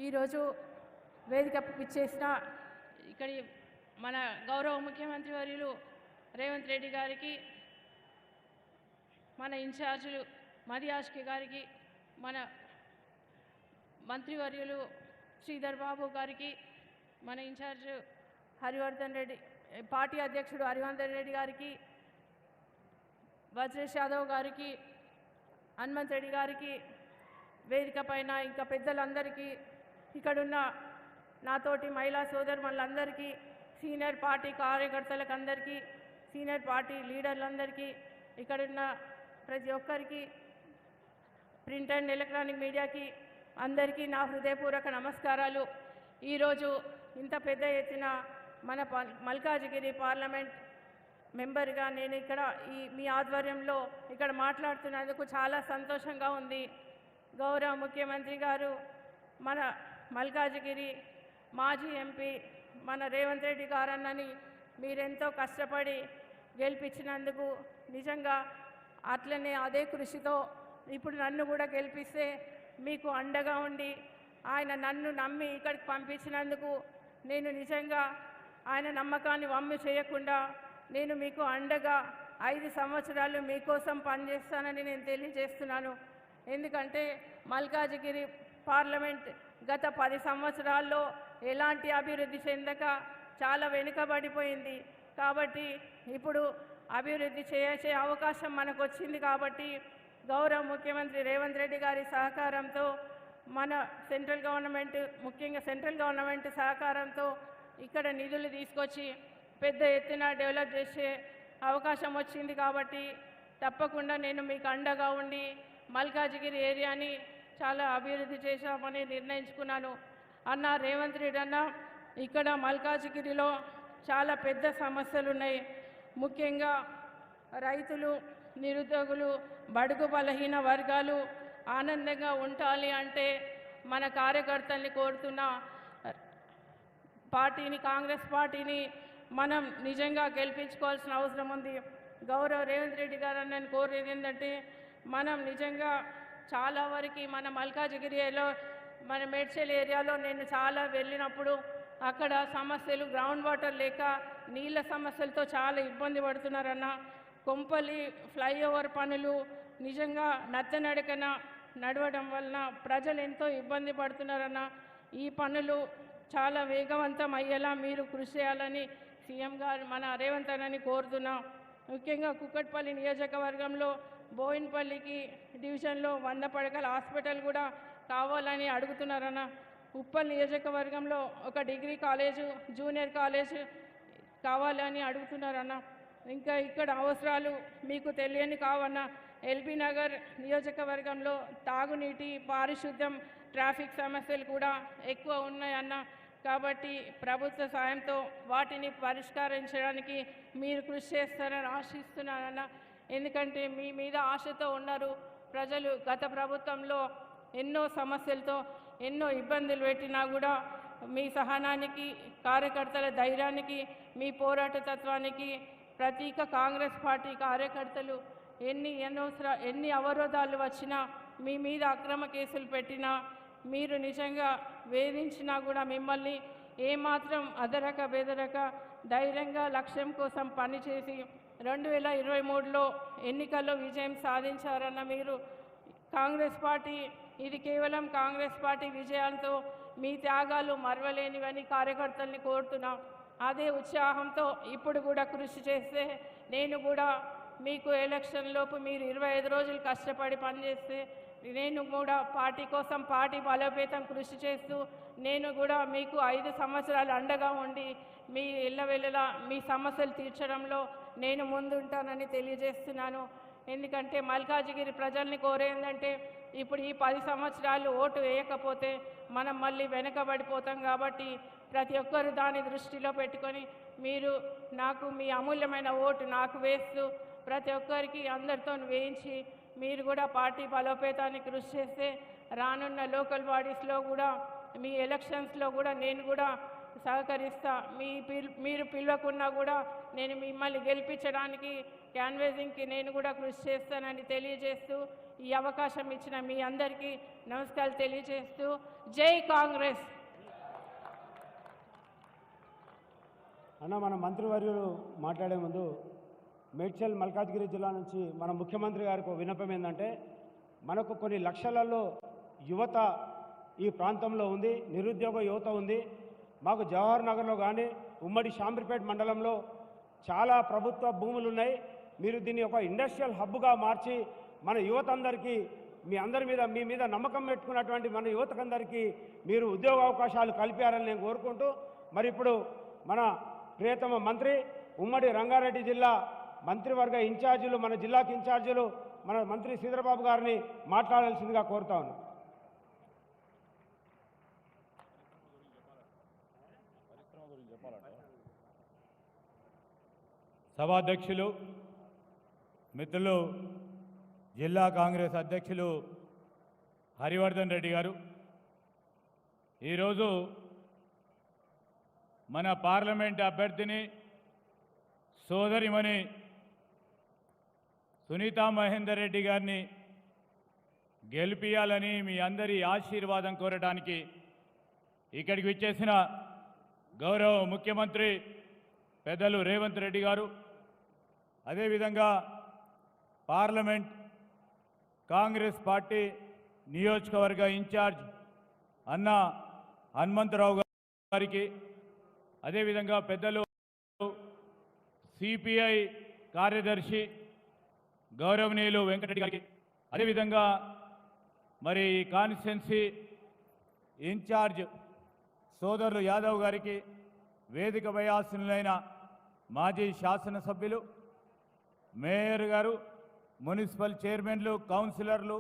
ఈరోజు వేదికకు ఇచ్చేసిన ఇక్కడి మన గౌరవ ముఖ్యమంత్రి వర్యులు రేవంత్ రెడ్డి గారికి, మన ఇన్ఛార్జీలు మదియాష్కి గారికి, మన మంత్రివర్యులు శ్రీధర్ బాబు గారికి, మన ఇన్ఛార్జ్ హరివర్ధన్ రెడ్డి, పార్టీ అధ్యక్షుడు హరివర్ధన్ రెడ్డి గారికి, వజ్రేష్ యాదవ్ గారికి, హనుమంత్ రెడ్డి గారికి, వేదిక పైన ఇంకా పెద్దలందరికీ, ఇక్కడున్న నాతోటి మహిళా సోదరులందరికీ, సీనియర్ పార్టీ కార్యకర్తలకు అందరికీ, సీనియర్ పార్టీ లీడర్లందరికీ, ఇక్కడున్న ప్రతి ఒక్కరికి, ప్రింట్ అండ్ ఎలక్ట్రానిక్ మీడియాకి అందరికీ నా హృదయపూర్వక నమస్కారాలు. ఈరోజు ఇంత పెద్ద ఎత్తున మన మల్కాజ్గిరి పార్లమెంట్ మెంబర్గా నేను ఇక్కడ మీ ఆధ్వర్యంలో ఇక్కడ మాట్లాడుతున్నందుకు చాలా సంతోషంగా ఉంది. గౌరవ ముఖ్యమంత్రి గారు మన మల్కాజ్గిరి మాజీ ఎంపీ మన రేవంత్ రెడ్డి గారన్నని మీరెంతో కష్టపడి గెలిపించినందుకు నిజంగా అట్లనే అదే కృషితో ఇప్పుడు నన్ను కూడా గెలిపిస్తే మీకు అండగా ఉండి ఆయన నన్ను నమ్మి ఇక్కడికి పంపించినందుకు నేను నిజంగా ఆయన నమ్మకాన్ని వమ్ము చేయకుండా నేను మీకు అండగా 5 సంవత్సరాలు మీకోసం పనిచేస్తానని నేను తెలియజేస్తున్నాను. ఎందుకంటే మల్కాజ్గిరి పార్లమెంట్ గత 10 సంవత్సరాల్లో ఎలాంటి అభివృద్ధి చెందక చాలా వెనుకబడిపోయింది. కాబట్టి ఇప్పుడు అభివృద్ధి చేసే అవకాశం మనకు వచ్చింది. కాబట్టి గౌరవ ముఖ్యమంత్రి రేవంత్ రెడ్డి గారి సహకారంతో మన సెంట్రల్ గవర్నమెంట్, ముఖ్యంగా సెంట్రల్ గవర్నమెంట్ సహకారంతో ఇక్కడ నిధులు తీసుకొచ్చి పెద్ద ఎత్తున డెవలప్ చేసే అవకాశం వచ్చింది. కాబట్టి తప్పకుండా నేను మీకు అండగా ఉండి మల్కాజ్గిరి ఏరియాని చాలా అభివృద్ధి చేశామని నిర్ణయించుకున్నాను. అన్న రేవంత్ రెడ్డి అన్న, ఇక్కడ మల్కాజ్గిరిలో చాలా పెద్ద సమస్యలు ఉన్నాయి. ముఖ్యంగా రైతులు, నిరుద్యోగులు, బడుగు బలహీన వర్గాలు ఆనందంగా ఉండాలి అంటే మన కార్యకర్తల్ని కోరుతున్న పార్టీని, కాంగ్రెస్ పార్టీని మనం నిజంగా గెలిపించుకోవాల్సిన అవసరం ఉంది. గౌరవ రేవంత్ రెడ్డి గారు నేను కోరేది ఏంటంటే మనం నిజంగా చాలా వరకు మన మల్కాజ్గిరిలో మన మేడ్చల్ ఏరియాలో నేను చాలా వెళ్ళినప్పుడు అక్కడ సమస్యలు గ్రౌండ్ వాటర్ లేక నీళ్ళ సమస్యలతో చాలా ఇబ్బంది పడుతున్నారన్న. కొంపల్లి ఫ్లైఓవర్ పనులు నిజంగా నత్తనడకన నడవడం వలన ప్రజలు ఎంతో ఇబ్బంది పడుతున్నారన్న. ఈ పనులు చాలా వేగవంతం అయ్యేలా మీరు కృషి చేయాలని సీఎం గారు మన రేవంత్ అన్నని కోరుతున్నాం. ముఖ్యంగా కుక్కట్పల్లి నియోజకవర్గంలో బోయిన్పల్లికి డివిజన్లో 100 పడకల హాస్పిటల్ కూడా కావాలని అడుగుతున్నారన్న. ఉప్పల్ నియోజకవర్గంలో ఒక డిగ్రీ కాలేజు, జూనియర్ కాలేజ్ కావాలని అడుగుతున్నారన్న. ఇంకా ఇక్కడ అవసరాలు మీకు తెలియని కావన్న ఎల్బీ నగర్ నియోజకవర్గంలో తాగునీటి, పారిశుద్ధ్యం, ట్రాఫిక్ సమస్యలు కూడా ఎక్కువ ఉన్నాయన్న. కాబట్టి ప్రభుత్వ సాయంతో వాటిని పరిష్కరించడానికి మీరు కృషి చేస్తారని ఆశిస్తున్నానన్న. ఎందుకంటే మీ మీద ఆశతో ఉన్నారు ప్రజలు. గత ప్రభుత్వంలో ఎన్నో సమస్యలతో ఎన్నో ఇబ్బందులు పెట్టినా కూడా మీ సహనానికి, కార్యకర్తల ధైర్యానికి, మీ పోరాట తత్వానికి ప్రతీక కాంగ్రెస్ పార్టీ కార్యకర్తలు ఎన్ని అవరోధాలు వచ్చినా, మీ మీద అక్రమ కేసులు పెట్టినా, మీరు నిజంగా వేధించినా కూడా మిమ్మల్ని ఏమాత్రం అదరక బెదరక ధైర్యంగా లక్ష్యం కోసం పనిచేసి 2023లో ఎన్నికల్లో విజయం సాధించారన్న మీరు. కాంగ్రెస్ పార్టీ ఇది కేవలం కాంగ్రెస్ పార్టీ విజయాలతో మీ త్యాగాలు మరవలేనివని కార్యకర్తల్ని కోరుతున్నాం. అదే ఉత్సాహంతో ఇప్పుడు కూడా కృషి చేస్తే, నేను కూడా మీకు ఎలక్షన్లోపు మీరు 25 రోజులు కష్టపడి పనిచేస్తే నేను కూడా పార్టీ కోసం, పార్టీ బలోపేతం కృషి చేస్తూ నేను కూడా మీకు 5 సంవత్సరాలు అండగా ఉండి మీ ఇళ్ళవెళ్ళలా మీ సమస్యలు తీర్చడంలో నేను ముందుంటానని తెలియజేస్తున్నాను. ఎందుకంటే మల్కాజిగిరి ప్రజల్ని కోరేందంటే ఇప్పుడు ఈ 10 సంవత్సరాలు ఓటు వేయకపోతే మనం మళ్ళీ వెనకబడిపోతాం. కాబట్టి ప్రతి ఒక్కరు దాన్ని దృష్టిలో పెట్టుకొని మీరు నాకు మీ అమూల్యమైన ఓటు నాకు వేస్తూ ప్రతి ఒక్కరికి అందరితో వేయించి మీరు కూడా పార్టీ బలోపేతాన్ని కృషి చేస్తే రానున్న లోకల్ బాడీస్లో కూడా మీ ఎలక్షన్స్లో కూడా నేను కూడా సహకరిస్తా. మీరు పిలవకున్నా కూడా నేను మిమ్మల్ని గెలిపించడానికి క్యాన్వేజింగ్కి నేను కూడా కృషి చేస్తానని తెలియజేస్తూ ఈ అవకాశం ఇచ్చిన మీ అందరికీ నమస్కారాలు తెలియజేస్తూ జై కాంగ్రెస్. అన్న, మన మంత్రివర్యులు మాట్లాడే ముందు మేడ్చల్ మల్కాజ్గిరి జిల్లా నుంచి మన ముఖ్యమంత్రి గారికి ఒక విన్నపం ఏంటంటే, మనకు కొన్ని లక్షలలో యువత ఈ ప్రాంతంలో ఉంది, నిరుద్యోగ యువత ఉంది. మాకు జవహర్ నగర్లో కానీ ఉమ్మడి షాంబర్పేట మండలంలో చాలా ప్రభుత్వ భూములు ఉన్నాయి. మీరు దీన్ని ఒక ఇండస్ట్రియల్ హబ్గా మార్చి మన యువత అందరికీ మీ మీద నమ్మకం పెట్టుకున్నటువంటి మన యువతకందరికీ మీరు ఉద్యోగ అవకాశాలు కల్పారని నేను కోరుకుంటూ, మరి ఇప్పుడు మన ప్రియతమ మంత్రి ఉమ్మడి రంగారెడ్డి జిల్లా మంత్రివర్గ ఇన్ఛార్జీలు, మన జిల్లాకి ఇన్ఛార్జీలు మన మంత్రి శ్రీధరబాబు గారిని మాట్లాడాల్సిందిగా కోరుతా ఉన్నాను. సభాధ్యక్షులు, మిత్రులు, జిల్లా కాంగ్రెస్ అధ్యక్షులు హరివర్ధన్ రెడ్డి గారు, ఈరోజు మన పార్లమెంట్ అభ్యర్థిని సోదరిమణి సునీతా మహేందర్ రెడ్డి గారిని గెలిపియాలని మీ అందరి ఆశీర్వాదం కోరడానికి ఇక్కడికి విచ్చేసిన గౌరవ ముఖ్యమంత్రి పెద్దలు రేవంత్ రెడ్డి గారు, అదేవిధంగా పార్లమెంట్ కాంగ్రెస్ పార్టీ నియోజకవర్గ ఇన్ఛార్జ్ అన్న హనుమంతరావు గారికి, అదేవిధంగా పెద్దలు సిపిఐ కార్యదర్శి గౌరవనీయులు వెంకటరెడ్డి గారికి, అదేవిధంగా మరి కాన్స్టిట్యున్సీ ఇన్ఛార్జ్ సోదరులు యాదవ్ గారికి, వేదికపై ఆసీనులైన మాజీ శాసనసభ్యులు, మేయర్ గారు, మున్సిపల్ చైర్మన్లు, కౌన్సిలర్లు,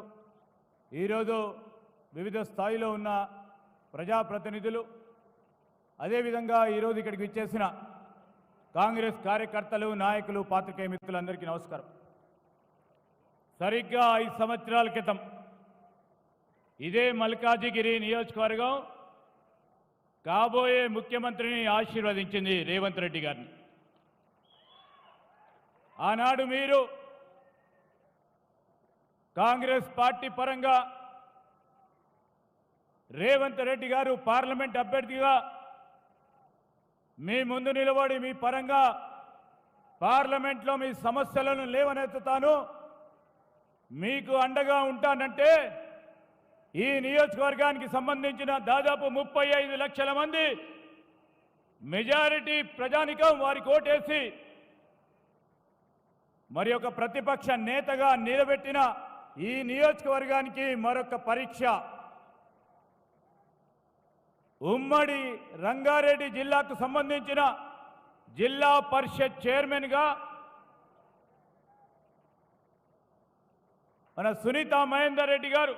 ఈరోజు వివిధ స్థాయిలో ఉన్న ప్రజాప్రతినిధులు, అదేవిధంగా ఈరోజు ఇక్కడికి విచ్చేసిన కాంగ్రెస్ కార్యకర్తలు, నాయకులు, పాత్రికేయ మిత్రులందరికీ నమస్కారం. సరిగ్గా 5 సంవత్సరాల క్రితం ఇదే మల్కాజిగిరి నియోజకవర్గం కాబోయే ముఖ్యమంత్రిని ఆశీర్వదించింది రేవంత్ రెడ్డి గారిని. ఆనాడు మీరు కాంగ్రెస్ పార్టీ పరంగా రేవంత్ రెడ్డి గారు పార్లమెంట్ అభ్యర్థిగా మీ ముందు నిలబడి మీ పరంగా పార్లమెంట్లో మీ సమస్యలను లేవనెత్తుతాను, మీకు అండగా ఉంటానంటే ఈ నియోజకవర్గానికి సంబంధించిన దాదాపు 35 లక్షల మంది మెజారిటీ ప్రజానికం వారికి ఓటేసి మరి ఒక ప్రతిపక్ష నేతగా నిలబెట్టిన ఈ నియోజకవర్గానికి మరొక పరీక్ష. ఉమ్మడి రంగారెడ్డి జిల్లాకు సంబంధించిన జిల్లా పరిషత్ చైర్మన్గా మన సునీత మహేందర్ రెడ్డి గారు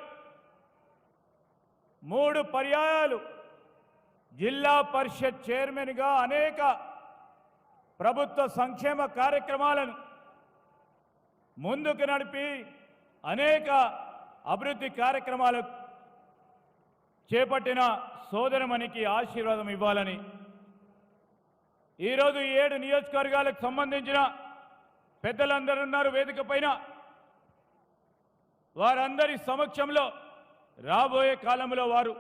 3 పర్యాయాలు జిల్లా పరిషత్ చైర్మన్గా అనేక ప్రభుత్వ సంక్షేమ కార్యక్రమాలను ముందుకు నడిపి అనేక అభివృద్ధి కార్యక్రమాలు చేపట్టిన సోదరమణికి ఆశీర్వాదం ఇవ్వాలని ఈరోజు 7 నియోజకవర్గాలకు సంబంధించిన పెద్దలందరూ ఉన్నారు వేదిక పైన. వారందరి సమక్షంలో రాబోయే కాలంలో వారు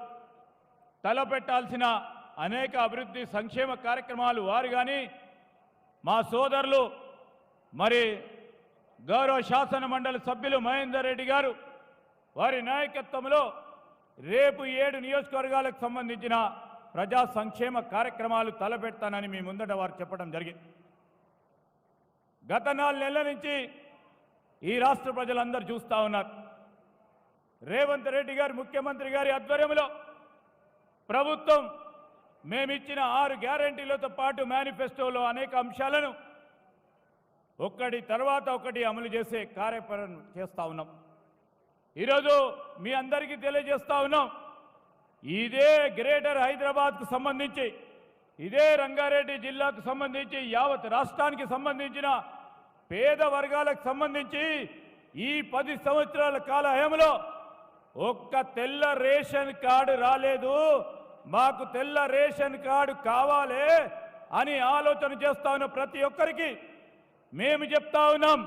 తలపెట్టాల్సిన అనేక అభివృద్ధి సంక్షేమ కార్యక్రమాలు వారు కానీ మా సోదరులు మరి గౌరవ శాసన మండలి సభ్యులు మహేందర్ రెడ్డి గారు వారి నాయకత్వంలో రేపు 7 నియోజకవర్గాలకు సంబంధించిన ప్రజా సంక్షేమ కార్యక్రమాలు తలపెడతానని మీ ముందట వారు చెప్పడం జరిగింది. గత 4 నెలల నుంచి ఈ రాష్ట్ర ప్రజలందరూ చూస్తూ ఉన్నారు. రేవంత్ రెడ్డి గారు ముఖ్యమంత్రి గారి ఆధ్వర్యంలో ప్రభుత్వం మేమిచ్చిన 6 గ్యారంటీలతో పాటు మేనిఫెస్టోలో అనేక అంశాలను ఒక్కటి తర్వాత ఒకటి అమలు చేసే కార్యక్రమం చేస్తూ ఉన్నాం. ఈరోజు మీ అందరికీ తెలియజేస్తా ఉన్నాం, ఇదే గ్రేటర్ హైదరాబాద్కు సంబంధించి ఇదే రంగారెడ్డి జిల్లాకు సంబంధించి యావత్ రాష్ట్రానికి సంబంధించిన పేద వర్గాలకు సంబంధించి ఈ 10 సంవత్సరాల కాల హయంలో ఒక్క తెల్ల రేషన్ కార్డు రాలేదు. మాకు తెల్ల రేషన్ కార్డు కావాలి అని ఆలోచన చేస్తా ఉన్న ప్రతి ఒక్కరికి మేము చెప్తా ఉన్నాం,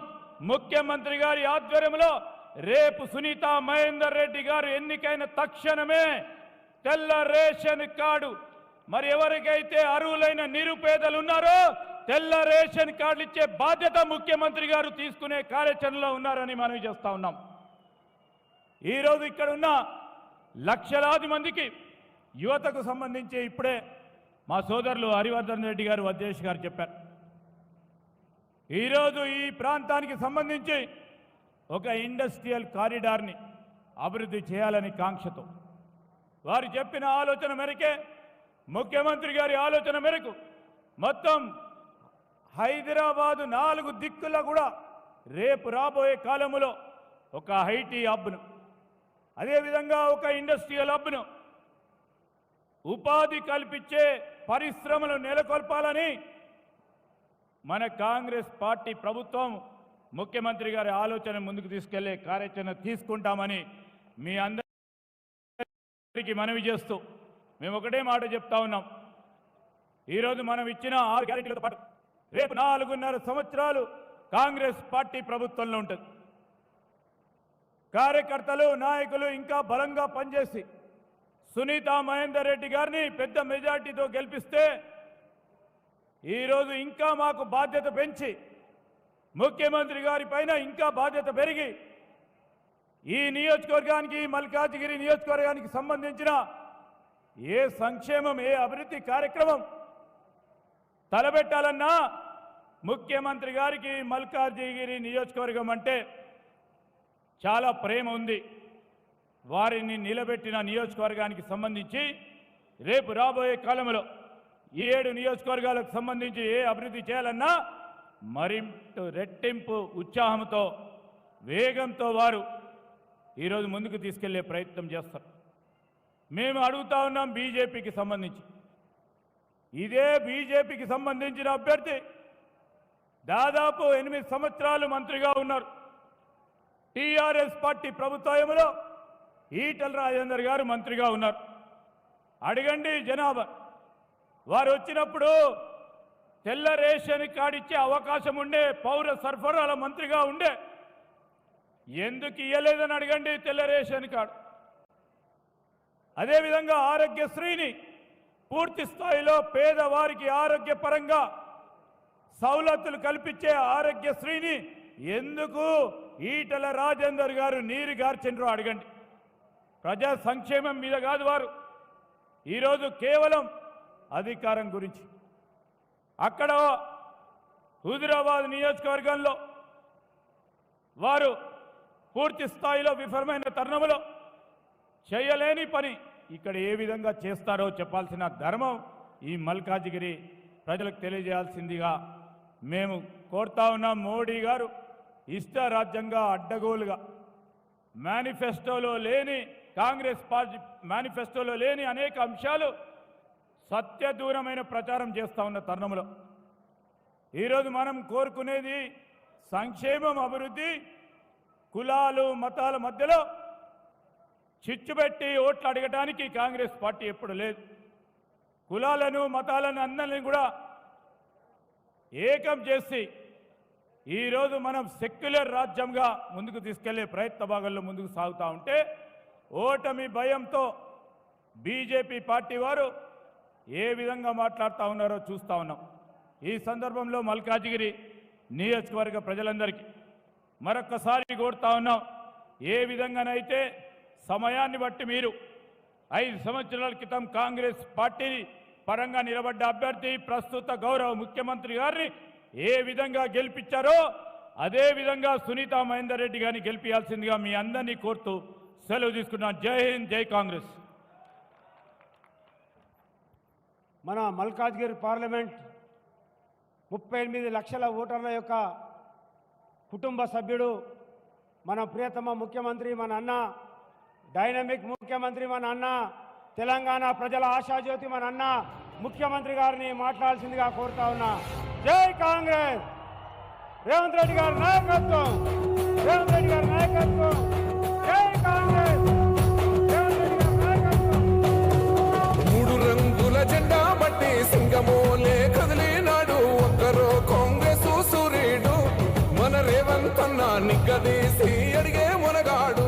ముఖ్యమంత్రి గారి ఆధ్వర్యంలో రేపు సునీత మహేందర్ రెడ్డి గారు ఎన్నికైన తక్షణమే తెల్ల రేషన్ కార్డు మరి ఎవరికైతే అర్హులైన నిరుపేదలు ఉన్నారో తెల్ల రేషన్ కార్డులు ఇచ్చే బాధ్యత ముఖ్యమంత్రి గారు తీసుకునే కార్యాచరణలో ఉన్నారని మనం చేస్తా ఉన్నాం. ఈరోజు ఇక్కడ ఉన్న లక్షలాది మందికి యువతకు సంబంధించి ఇప్పుడే మా సోదరులు హరివర్ధన్ రెడ్డి గారు అధ్యక్ష గారు చెప్పారు. ఈరోజు ఈ ప్రాంతానికి సంబంధించి ఒక ఇండస్ట్రియల్ కారిడార్ని అభివృద్ధి చేయాలని కాంక్షతో వారు చెప్పిన ఆలోచన మేరకే ముఖ్యమంత్రి గారి ఆలోచన మేరకు మొత్తం హైదరాబాదు 4 దిక్కుల కూడా రేపు రాబోయే కాలంలో ఒక ఐటీ హబ్ను అదేవిధంగా ఒక ఇండస్ట్రియల్ హబ్ను ఉపాధి కల్పించే పరిశ్రమలు నెలకొల్పాలని మన కాంగ్రెస్ పార్టీ ప్రభుత్వం ముఖ్యమంత్రి గారి ఆలోచన ముందుకు తీసుకెళ్లే కార్యాచరణ తీసుకుంటామని మీ అందరికీ మనవి చేస్తూ మేము ఒకటే మాట చెప్తా ఉన్నాం. ఈరోజు మనం ఇచ్చిన 6 గ్యారెంటీలతో పాటు రేపు 4.5 సంవత్సరాలు కాంగ్రెస్ పార్టీ ప్రభుత్వంలో ఉంటుంది. కార్యకర్తలు నాయకులు ఇంకా బలంగా పనిచేసి సునీత మహేందర్ రెడ్డి గారిని పెద్ద మెజార్టీతో గెలిపిస్తే ఈరోజు ఇంకా మాకు బాధ్యత పెంచి ముఖ్యమంత్రి గారి పైన ఇంకా బాధ్యత పెరిగి ఈ నియోజకవర్గానికి మల్కాజ్గిరి నియోజకవర్గానికి సంబంధించిన ఏ సంక్షేమం ఏ అభివృద్ధి కార్యక్రమం తలబెట్టాలన్నా ముఖ్యమంత్రి గారికి మల్కాజ్గిరి నియోజకవర్గం అంటే చాలా ప్రేమ ఉంది. వారిని నిలబెట్టిన నియోజకవర్గానికి సంబంధించి రేపు రాబోయే కాలంలో 7 నియోజకవర్గాలకు సంబంధించి ఏ అభివృద్ధి చేయాలన్నా మరింత రెట్టింపు ఉత్సాహంతో వేగంతో వారు ఈరోజు ముందుకు తీసుకెళ్లే ప్రయత్నం చేస్తారు. మేము అడుగుతా ఉన్నాం బీజేపీకి సంబంధించి, ఇదే బీజేపీకి సంబంధించిన అభ్యర్థి దాదాపు 8 సంవత్సరాలు మంత్రిగా ఉన్నారు. టీఆర్ఎస్ పార్టీ ప్రభుత్వంలో ఈటల రాజేందర్ గారు మంత్రిగా ఉన్నారు. అడగండి జనాభా, వారు వచ్చినప్పుడు తెల్ల రేషన్ కార్డు ఇచ్చే అవకాశం ఉండే, పౌర సరఫరాల మంత్రిగా ఉండే, ఎందుకు ఇయ్యలేదని అడగండి తెల్ల రేషన్ కార్డు. అదేవిధంగా ఆరోగ్యశ్రీని పూర్తి స్థాయిలో పేదవారికి ఆరోగ్యపరంగా సౌలతులు కల్పించే ఆరోగ్యశ్రీని ఎందుకు ఈటల రాజేందర్ గారు నీరు గార్చిండ్రో అడగండి. ప్రజా సంక్షేమం మీద కాదు వారు ఈరోజు కేవలం అధికారం గురించి. అక్కడ హుజురాబాద్ నియోజకవర్గంలో వారు పూర్తి స్థాయిలో విఫలమైన తరుణంలో చేయలేని పని ఇక్కడ ఏ విధంగా చేస్తారో చెప్పాల్సిన ధర్మం ఈ మల్కాజ్గిరి ప్రజలకు తెలియజేయాల్సిందిగా మేము కోరుతా ఉన్నాం. మోడీ గారు ఇష్ట రాజ్యంగా అడ్డగోలుగా మేనిఫెస్టోలో లేని కాంగ్రెస్ పార్టీ మేనిఫెస్టోలో లేని అనేక అంశాలు సత్యదూరమైన ప్రచారం చేస్తూ ఉన్న తరుణంలో ఈరోజు మనం కోరుకునేది సంక్షేమం, అభివృద్ధి. కులాలు మతాల మధ్యలో చిచ్చుపెట్టి ఓట్లు అడగడానికి కాంగ్రెస్ పార్టీ ఎప్పుడు లేదు. కులాలను మతాలను అందరినీ కూడా ఏకం చేసి ఈరోజు మనం సెక్యులర్ రాజ్యంగా ముందుకు తీసుకెళ్లే ప్రయత్న భాగంలో ముందుకు సాగుతూ ఉంటే ఓటమి భయంతో బీజేపీ పార్టీ వారు ఏ విధంగా మాట్లాడుతూ ఉన్నారో చూస్తూ ఉన్నాం. ఈ సందర్భంలో మల్కాజిగిరి నియోజకవర్గ ప్రజలందరికీ మరొక్కసారి కోరుతా ఉన్నాం, ఏ విధంగానైతే సమయాన్ని బట్టి మీరు 5 సంవత్సరాల క్రితం కాంగ్రెస్ పార్టీ పరంగా నిలబడ్డ అభ్యర్థి ప్రస్తుత గౌరవ ముఖ్యమంత్రి గారిని ఏ విధంగా గెలిపించారో అదే విధంగా సునీతా మహేందర్ రెడ్డి గారిని గెలిపించాల్సిందిగా మీ అందరినీ కోరుతూ సెలవు తీసుకున్నాను. జై హింద్, జై కాంగ్రెస్. మన మల్కాజ్గిరి పార్లమెంట్ 38 లక్షల ఓటర్ల యొక్క కుటుంబ సభ్యుడు, మన ప్రియతమ ముఖ్యమంత్రి, మన అన్న, డైనమిక్ ముఖ్యమంత్రి, మన అన్న, తెలంగాణ ప్రజల ఆశాజ్యోతి, మన అన్న ముఖ్యమంత్రి గారిని మాట్లాడాల్సిందిగా కోరుతా ఉన్నా. జై కాంగ్రెస్. రేవంత్ రెడ్డి గారి నాయకత్వం, రేవంత్ రెడ్డి గారి నాయకత్వం. జై కాంగ్రెస్. రేవంత్ రెడ్డి గారి నాయకత్వం. 3 రంగుల జెండా బట్టి సింగమోలే కదిలినాడు ఒక్కరో కాంగ్రెస్ సూర్యుడు. మన రేవంత్ అన్న నిగ్గదీసి అడిగే మునగాడు.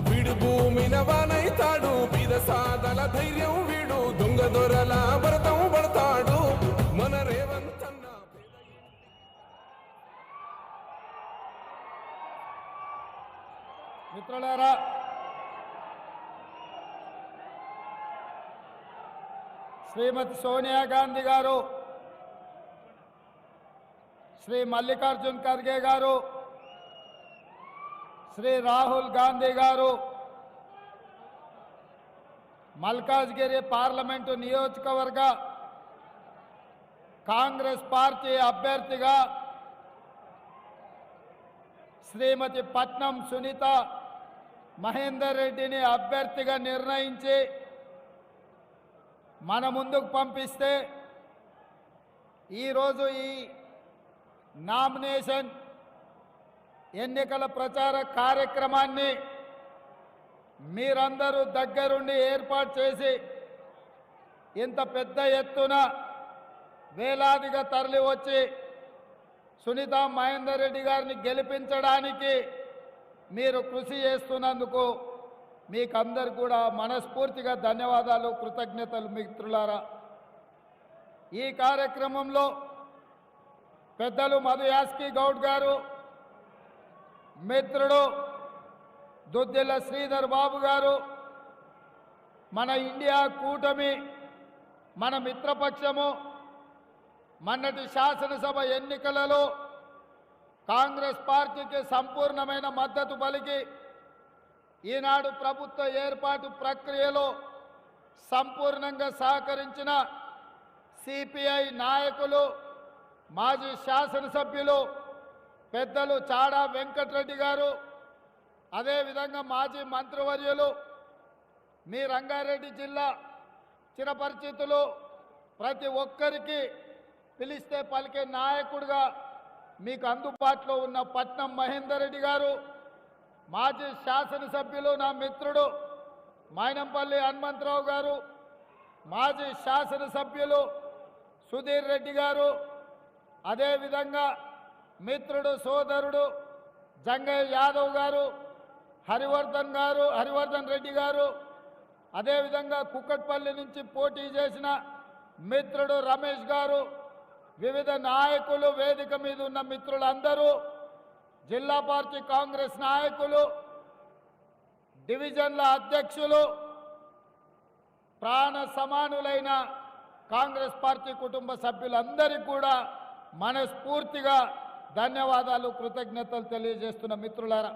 వీడు భూమిన వానైతాడు, బీద సాదల ధైర్యం వీడు, దొంగ దొరల భరతం పడతాడు మన రేవంత్ అన్న. మిత్రులారా, శ్రీమతి సోనియా గాంధీ గారు, శ్రీ మల్లికార్జున్ ఖర్గే గారు, శ్రీ రాహుల్ గాంధీ గారు మల్కాజ్గిరి పార్లమెంటు నియోజకవర్గ కాంగ్రెస్ పార్టీ అభ్యర్థిగా శ్రీమతి పట్నం సునీత మహేందర్ రెడ్డిని అభ్యర్థిగా నిర్ణయించి మన ముందుకు పంపిస్తే ఈరోజు ఈ నామినేషన్ ఎన్నికల ప్రచార కార్యక్రమాన్ని మీరందరూ దగ్గరుండి ఏర్పాటు చేసి ఇంత పెద్ద ఎత్తున వేలాదిగా తరలి వచ్చి సునీతా మహేందర్ రెడ్డి గారిని గెలిపించడానికి మీరు కృషి చేస్తున్నందుకు మీకు అందరు కూడా మనస్ఫూర్తిగా ధన్యవాదాలు, కృతజ్ఞతలు. మిత్రులారా, ఈ కార్యక్రమంలో పెద్దలు మధు యాస్కి గౌడ్ గారు, మిత్రుడు దుద్దిల్ల శ్రీధర్ బాబు గారు, మన ఇండియా కూటమి, మన మిత్రపక్షము మొన్నటి శాసనసభ ఎన్నికలలో కాంగ్రెస్ పార్టీకి సంపూర్ణమైన మద్దతు పలికి ఈనాడు ప్రభుత్వ ఏర్పాటు ప్రక్రియలో సంపూర్ణంగా సహకరించిన సిపిఐ నాయకులు, మాజీ శాసనసభ్యులు పెద్దలు చాడా వెంకటరెడ్డి గారు, అదేవిధంగా మాజీ మంత్రివర్యులు, మీ రంగారెడ్డి జిల్లా చిరపరిచితులు, ప్రతి ఒక్కరికి పిలిస్తే పలికే నాయకుడిగా మీకు అందుబాటులో ఉన్న పట్నం మహేందర్ రెడ్డి గారు, మాజీ శాసనసభ్యులు నా మిత్రుడు మైనంపల్లి హనుమంతరావు గారు, మాజీ శాసనసభ్యులు సుధీర్ రెడ్డి గారు, అదేవిధంగా మిత్రుడు సోదరుడు జంగయ్య యాదవ్ గారు, హరివర్ధన్ రెడ్డి గారు, అదేవిధంగా కుక్కట్పల్లి నుంచి పోటీ చేసిన మిత్రుడు రమేష్ గారు, వివిధ నాయకులు, వేదిక మీద ఉన్న మిత్రులందరూ, జిల్లా పార్టీ కాంగ్రెస్ నాయకులు, డివిజన్ల అధ్యక్షులు, ప్రాణ సమానులైన కాంగ్రెస్ పార్టీ కుటుంబ సభ్యులందరికీ కూడా మనస్ఫూర్తిగా ధన్యవాదాలు, కృతజ్ఞతలు తెలియజేస్తున్న మిత్రులారా,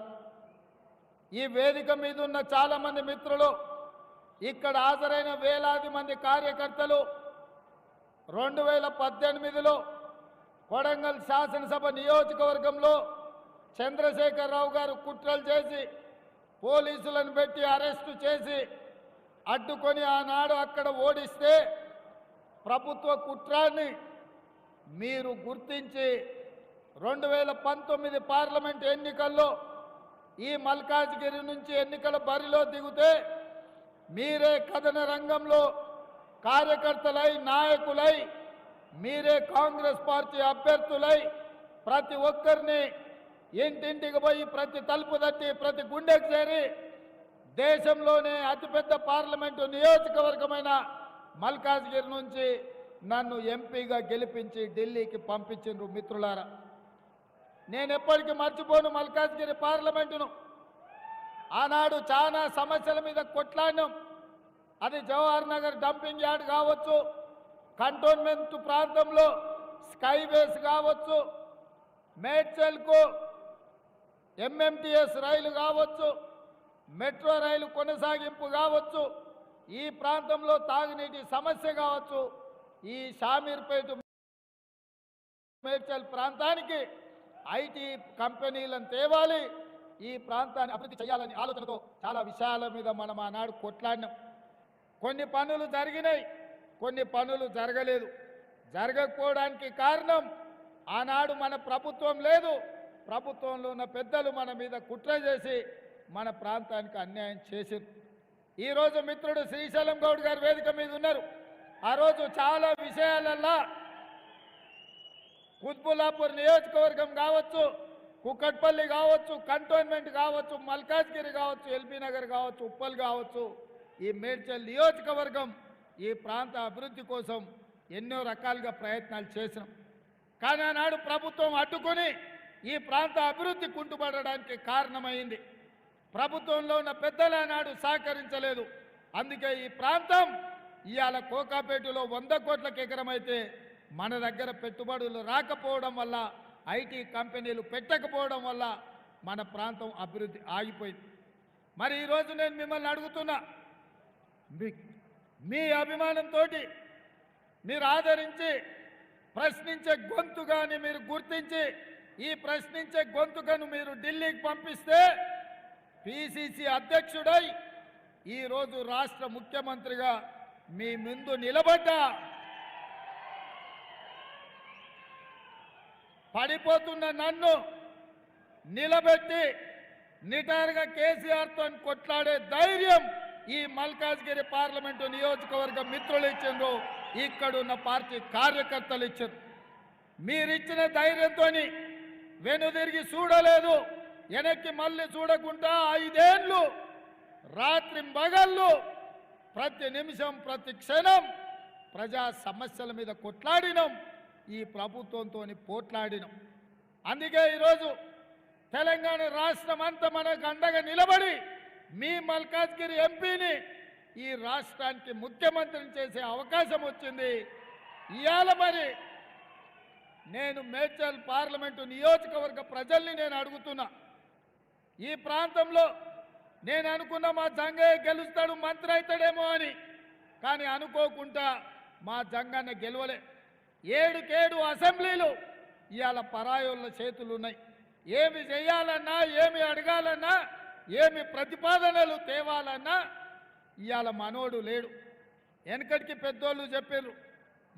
ఈ వేదిక మీద ఉన్న చాలామంది మిత్రులు, ఇక్కడ హాజరైన వేలాది మంది కార్యకర్తలు 2018లో కొడంగల్ శాసనసభ నియోజకవర్గంలో చంద్రశేఖరరావు గారు కుట్రలు చేసి పోలీసులను పెట్టి అరెస్టు చేసి అడ్డుకొని ఆనాడు అక్కడ ఓడిస్తే ప్రభుత్వ కుట్రాన్ని మీరు గుర్తించి 2019 పార్లమెంట్ ఎన్నికల్లో ఈ మల్కాజ్గిరి నుంచి ఎన్నికల బరిలో దిగితే మీరే కథన రంగంలో కార్యకర్తలై నాయకులై మీరే కాంగ్రెస్ పార్టీ అభ్యర్థులై ప్రతి ఒక్కరిని ఇంటింటికి పోయి ప్రతి తలుపు తట్టి ప్రతి గుండెకు చేరి దేశంలోనే అతిపెద్ద పార్లమెంటు నియోజకవర్గమైన మల్కాజ్గిరి నుంచి నన్ను ఎంపీగా గెలిపించి ఢిల్లీకి పంపించిండ్రు మిత్రులారా. నేను ఎప్పటికీ మర్చిపోను మల్కాజ్గిరి పార్లమెంటును. ఆనాడు చాలా సమస్యల మీద కొట్లాడినాం. అది జవహర్ నగర్ డంపింగ్ యార్డ్ కావచ్చు, కంటోన్మెంట్ ప్రాంతంలో స్కైవేస్ కావచ్చు, మేడ్చల్కు ఎంఎంటీఎస్ రైలు కావచ్చు, మెట్రో రైలు కొనసాగింపు కావచ్చు, ఈ ప్రాంతంలో తాగునీటి సమస్య కావచ్చు, ఈ షామీర్పేట మేడ్చల్ ప్రాంతానికి ఐటీ కంపెనీలను తేవాలి, ఈ ప్రాంతాన్ని అభివృద్ధి చేయాలని ఆలోచనతో చాలా విషయాల మీద మనం ఆనాడు కొట్లాడినాం. కొన్ని పనులు జరిగినాయి, కొన్ని పనులు జరగలేదు. జరగకపోవడానికి కారణం ఆనాడు మన ప్రభుత్వం లేదు, ప్రభుత్వంలో ఉన్న పెద్దలు మన మీద కుట్ర చేసి మన ప్రాంతానికి అన్యాయం చేసింది. ఈరోజు మిత్రుడు శ్రీశైలం గౌడ్ గారు వేదిక మీద ఉన్నారు. ఆ రోజు చాలా విషయాలల్లో కుత్బుల్లాపూర్ నియోజకవర్గం కావచ్చు, కుక్కట్పల్లి కావచ్చు, కంటోన్మెంట్ కావచ్చు, మల్కాజ్గిరి కావచ్చు, ఎల్బీ నగర్ కావచ్చు, ఉప్పల్ కావచ్చు, ఈ మేడ్చల్ నియోజకవర్గం ఈ ప్రాంత అభివృద్ధి కోసం ఎన్నో రకాలుగా ప్రయత్నాలు చేసినాం. కానీ ఆనాడు ప్రభుత్వం అడ్డుకొని ఈ ప్రాంత అభివృద్ధి కుంటుపడడానికి కారణమైంది. ప్రభుత్వంలో ఉన్న పెద్దలు ఆనాడు సహకరించలేదు. అందుకే ఈ ప్రాంతం ఇవాళ కోకాపేటలో 100 కోట్లకు ఎకరమైతే మన దగ్గర పెట్టుబడులు రాకపోవడం వల్ల, ఐటీ కంపెనీలు పెట్టకపోవడం వల్ల మన ప్రాంతం అభివృద్ధి ఆగిపోయింది. మరి ఈరోజు నేను మిమ్మల్ని అడుగుతున్నా, మీ అభిమానంతో మీరు ఆదరించి ప్రశ్నించే గొంతుగాని మీరు గుర్తించి ఈ ప్రశ్నించే గొంతుకను మీరు ఢిల్లీకి పంపిస్తే పిసిసి అధ్యక్షుడై ఈరోజు రాష్ట్ర ముఖ్యమంత్రిగా మీ ముందు నిలబడ్డా పడిపోతున్న నన్ను నిలబెట్టి నిటారుగా కేసీఆర్తో కొట్లాడే ధైర్యం ఈ మల్కాజ్గిరి పార్లమెంటు నియోజకవర్గ మిత్రులు ఇచ్చిండ్రు, ఇక్కడున్న పార్టీ కార్యకర్తలు ఇచ్చారు. మీరిచ్చిన ధైర్యంతో వెనుదిరిగి చూడలేదు, వెనక్కి మళ్ళీ చూడకుండా 5 ఏళ్ళు రాత్రి మగళ్ళు ప్రతి నిమిషం ప్రతి క్షణం ప్రజా సమస్యల మీద కొట్లాడినాం, ఈ ప్రభుత్వంతో పోట్లాడినాం. అందుకే ఈరోజు తెలంగాణ రాష్ట్రం అంతా మనకు అండగా నిలబడి మీ మల్కాజ్గిరి ఎంపీని ఈ రాష్ట్రానికి ముఖ్యమంత్రిని చేసే అవకాశం వచ్చింది. ఇవాళ మరి నేను మేడ్చల్ పార్లమెంటు నియోజకవర్గ ప్రజల్ని నేను అడుగుతున్నా, ఈ ప్రాంతంలో నేను అనుకున్న మా జంగయ్య గెలుస్తాడు, మంత్రి అవుతాడేమో అని, కానీ అనుకోకుండా మా జంగన్న గెలవలే. 7 అసెంబ్లీలు ఇవాళ పరాయోళ్ళ చేతులు ఉన్నాయి. ఏమి చేయాలన్నా, ఏమి అడగాలన్నా, ఏమి ప్రతిపాదనలు తేవాలన్నా ఇవాళ మనోడు లేడు. వెనకటికి పెద్దోళ్ళు చెప్పారు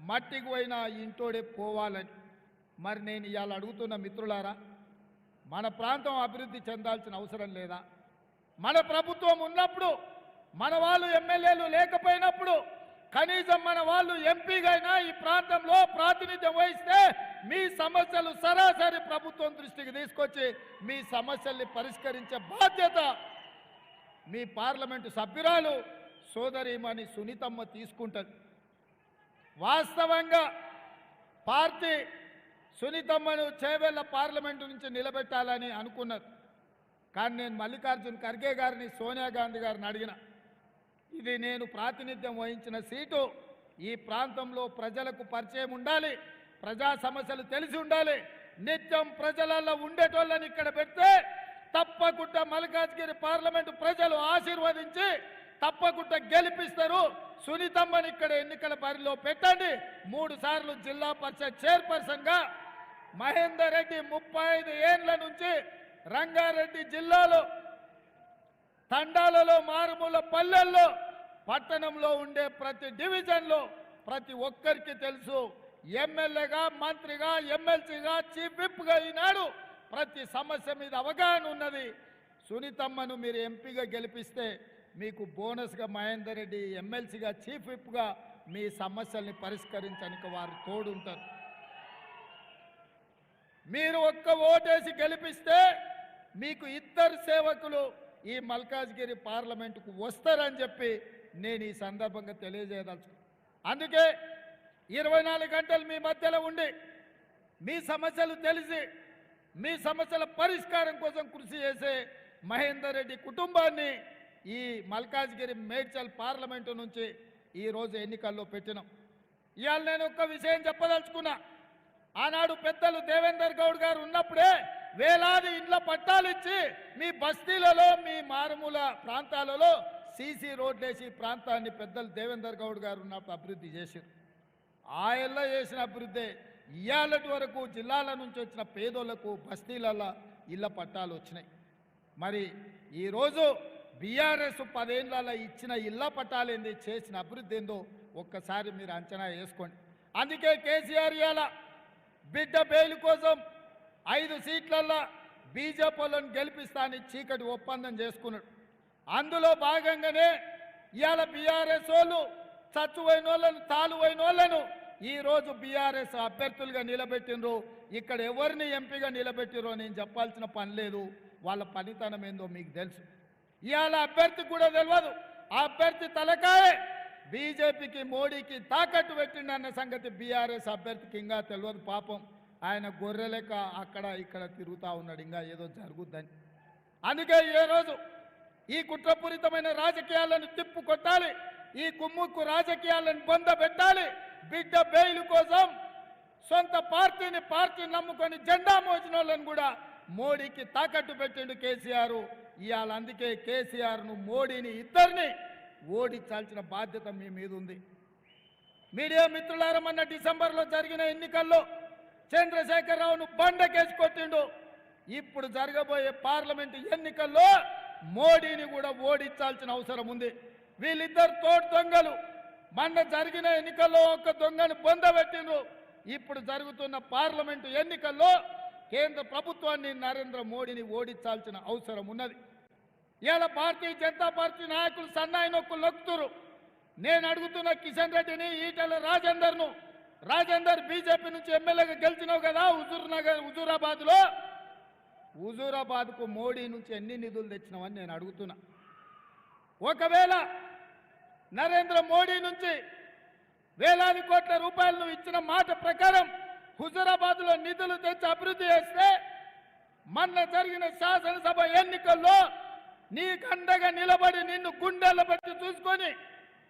మట్టికి పోయినా ఇంటోడే పోవాలని. మరి నేను ఇవాళ అడుగుతున్న మిత్రులారా, మన ప్రాంతం అభివృద్ధి చెందాల్సిన అవసరం లేదా? మన ప్రభుత్వం ఉన్నప్పుడు, మన వాళ్ళు ఎమ్మెల్యేలు లేకపోయినప్పుడు కనీసం మన వాళ్ళు ఎంపీగా అయినా ఈ ప్రాంతంలో ప్రాతినిధ్యం వహిస్తే మీ సమస్యలు సరాసరి ప్రభుత్వం దృష్టికి తీసుకొచ్చి మీ సమస్యల్ని పరిష్కరించే బాధ్యత మీ పార్లమెంటు సభ్యురాలు సోదరీమణి సునీతమ్మ తీసుకుంటుంది. వాస్తవంగా పార్టీ సునీతమ్మను చేవెళ్ళ పార్లమెంటు నుంచి నిలబెట్టాలని అనుకున్నది. కానీ నేను మల్లికార్జున్ ఖర్గే గారిని, సోనియా గాంధీ గారిని అడిగిన, ఇది నేను ప్రాతినిధ్యం వహించిన సీటు, ఈ ప్రాంతంలో ప్రజలకు పరిచయం ఉండాలి, ప్రజా సమస్యలు తెలిసి ఉండాలి, నిత్యం ప్రజలలో ఉండేటోళ్ళని ఇక్కడ పెడితే తప్పకుండా మల్కాజ్గిరి పార్లమెంటు ప్రజలు ఆశీర్వదించి తప్పకుండా గెలిపిస్తారు. సునీతమ్మని ఇక్కడ ఎన్నికల బరిలో పెట్టండి. 3 సార్లు జిల్లా పరిషత్ చైర్పర్సన్గా, మహేందర్ రెడ్డి 35 ఏళ్ల నుంచి రంగారెడ్డి జిల్లాలో తండాలలో, మారుమూల పల్లెల్లో, పట్టణంలో ఉండే ప్రతి డివిజన్లో ప్రతి ఒక్కరికి తెలుసు. ఎమ్మెల్యేగా, మంత్రిగా, ఎమ్మెల్సీగా, చీఫ్ విప్గా ఈనాడు ప్రతి సమస్య మీద అవగాహన ఉన్నది. సునీతమ్మను మీరు ఎంపీగా గెలిపిస్తే మీకు బోనస్గా మహేందర్ రెడ్డి ఎమ్మెల్సీగా, చీఫ్ విప్గా మీ సమస్యల్ని పరిష్కరించడానికి వారు తోడుంటారు. మీరు ఒక్క ఓటేసి గెలిపిస్తే మీకు ఇద్దరు సేవకులు ఈ మల్కాజ్గిరి పార్లమెంటుకు వస్తారని చెప్పి నేను ఈ సందర్భంగా తెలియజేయదలుచు. అందుకే 24 గంటలు మీ మధ్యలో ఉండి మీ సమస్యలు తెలిసి మీ సమస్యల పరిష్కారం కోసం కృషి చేసే మహేందర్ రెడ్డి కుటుంబాన్ని ఈ మల్కాజ్గిరి మేడ్చల్ పార్లమెంటు నుంచి ఈరోజు ఎన్నికల్లో పెట్టినాం. ఇవాళ నేను ఒక్క విషయం చెప్పదలుచుకున్నా. ఆనాడు పెద్దలు దేవేందర్ గౌడ్ గారు ఉన్నప్పుడే వేలాది ఇండ్ల పట్టాలు ఇచ్చి మీ బస్తీలలో, మీ మారుమూల ప్రాంతాలలో సీసీ రోడ్లేసి ప్రాంతాన్ని పెద్దలు దేవేందర్ గౌడ్ గారు ఉన్నప్పుడు అభివృద్ధి చేశారు. ఆయల్లో చేసిన అభివృద్ధి ఇవాళటి వరకు జిల్లాల నుంచి వచ్చిన పేదోళ్లకు బస్తీలలో ఇళ్ల పట్టాలు వచ్చినాయి. మరి ఈరోజు బీఆర్ఎస్ 10 ఏళ్లలో ఇచ్చిన ఇళ్ల పట్టాలు ఏంది, చేసిన అభివృద్ధి ఏందో ఒక్కసారి మీరు అంచనా వేసుకోండి. అందుకే కేసీఆర్ ఇవాళ బిడ్డ బెయిల్ కోసం 5 సీట్లల్లో బీజేపీలను గెలిపిస్తానని చీకటి ఒప్పందం చేసుకున్నాడు. అందులో భాగంగానే ఇవాళ బీఆర్ఎస్ వాళ్ళు చచ్చువైన వాళ్ళను, తాలువైన వాళ్ళను ఈరోజు బీఆర్ఎస్ అభ్యర్థులుగా నిలబెట్టినరు. ఇక్కడ ఎవరిని ఎంపీగా నిలబెట్టిరో నేను చెప్పాల్సిన పని లేదు. వాళ్ళ పనితనం ఏందో మీకు తెలుసు. ఇవాళ అభ్యర్థికి కూడా తెలియదు. ఆ అభ్యర్థి తలకాయే బీజేపీకి, మోడీకి తాకట్టు పెట్టిండన్న సంగతి బీఆర్ఎస్ అభ్యర్థికి ఇంకా తెలియదు. పాపం ఆయన గొర్రెలెక్క అక్కడ ఇక్కడ తిరుగుతూ ఉన్నాడు, ఇంకా ఏదో జరుగుద్దని. అందుకే ఈరోజు ఈ కుట్రపూరితమైన రాజకీయాలను తిప్పు కొట్టాలి, ఈ కుమ్ముక్కు రాజకీయాలను బొందబెట్టాలి. బిడ్డ బెయిల్ కోసం సొంత పార్టీ నమ్ముకొని జెండా మోసిన వాళ్ళని కూడా మోడీకి తాకట్టు పెట్టిండు కేసీఆర్. ఇవాళ అందుకే కేసీఆర్ను, మోడీని, ఇద్దరిని ఓడించాల్సిన బాధ్యత మీ మీద ఉంది. మీడియా మిత్రులారా, మొన్న డిసెంబర్లో జరిగిన ఎన్నికల్లో చంద్రశేఖరరావును బండకేసి కొట్టిండు. ఇప్పుడు జరగబోయే పార్లమెంటు ఎన్నికల్లో మోడీని కూడా ఓడించాల్సిన అవసరం ఉంది. వీళ్ళిద్దరు తోడు దొంగలు. మొన్న జరిగిన ఎన్నికల్లో ఒక దొంగను బొందబెట్టిండ్రు. ఇప్పుడు జరుగుతున్న పార్లమెంటు ఎన్నికల్లో కేంద్ర ప్రభుత్వాన్ని, నరేంద్ర మోడీని ఓడించాల్సిన అవసరం ఉన్నది. ఇవాళ భారతీయ జనతా పార్టీ నాయకులు సన్నాయి నొక్కులు నొక్కుతురు. నేను అడుగుతున్న కిషన్ రెడ్డిని, ఈటెల రాజేందర్ బీజేపీ నుంచి ఎమ్మెల్యేగా గెలిచినావు కదా హుజూరాబాద్కు మోడీ నుంచి ఎన్ని నిధులు తెచ్చినావని నేను అడుగుతున్నా. ఒకవేళ నరేంద్ర మోడీ నుంచి వేలాది కోట్ల రూపాయలు ఇచ్చిన మాట ప్రకారం హుజూరాబాద్లో నిధులు తెచ్చి అభివృద్ధి చేస్తే మొన్న జరిగిన శాసనసభ ఎన్నికల్లో నీకు అండగా నిలబడి నిన్ను గుండెల పెట్టి చూసుకొని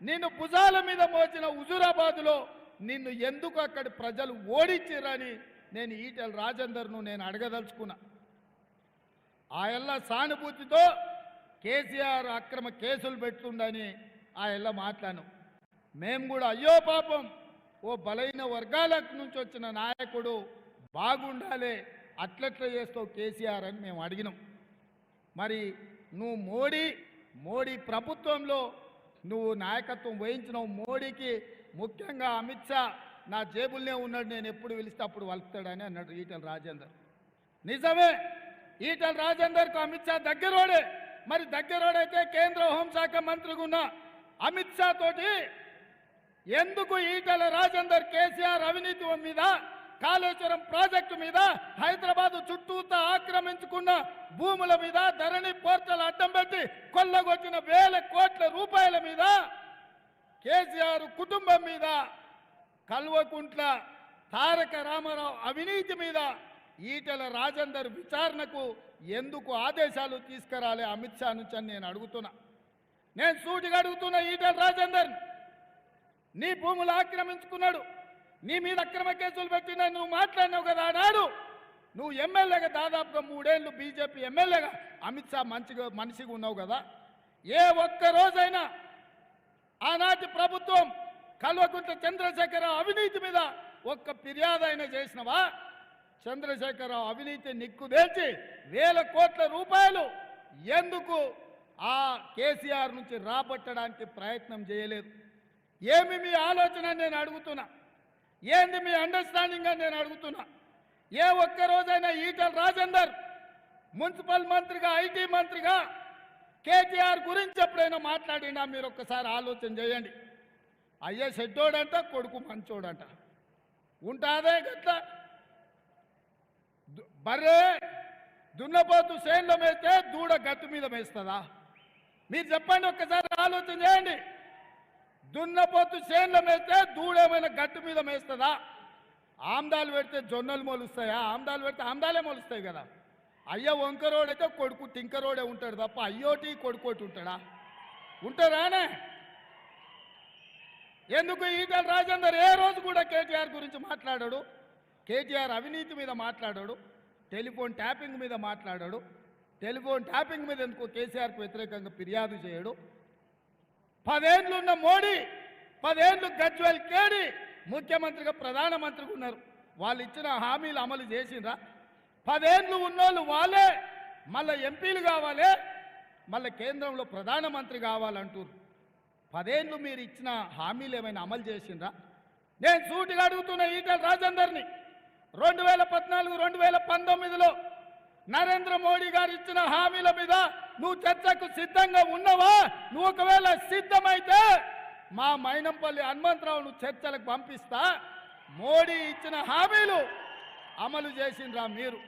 నిన్ను భుజాల మీద మోచిన హుజూరాబాద్లో నిన్ను ఎందుకు అక్కడి ప్రజలు ఓడించారని నేను ఈటెల రాజేందర్ను నేను అడగదలుచుకున్నా. ఆయల్ల సానుభూతితో కేసీఆర్ అక్రమ కేసులు పెడుతుండని ఆయల్ల మాట్లాడాను. మేము కూడా అయ్యో పాపం, ఓ బలైన వర్గాల నుంచి వచ్చిన నాయకుడు బాగుండాలి, అట్లట్లా చేస్తావు కేసీఆర్ అని మేము అడిగినాం. మరి నువ్వు మోడీ ప్రభుత్వంలో నువ్వు నాయకత్వం వహించినావు. మోడీకి ముఖ్యంగా అమిత్ షా నా జేబుల్నే ఉన్నాడు, నేను ఎప్పుడు పిలిస్తే అప్పుడు వలుపుతాడని అన్నాడు ఈటెల రాజేందర్. నిజమే, ఈటెల రాజేందర్కు అమిత్ షా దగ్గరోడే. మరి దగ్గరోడైతే కేంద్ర హోంశాఖ మంత్రిగా ఉన్న అమిత్ షా తోటి ఎందుకు ఈటెల రాజేందర్ కేసీఆర్ అవినీతి మీద, కాళేశ్వరం ప్రాజెక్టు మీద, హైదరాబాద్ చుట్టూతా ఆక్రమించుకున్న భూముల మీద, ధరణి పోర్టల్ అడ్డం పెట్టి కొల్లగొట్టిన వేల కోట్ల రూపాయల మీద, కేసీఆర్ కుటుంబం మీద, కల్వకుంట్ల తారక రామారావు అవినీతి మీద ఈటెల రాజేందర్ విచారణకు ఎందుకు ఆదేశాలు తీసుకురాలే అమిత్ షా నుంచి అని నేను అడుగుతున్నా. నేను సూటిగా అడుగుతున్నా ఈటెల రాజేందర్, నీ భూములు ఆక్రమించుకున్నాడు, నీ మీద అక్రమ కేసులు పెట్టినా నువ్వు మాట్లాడినావు కదా. ఆనాడు నువ్వు ఎమ్మెల్యేగా దాదాపుగా 3 ఏళ్ళు బీజేపీ ఎమ్మెల్యేగా అమిత్ షా మనిషిగా ఉన్నావు కదా. ఏ ఒక్క రోజైనా ఆనాటి ప్రభుత్వం కల్వకుంట్ల చంద్రశేఖరరావు అవినీతి మీద ఒక్క ఫిర్యాదు అయినా చేసినవా? చంద్రశేఖరరావు అవినీతి నిక్కుదేల్చి వేల కోట్ల రూపాయలు ఎందుకు ఆ కేసీఆర్ నుంచి రాబట్టడానికి ప్రయత్నం చేయలేదు? ఏమి మీ ఆలోచన నేను అడుగుతున్నా? ఏంది మీ అండర్స్టాండింగ్ అని నేను అడుగుతున్నా? ఏ ఒక్క రోజైనా ఈటల రాజేందర్ మున్సిపల్ మంత్రిగా, ఐటీ మంత్రిగా కేటీఆర్ గురించి ఎప్పుడైనా మాట్లాడినా? మీరు ఒక్కసారి ఆలోచన చేయండి. అయ్యే చెడ్డోడంట, కొడుకు మంచోడంట. ఉంటాదే గట్ల బర్రె దున్నపోతు చేనులో మేస్తే దూడ గట్టు మీద మేస్తుందా? మీరు చెప్పండి, ఒక్కసారి ఆలోచన చేయండి. దున్నపోతు చేనులో మేస్తే దూడ ఏమైనా గట్టు మీద మేస్తుందా? ఆమ్దాలు పెడితే జొన్నలు మొలుస్తాయా? ఆమ్దాలు పెడితే ఆమ్దాలే మొలుస్తాయి కదా. అయ్య వంకరోడైతే కొడుకు టింకరోడే ఉంటాడు తప్ప అయ్యోటి కొడుకోటి ఉంటాడా? ఉంటారానే? ఎందుకు ఈటల రాజేందర్ ఏ రోజు కూడా కేటీఆర్ గురించి మాట్లాడాడు? కేటీఆర్ అవినీతి మీద మాట్లాడాడు, టెలిఫోన్ ట్యాపింగ్ మీద మాట్లాడాడు. టెలిఫోన్ ట్యాపింగ్ మీద ఎందుకు కేసీఆర్కు వ్యతిరేకంగా ఫిర్యాదు చేయడు? 10 ఏళ్ళు ఉన్న మోడీ 10 ఏళ్ళు గజ్వెల్ కేడి ముఖ్యమంత్రిగా ప్రధానమంత్రిగా ఉన్నారు. వాళ్ళు ఇచ్చిన హామీలు అమలు చేసిండ్రా? 10 ఏళ్ళు ఉన్నోళ్ళు వాళ్ళే మళ్ళీ ఎంపీలు కావాలి, మళ్ళీ కేంద్రంలో ప్రధానమంత్రి కావాలంటారు. 10 ఏళ్ళు మీరు ఇచ్చిన హామీలు ఏమైనా అమలు చేసిండ్రా? నేను సూటిగా అడుగుతున్న ఈటల రాజేందర్ని, 2014, 2019లో నరేంద్ర మోడీ గారు ఇచ్చిన హామీల మీద నువ్వు చర్చకు సిద్ధంగా ఉన్నావా? నువ్వు ఒకవేళ సిద్ధమైతే మా మైనంపల్లి హనుమంతరావును చర్చలకు పంపిస్తా. మోడీ ఇచ్చిన హామీలు అమలు చేసిండ్రా మీరు?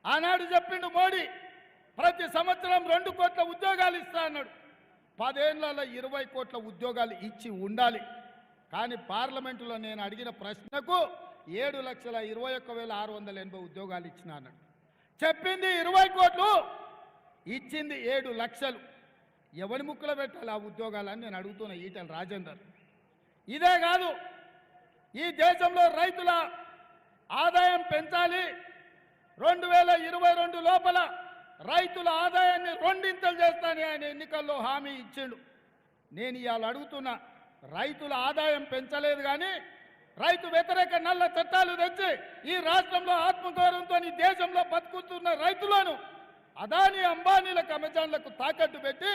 ఆనాడు చెప్పిండు మోడీ, ప్రతి సంవత్సరం 2 కోట్ల ఉద్యోగాలు ఇస్తా అన్నాడు. 10 ఏళ్లలో 20 కోట్ల ఉద్యోగాలు ఇచ్చి ఉండాలి. కానీ పార్లమెంటులో నేను అడిగిన ప్రశ్నకు 7,21,680 ఉద్యోగాలు ఇచ్చిన అన్నాడు. చెప్పింది 20 కోట్లు, ఇచ్చింది 7 లక్షలు. ఎవరి ముక్కులో పెట్టాలి ఆ ఉద్యోగాలని నేను అడుగుతున్న ఈటల రాజేందర్. ఇదే కాదు, ఈ దేశంలో రైతుల ఆదాయం పెంచాలి, 2022 లోపల రైతుల ఆదాయాన్ని 2 చేస్తానని ఆయన ఎన్నికల్లో హామీ ఇచ్చిండు. నేను ఇవాళ అడుగుతున్నా, రైతుల ఆదాయం పెంచలేదు కానీ రైతు వ్యతిరేక నల్ల చట్టాలు తెచ్చి ఈ రాష్ట్రంలో ఆత్మగౌరవంతో ఈ దేశంలో బతుకుతున్న రైతులను అదానీ అంబానీలకు అమెజాన్లకు తాకట్టు పెట్టి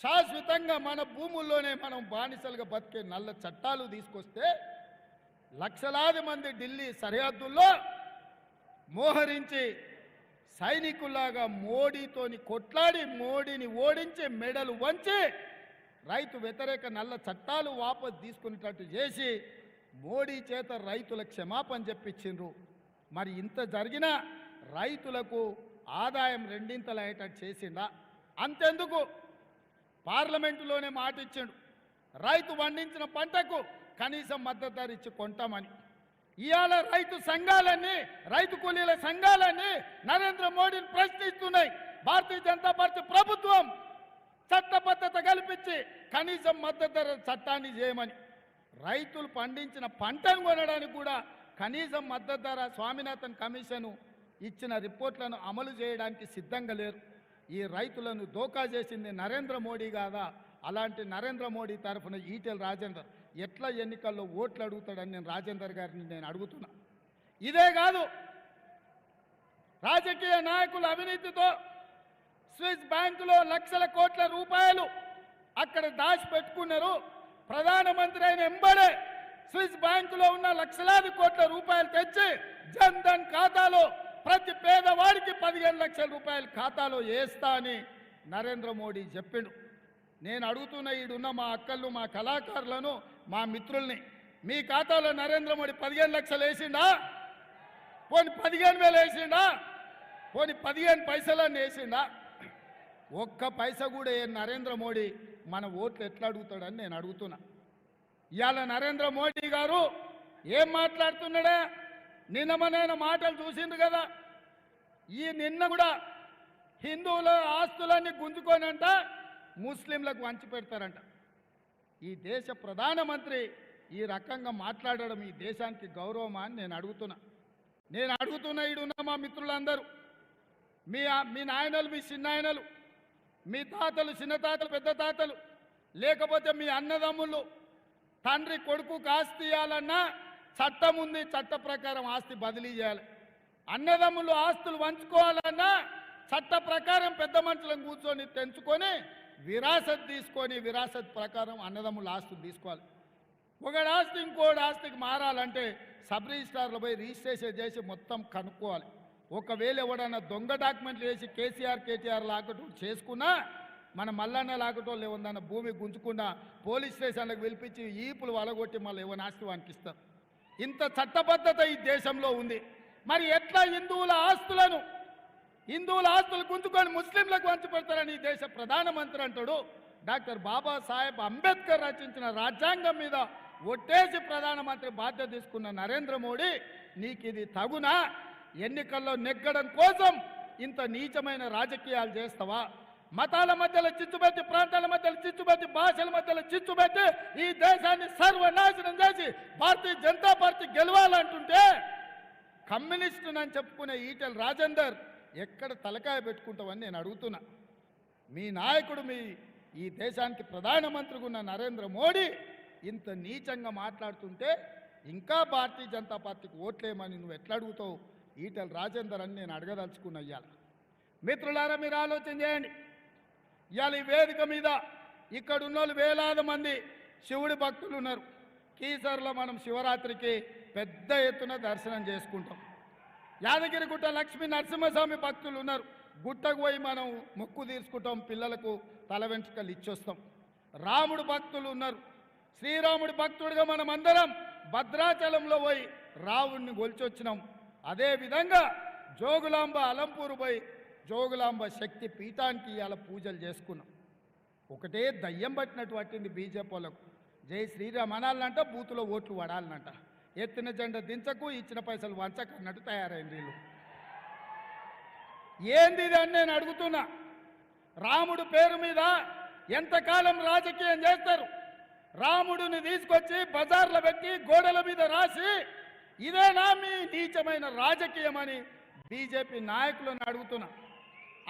శాశ్వతంగా మన భూముల్లోనే మనం బానిసలుగా బతికే నల్ల చట్టాలు తీసుకొస్తే లక్షలాది మంది ఢిల్లీ సరిహద్దుల్లో మోహరించి సైనికుల్లాగా మోడీతోని కొట్లాడి మోడీని ఓడించి మెడలు వంచి రైతు వ్యతిరేక నల్ల చట్టాలు వాపసు తీసుకునేటట్టు చేసి మోడీ చేత రైతుల క్షమాపణ చెప్పించిండ్రు. మరి ఇంత జరిగినా రైతులకు ఆదాయం 2 అయ్యేటట్టు చేసిండా? అంతెందుకు, పార్లమెంటులోనే మాట ఇచ్చిండు, రైతు పండించిన పంటకు కనీసం మద్దతు ధర ఇచ్చి కొంటామని. ఇవాళ రైతు సంఘాలన్నీ, రైతు కూలీల సంఘాలన్నీ నరేంద్ర మోడీని ప్రశ్నిస్తున్నాయి. భారతీయ జనతా పార్టీ ప్రభుత్వం చట్టబద్ధత కల్పించి కనీసం మద్దతు ధర చట్టాన్ని చేయమని, రైతులు పండించిన పంటను కొనడానికి కూడా కనీసం మద్దతు ధర స్వామినాథన్ కమిషన్ ఇచ్చిన రిపోర్ట్లను అమలు చేయడానికి సిద్ధంగా లేరు. ఈ రైతులను దోకా చేసింది నరేంద్ర మోడీ కాదా? అలాంటి నరేంద్ర మోడీ తరఫున ఈటెల రాజేందర్ ఎట్లా ఎన్నికల్లో ఓట్లు అడుగుతాడని నేను రాజేందర్ గారిని నేను అడుగుతున్నా. ఇదే కాదు, రాజకీయ నాయకుల అవినీతితో స్విస్ బ్యాంకులో లక్షల కోట్ల రూపాయలు అక్కడ దాచిపెట్టుకున్నారు. ప్రధానమంత్రి అయిన ఎంబడే స్విస్ బ్యాంకులో ఉన్న లక్షలాది కోట్ల రూపాయలు తెచ్చి జన్ ధన్ ఖాతాలో ప్రతి పేదవాడికి 15 లక్షల రూపాయలు ఖాతాలో వేస్తా అని నరేంద్ర మోడీ చెప్పిండు. నేను అడుగుతున్న ఈడున్న మా అక్కళ్ళు, మా కళాకారులను, మా మిత్రుల్ని, మీ ఖాతాలో నరేంద్ర మోడీ 15 లక్షలు వేసిండా? పోని 15,000 వేసిండా? పోని 15 పైసలన్నీ వేసిండా? ఒక్క పైసా కూడా నరేంద్ర మోడీ మన ఓట్లు ఎట్లా అడుగుతాడని నేను అడుగుతున్నా. ఇవాళ నరేంద్ర మోడీ గారు ఏం మాట్లాడుతున్నాడా? నిన్నమనైన మాటలు చూసిండు కదా. ఈ నిన్న కూడా హిందువుల ఆస్తులన్నీ గుంజుకోనంట ముస్లింలకు వంచి పెడతారంట. ఈ దేశ ప్రధానమంత్రి ఈ రకంగా మాట్లాడడం ఈ దేశానికి గౌరవమా అని నేను అడుగుతున్నా. ఈడున్న మా మిత్రులందరూ, మీ నాయనలు, మీ చిన్నాయనలు, మీ తాతలు, చిన్న తాతలు, పెద్ద తాతలు, లేకపోతే మీ అన్నదమ్ముళ్ళు తండ్రి కొడుకు ఆస్తి ఇవ్వాలన్నా చట్టం ఉంది, చట్ట ప్రకారం ఆస్తి బదిలీ చేయాలి. అన్నదమ్ములు ఆస్తులు పంచుకోవాలన్నా చట్ట ప్రకారం పెద్ద మనుషులను కూర్చొని తెంచుకొని విరాసత్ తీసుకొని విరాసత్ ప్రకారం అన్నదమ్ముల ఆస్తులు తీసుకోవాలి. ఒకటి ఆస్తి ఇంకోటి ఆస్తికి మారాలంటే సబ్ రిజిస్ట్రార్లో పోయి రిజిస్ట్రేషన్ చేసి మొత్తం కనుక్కోవాలి. ఒకవేళ ఎవడన్నా దొంగ డాక్యుమెంట్లు వేసి కేసీఆర్ కేటీఆర్ లాకటోళ్ళు చేసుకున్నా, మన మల్లన్న లాకటోళ్ళు ఏమన్నా భూమి గుంజుకున్నా పోలీస్ స్టేషన్లకు పిలిపించి ఈపులు వలగొట్టి మళ్ళీ ఏమైనా ఆస్తి వానికి ఇస్తారు. ఇంత చట్టబద్ధత ఈ దేశంలో ఉంది. మరి ఎట్లా హిందువుల ఆస్తులు గుంజుకొని ముస్లింలకు పంచిపెడతారని ఈ దేశ ప్రధానమంత్రి అంటాడు. డాక్టర్ బాబాసాహెబ్ అంబేద్కర్ రచించిన రాజ్యాంగం మీద ఒట్టేసి ప్రధానమంత్రి బాధ్యత తీసుకున్న నరేంద్ర మోడీ, నీకు ఇది తగునా? ఎన్నికల్లో నెగ్గడం కోసం ఇంత నీచమైన రాజకీయాలు చేస్తావా? మతాల మధ్యలో చిచ్చుపెట్టి, ప్రాంతాల మధ్యలో చిచ్చుపెట్టి, భాషల మధ్యలో చిచ్చుపెట్టి ఈ దేశాన్ని సర్వనాశనం చేసి భారతీయ జనతా పార్టీ గెలవాలంటుంటే కమ్యూనిస్టునని చెప్పుకునే ఈటెల రాజేందర్ ఎక్కడ తలకాయ పెట్టుకుంటామని నేను అడుగుతున్నా. మీ నాయకుడు, ఈ దేశానికి ప్రధానమంత్రిగా ఉన్న నరేంద్ర మోడీ ఇంత నీచంగా మాట్లాడుతుంటే ఇంకా భారతీయ జనతా పార్టీకి ఓట్లేమని నువ్వు ఎట్లా అడుగుతావు ఈటెల రాజేందర్ అని నేను అడగదలుచుకున్నా. ఇవాళ మిత్రులారా, మీరు ఆలోచన చేయండి. ఇవాళ ఈ వేదిక మీద ఇక్కడ ఉన్నోళ్ళు వేలాది మంది శివుడి భక్తులు ఉన్నారు. కీసర్లో మనం శివరాత్రికి పెద్ద ఎత్తున దర్శనం చేసుకుంటాం. యాదగిరిగుట్ట లక్ష్మీ నరసింహస్వామి భక్తులు ఉన్నారు. గుట్టకు పోయి మనం మొక్కు తీర్చుకుంటాం, పిల్లలకు తల వెంట్రుకలు ఇచ్చొస్తాం. రాముడు భక్తులు ఉన్నారు. శ్రీరాముడి భక్తుడిగా మనం అందరం భద్రాచలంలో పోయి రావుడిని గొలిచొచ్చినాం. అదేవిధంగా జోగులాంబ అలంపూరు పోయి జోగులాంబ శక్తి పీఠానికి ఇవాళ పూజలు చేసుకున్నాం. ఒకటే దయ్యం పట్టినటువంటిది బీజేపీ వాళ్ళకు. జై శ్రీరామ్ అనాలనంట, బూతులో ఓట్లు పడాలనంట. ఎత్తిన జెండా దించకు, ఇచ్చిన పైసలు వంచకు అన్నట్టు తయారైంది వీళ్ళు. ఏంది ఇది అని నేను అడుగుతున్నా. రాముడు పేరు మీద ఎంతకాలం రాజకీయం చేస్తారు? రాముడిని తీసుకొచ్చి బజార్లో పెట్టి గోడల మీద రాసి ఇదేనా మీ నీచమైన రాజకీయం అని బీజేపీ నాయకులను అడుగుతున్నా.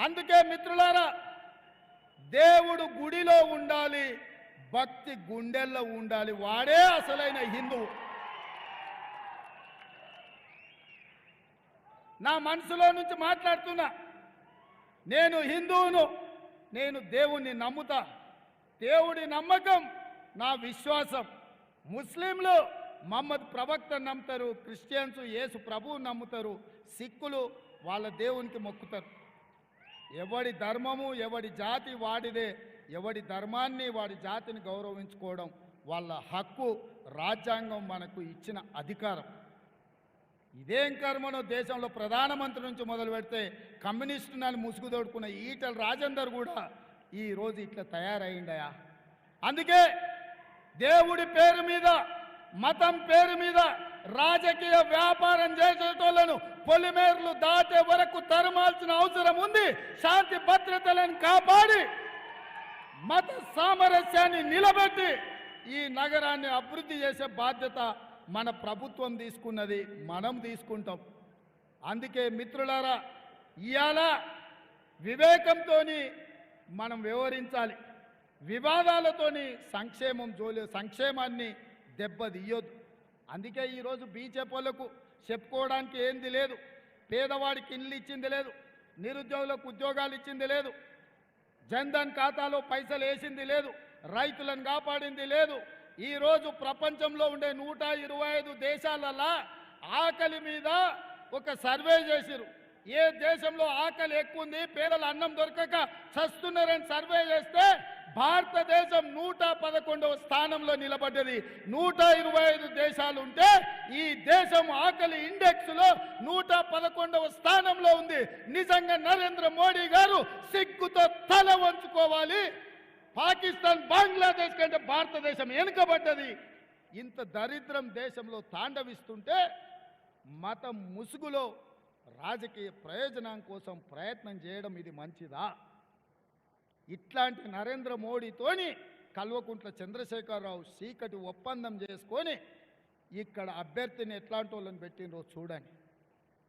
అందుకే మిత్రులారా, దేవుడు గుడిలో ఉండాలి, భక్తి గుండెల్లో ఉండాలి. వాడే అసలైన హిందువు. నా మనసులో నుంచి మాట్లాడుతున్నా. నేను హిందువును, నేను దేవుణ్ణి నమ్ముతా. దేవుడి నమ్మకం నా విశ్వాసం. ముస్లింలు మహమ్మద్ ప్రవక్తను నమ్ముతారు, క్రిస్టియన్స్ యేసు ప్రభువుని నమ్ముతారు, సిక్కులు వాళ్ళ దేవునికి మొక్కుతారు. ఎవడి ధర్మము ఎవడి జాతి వాడిదే. ఎవడి ధర్మాన్ని వాడి జాతిని గౌరవించుకోవడం వాళ్ళ హక్కు. రాజ్యాంగం మనకు ఇచ్చిన అధికారం. ఇదేం కర్మనో దేశంలో ప్రధానమంత్రి నుంచి మొదలు పెడితే కమ్యూనిస్టులను ముసుగు తోడుకున్న ఈటెల రాజేందర్ కూడా ఈరోజు ఇట్లా తయారైండయా. అందుకే దేవుడి పేరు మీద, మతం పేరు మీద రాజకీయ వ్యాపారం చేసేటోళ్లను పొలిమేర్లు దాటే వరకు తరమాల్సిన అవసరం ఉంది. శాంతి భద్రతలను కాపాడి మత సామరస్యాన్ని నిలబెట్టి ఈ నగరాన్ని అభివృద్ధి చేసే బాధ్యత మన ప్రభుత్వం తీసుకున్నది, మనం తీసుకుంటాం. అందుకే మిత్రులారా, ఇవాళ వివేకంతో మనం వ్యవహరించాలి. వివాదాలతోని సంక్షేమాన్ని దెబ్బతీయొద్దు. అందుకే ఈరోజు బీజేపీ వాళ్ళకు చెప్పుకోవడానికి ఏంది లేదు. పేదవాడికి ఇల్లు ఇచ్చింది లేదు, నిరుద్యోగులకు ఉద్యోగాలు ఇచ్చింది లేదు, జన్ధన్ ఖాతాలో పైసలు వేసింది లేదు, రైతులను కాపాడింది లేదు. ఈరోజు ప్రపంచంలో ఉండే 125 దేశాలలో ఆకలి మీద ఒక సర్వే చేసిరు. ఏ దేశంలో ఆకలి ఎక్కువ ఉంది, పేదల అన్నం దొరకక చస్తున్నారని సర్వే చేస్తే భారతదేశం 111వ స్థానంలో నిలబడ్డది. 125 దేశాలు ఉంటే ఈ దేశం ఆకలి ఇండెక్స్లో 111వ స్థానంలో ఉంది. నిజంగా నరేంద్ర మోడీ గారు సిగ్గుతో తల వంచుకోవాలి. పాకిస్తాన్, బంగ్లాదేశ్ కంటే భారతదేశం వెనుకబడ్డది. ఇంత దరిద్రం దేశంలో తాండవిస్తుంటే మతం ముసుగులో రాజకీయ ప్రయోజనం కోసం ప్రయత్నం చేయడం ఇది మంచిదా? ఇట్లాంటి నరేంద్ర మోడీతోని కల్వకుంట్ల చంద్రశేఖరరావు చీకటి ఒప్పందం చేసుకొని ఇక్కడ అభ్యర్థిని ఎట్లాంటి వాళ్ళని పెట్టినరో చూడండి.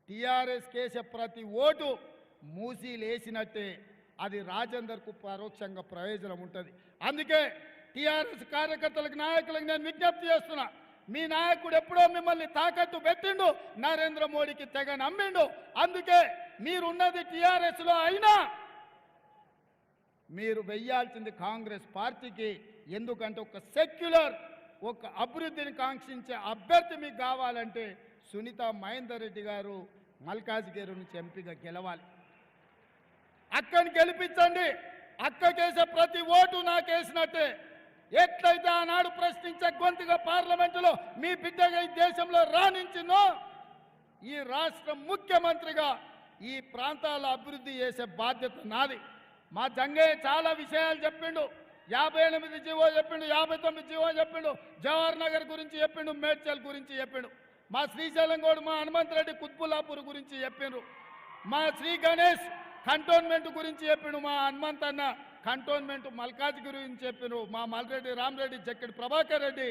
టీఆర్ఎస్ కేసే ప్రతి ఓటు మూసీలేసినట్టే అది రాజేందర్కు పరోక్షంగా ప్రయోజనం ఉంటుంది. అందుకే టీఆర్ఎస్ కార్యకర్తలకు, నాయకులకు నేను విజ్ఞప్తి చేస్తున్నా, మీ నాయకుడు ఎప్పుడో మిమ్మల్ని తాకట్టు పెట్టిండు, నరేంద్ర మోడీకి తెగ నమ్మిండు. అందుకే మీరున్నది టీఆర్ఎస్లో అయినా మీరు వెయ్యాల్సింది కాంగ్రెస్ పార్టీకి. ఎందుకంటే ఒక సెక్యులర్, ఒక అభివృద్ధిని కాంక్షించే అభ్యర్థి మీకు కావాలంటే సునీత మహేందర్ రెడ్డి గారు మల్కాజ్గిరి నుంచి ఎంపీగా గెలవాలి. అక్కని గెలిపించండి. అక్కకేసే ప్రతి ఓటు నాకేసినట్టే. ఎట్లయితే ఆనాడు ప్రశ్నించే గొంతుగా పార్లమెంటులో మీ బిడ్డగా ఈ దేశంలో రాణించిందో, ఈ రాష్ట్ర ముఖ్యమంత్రిగా ఈ ప్రాంతాల అభివృద్ధి చేసే బాధ్యత నాది. మా జంగయ్య చాలా విషయాలు చెప్పిండు. 58 జీవో చెప్పిండు, 59 జీవో చెప్పిండు, జవహర్ నగర్ గురించి చెప్పిండు, మేడ్చల్ గురించి చెప్పిండు. మా శ్రీశైలం గోడు, మా హనుమంత్ రెడ్డి కుత్బుల్లాపూర్ గురించి చెప్పిండ్రు. మా శ్రీ గణేష్ కంటోన్మెంట్ గురించి చెప్పిండు. మా హనుమంత్ అన్న కంటోన్మెంట్ మల్కాజ్గిరి గురించి చెప్పిండ్రు. మా మల్రెడ్డి రామరెడ్డి, జక్కెడి ప్రభాకర్ రెడ్డి,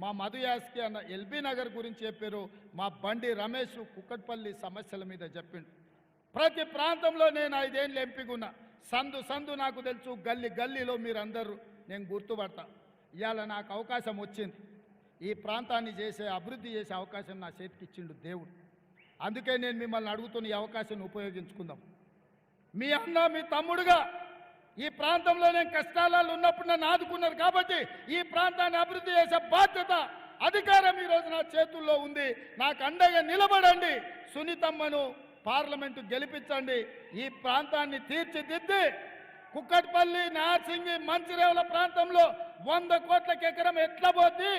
మా మధు యాస్కి అన్న ఎల్బీ నగర్ గురించి చెప్పారు. మా బండి రమేష్ కుక్కట్పల్లి సమస్యల మీద చెప్పిండు. ప్రతి ప్రాంతంలో నేను 5 ఏళ్ళు ఎంపీగున్నా. సందు సందు నాకు తెలుసు, గల్లీ గల్లీలో మీరందరూ నేను గుర్తుపడతా. ఇవాళ నాకు అవకాశం వచ్చింది. ఈ ప్రాంతాన్ని చేసే, అభివృద్ధి చేసే అవకాశం నా చేతికి ఇచ్చిండు దేవుడు. అందుకే నేను మిమ్మల్ని అడుగుతున్న ఈ అవకాశాన్ని ఉపయోగించుకుందాం. మీ అన్న, మీ తమ్ముడుగా ఈ ప్రాంతంలో నేను కష్టాలలో ఉన్నప్పుడు నన్ను ఆదుకున్నారు కాబట్టి ఈ ప్రాంతాన్ని అభివృద్ధి చేసే బాధ్యత, అధికారం ఈరోజు నా చేతుల్లో ఉంది. నాకు అండగా నిలబడండి. సునీతమ్మను పార్లమెంటు గెలిపించండి. ఈ ప్రాంతాన్ని తీర్చిదిద్ది కుక్కట్పల్లి, నార్సింగి, మంచిరేవుల ప్రాంతంలో 100 కోట్లకి ఎకరం ఎట్లా పోద్ది,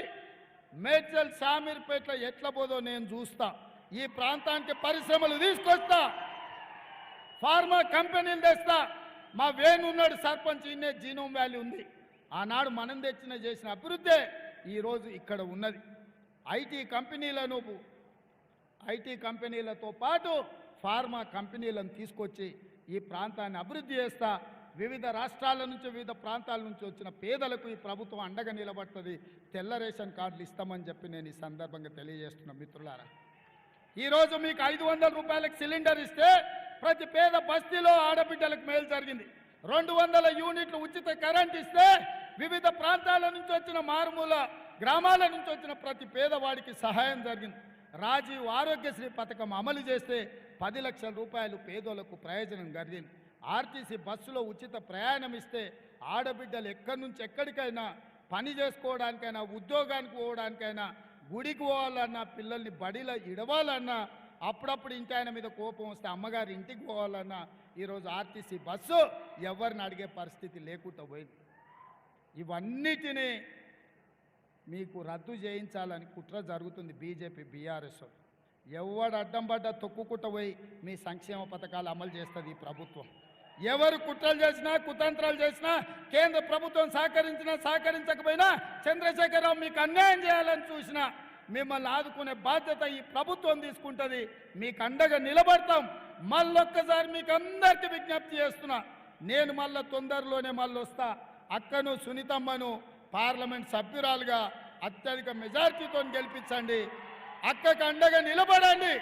మేడ్చల్ షామీర్పేట ఎట్లా పోదో నేను చూస్తా. ఈ ప్రాంతానికి పరిశ్రమలు తీసుకొస్తా, ఫార్మా కంపెనీలు తెస్తా. మా వేణు ఉన్నాడు సర్పంచ్, ఇన్నే జీనోమ్ వ్యాలీ ఉంది. ఆనాడు మనం చేసిన అభివృద్ధే ఈరోజు ఇక్కడ ఉన్నది. ఐటీ కంపెనీలతో పాటు ఫార్మా కంపెనీలను తీసుకొచ్చి ఈ ప్రాంతాన్ని అభివృద్ధి చేస్తా. వివిధ రాష్ట్రాల నుంచి, వివిధ ప్రాంతాల నుంచి వచ్చిన పేదలకు ఈ ప్రభుత్వం అండగా నిలబడుతుంది. తెల్ల రేషన్ కార్డులు ఇస్తామని చెప్పి నేను ఈ సందర్భంగా తెలియజేస్తున్నా. మిత్రులారా, ఈరోజు మీకు 500 రూపాయలకు సిలిండర్ ఇస్తే ప్రతి పేద బస్తీలో ఆడబిడ్డలకు మేలు జరిగింది. 200 యూనిట్లు ఉచిత కరెంట్ ఇస్తే వివిధ ప్రాంతాల నుంచి వచ్చిన, మారుమూల గ్రామాల నుంచి వచ్చిన ప్రతి పేదవాడికి సహాయం జరిగింది. రాజీవ్ ఆరోగ్యశ్రీ పథకం అమలు చేస్తే 10 లక్షల రూపాయలు పేదోళ్లకు ప్రయోజనం కలిగింది. ఆర్టీసీ బస్సులో ఉచిత ప్రయాణం ఇస్తే ఆడబిడ్డలు ఎక్కడి నుంచి ఎక్కడికైనా పని చేసుకోవడానికైనా, ఉద్యోగానికి పోవడానికైనా, గుడికి పోవాలన్నా, పిల్లల్ని బడిలో ఇడవాలన్నా, అప్పుడప్పుడు ఇంటి ఆయన మీద కోపం వస్తే అమ్మగారి ఇంటికి పోవాలన్నా ఈరోజు ఆర్టీసీ బస్సు ఎవరిని అడిగే పరిస్థితి లేకుండా పోయింది. ఇవన్నిటినీ మీకు రద్దు చేయించాలని కుట్ర జరుగుతుంది బీజేపీ, బీఆర్ఎస్. ఎవడు అడ్డం పడ్డా తొక్కుకుంటూ పోయి మీ సంక్షేమ పథకాలు అమలు చేస్తుంది ఈ ప్రభుత్వం. ఎవరు కుట్రలు చేసినా, కుతంత్రాలు చేసినా, కేంద్ర ప్రభుత్వం సహకరించినా సహకరించకపోయినా, చంద్రశేఖరరావు మీకు అన్యాయం చేయాలని చూసినా మిమ్మల్ని ఆదుకునే బాధ్యత ఈ ప్రభుత్వం తీసుకుంటుంది. మీకు అండగా నిలబడతాం. మళ్ళొక్కసారి మీకు అందరికీ విజ్ఞప్తి చేస్తున్నా, నేను మళ్ళీ తొందరలోనే వస్తా. అక్కను, సునీతమ్మను పార్లమెంట్ సభ్యురాలుగా అత్యధిక మెజార్టీతో గెలిపించండి. అక్కకు అండగా నిలబడండి.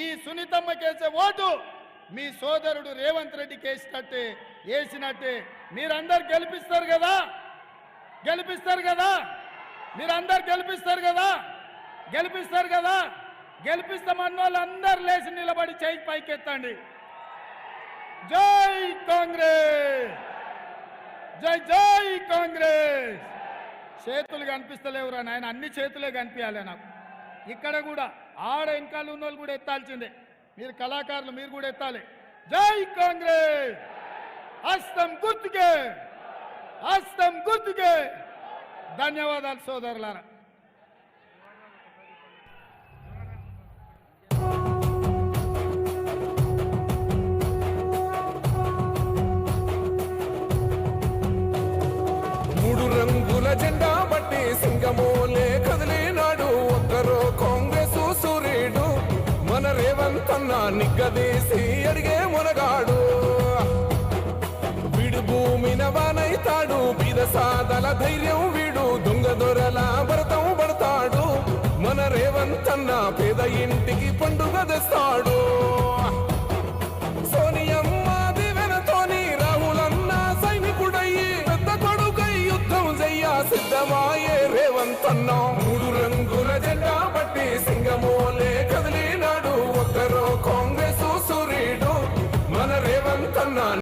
ఈ సునీతమ్మకేసే ఓటు మీ సోదరుడు రేవంత్ రెడ్డికి వేసినట్టే మీరందరు గెలిపిస్తారు కదా, మీరందరు గెలిపిస్తారు కదా. గెలిపిస్తామన్న వాళ్ళందరూ లేచి నిలబడి చేయి పైకెత్తండి. జై కాంగ్రెస్, జై జై కాంగ్రెస్. చేతులు కనిపిస్తలేవురా నాయన, అన్ని చేతులే కనిపించాలి నాకు. ఇక్కడ కూడా ఆడ వెనకాల ఉన్న వాళ్ళు కూడా ఎత్తాల్సిందే. మీరు కళాకారులు, మీరు కూడా ఎత్తాలి. జై కాంగ్రెస్, హస్తం గుర్తుకే. ధన్యవాదాలు సోదరులారా. జెండా బట్టి సింగమోలే కదిలినాడు ఒక్కరో కాంగ్రెస్ సూర్యుడు. మన రేవంత్ అన్న నిగ్గదీసి అడిగే మునగాడు. వీడు భూమిన వానైతాడు, బీద సాదల ధైర్యం వీడు, దొంగ దొరల భరతం పడతాడు. మన రేవంత్ అన్న పేద ఇంటికి పండుగ తెస్తాడు. సోనియమ్మ దివెనతోని రాహులన్న సైనికుడయ్యి పెద్ద కొడుకై యుద్ధం చెయ్య సిద్ధమాయే రేవంత్ అన్నా.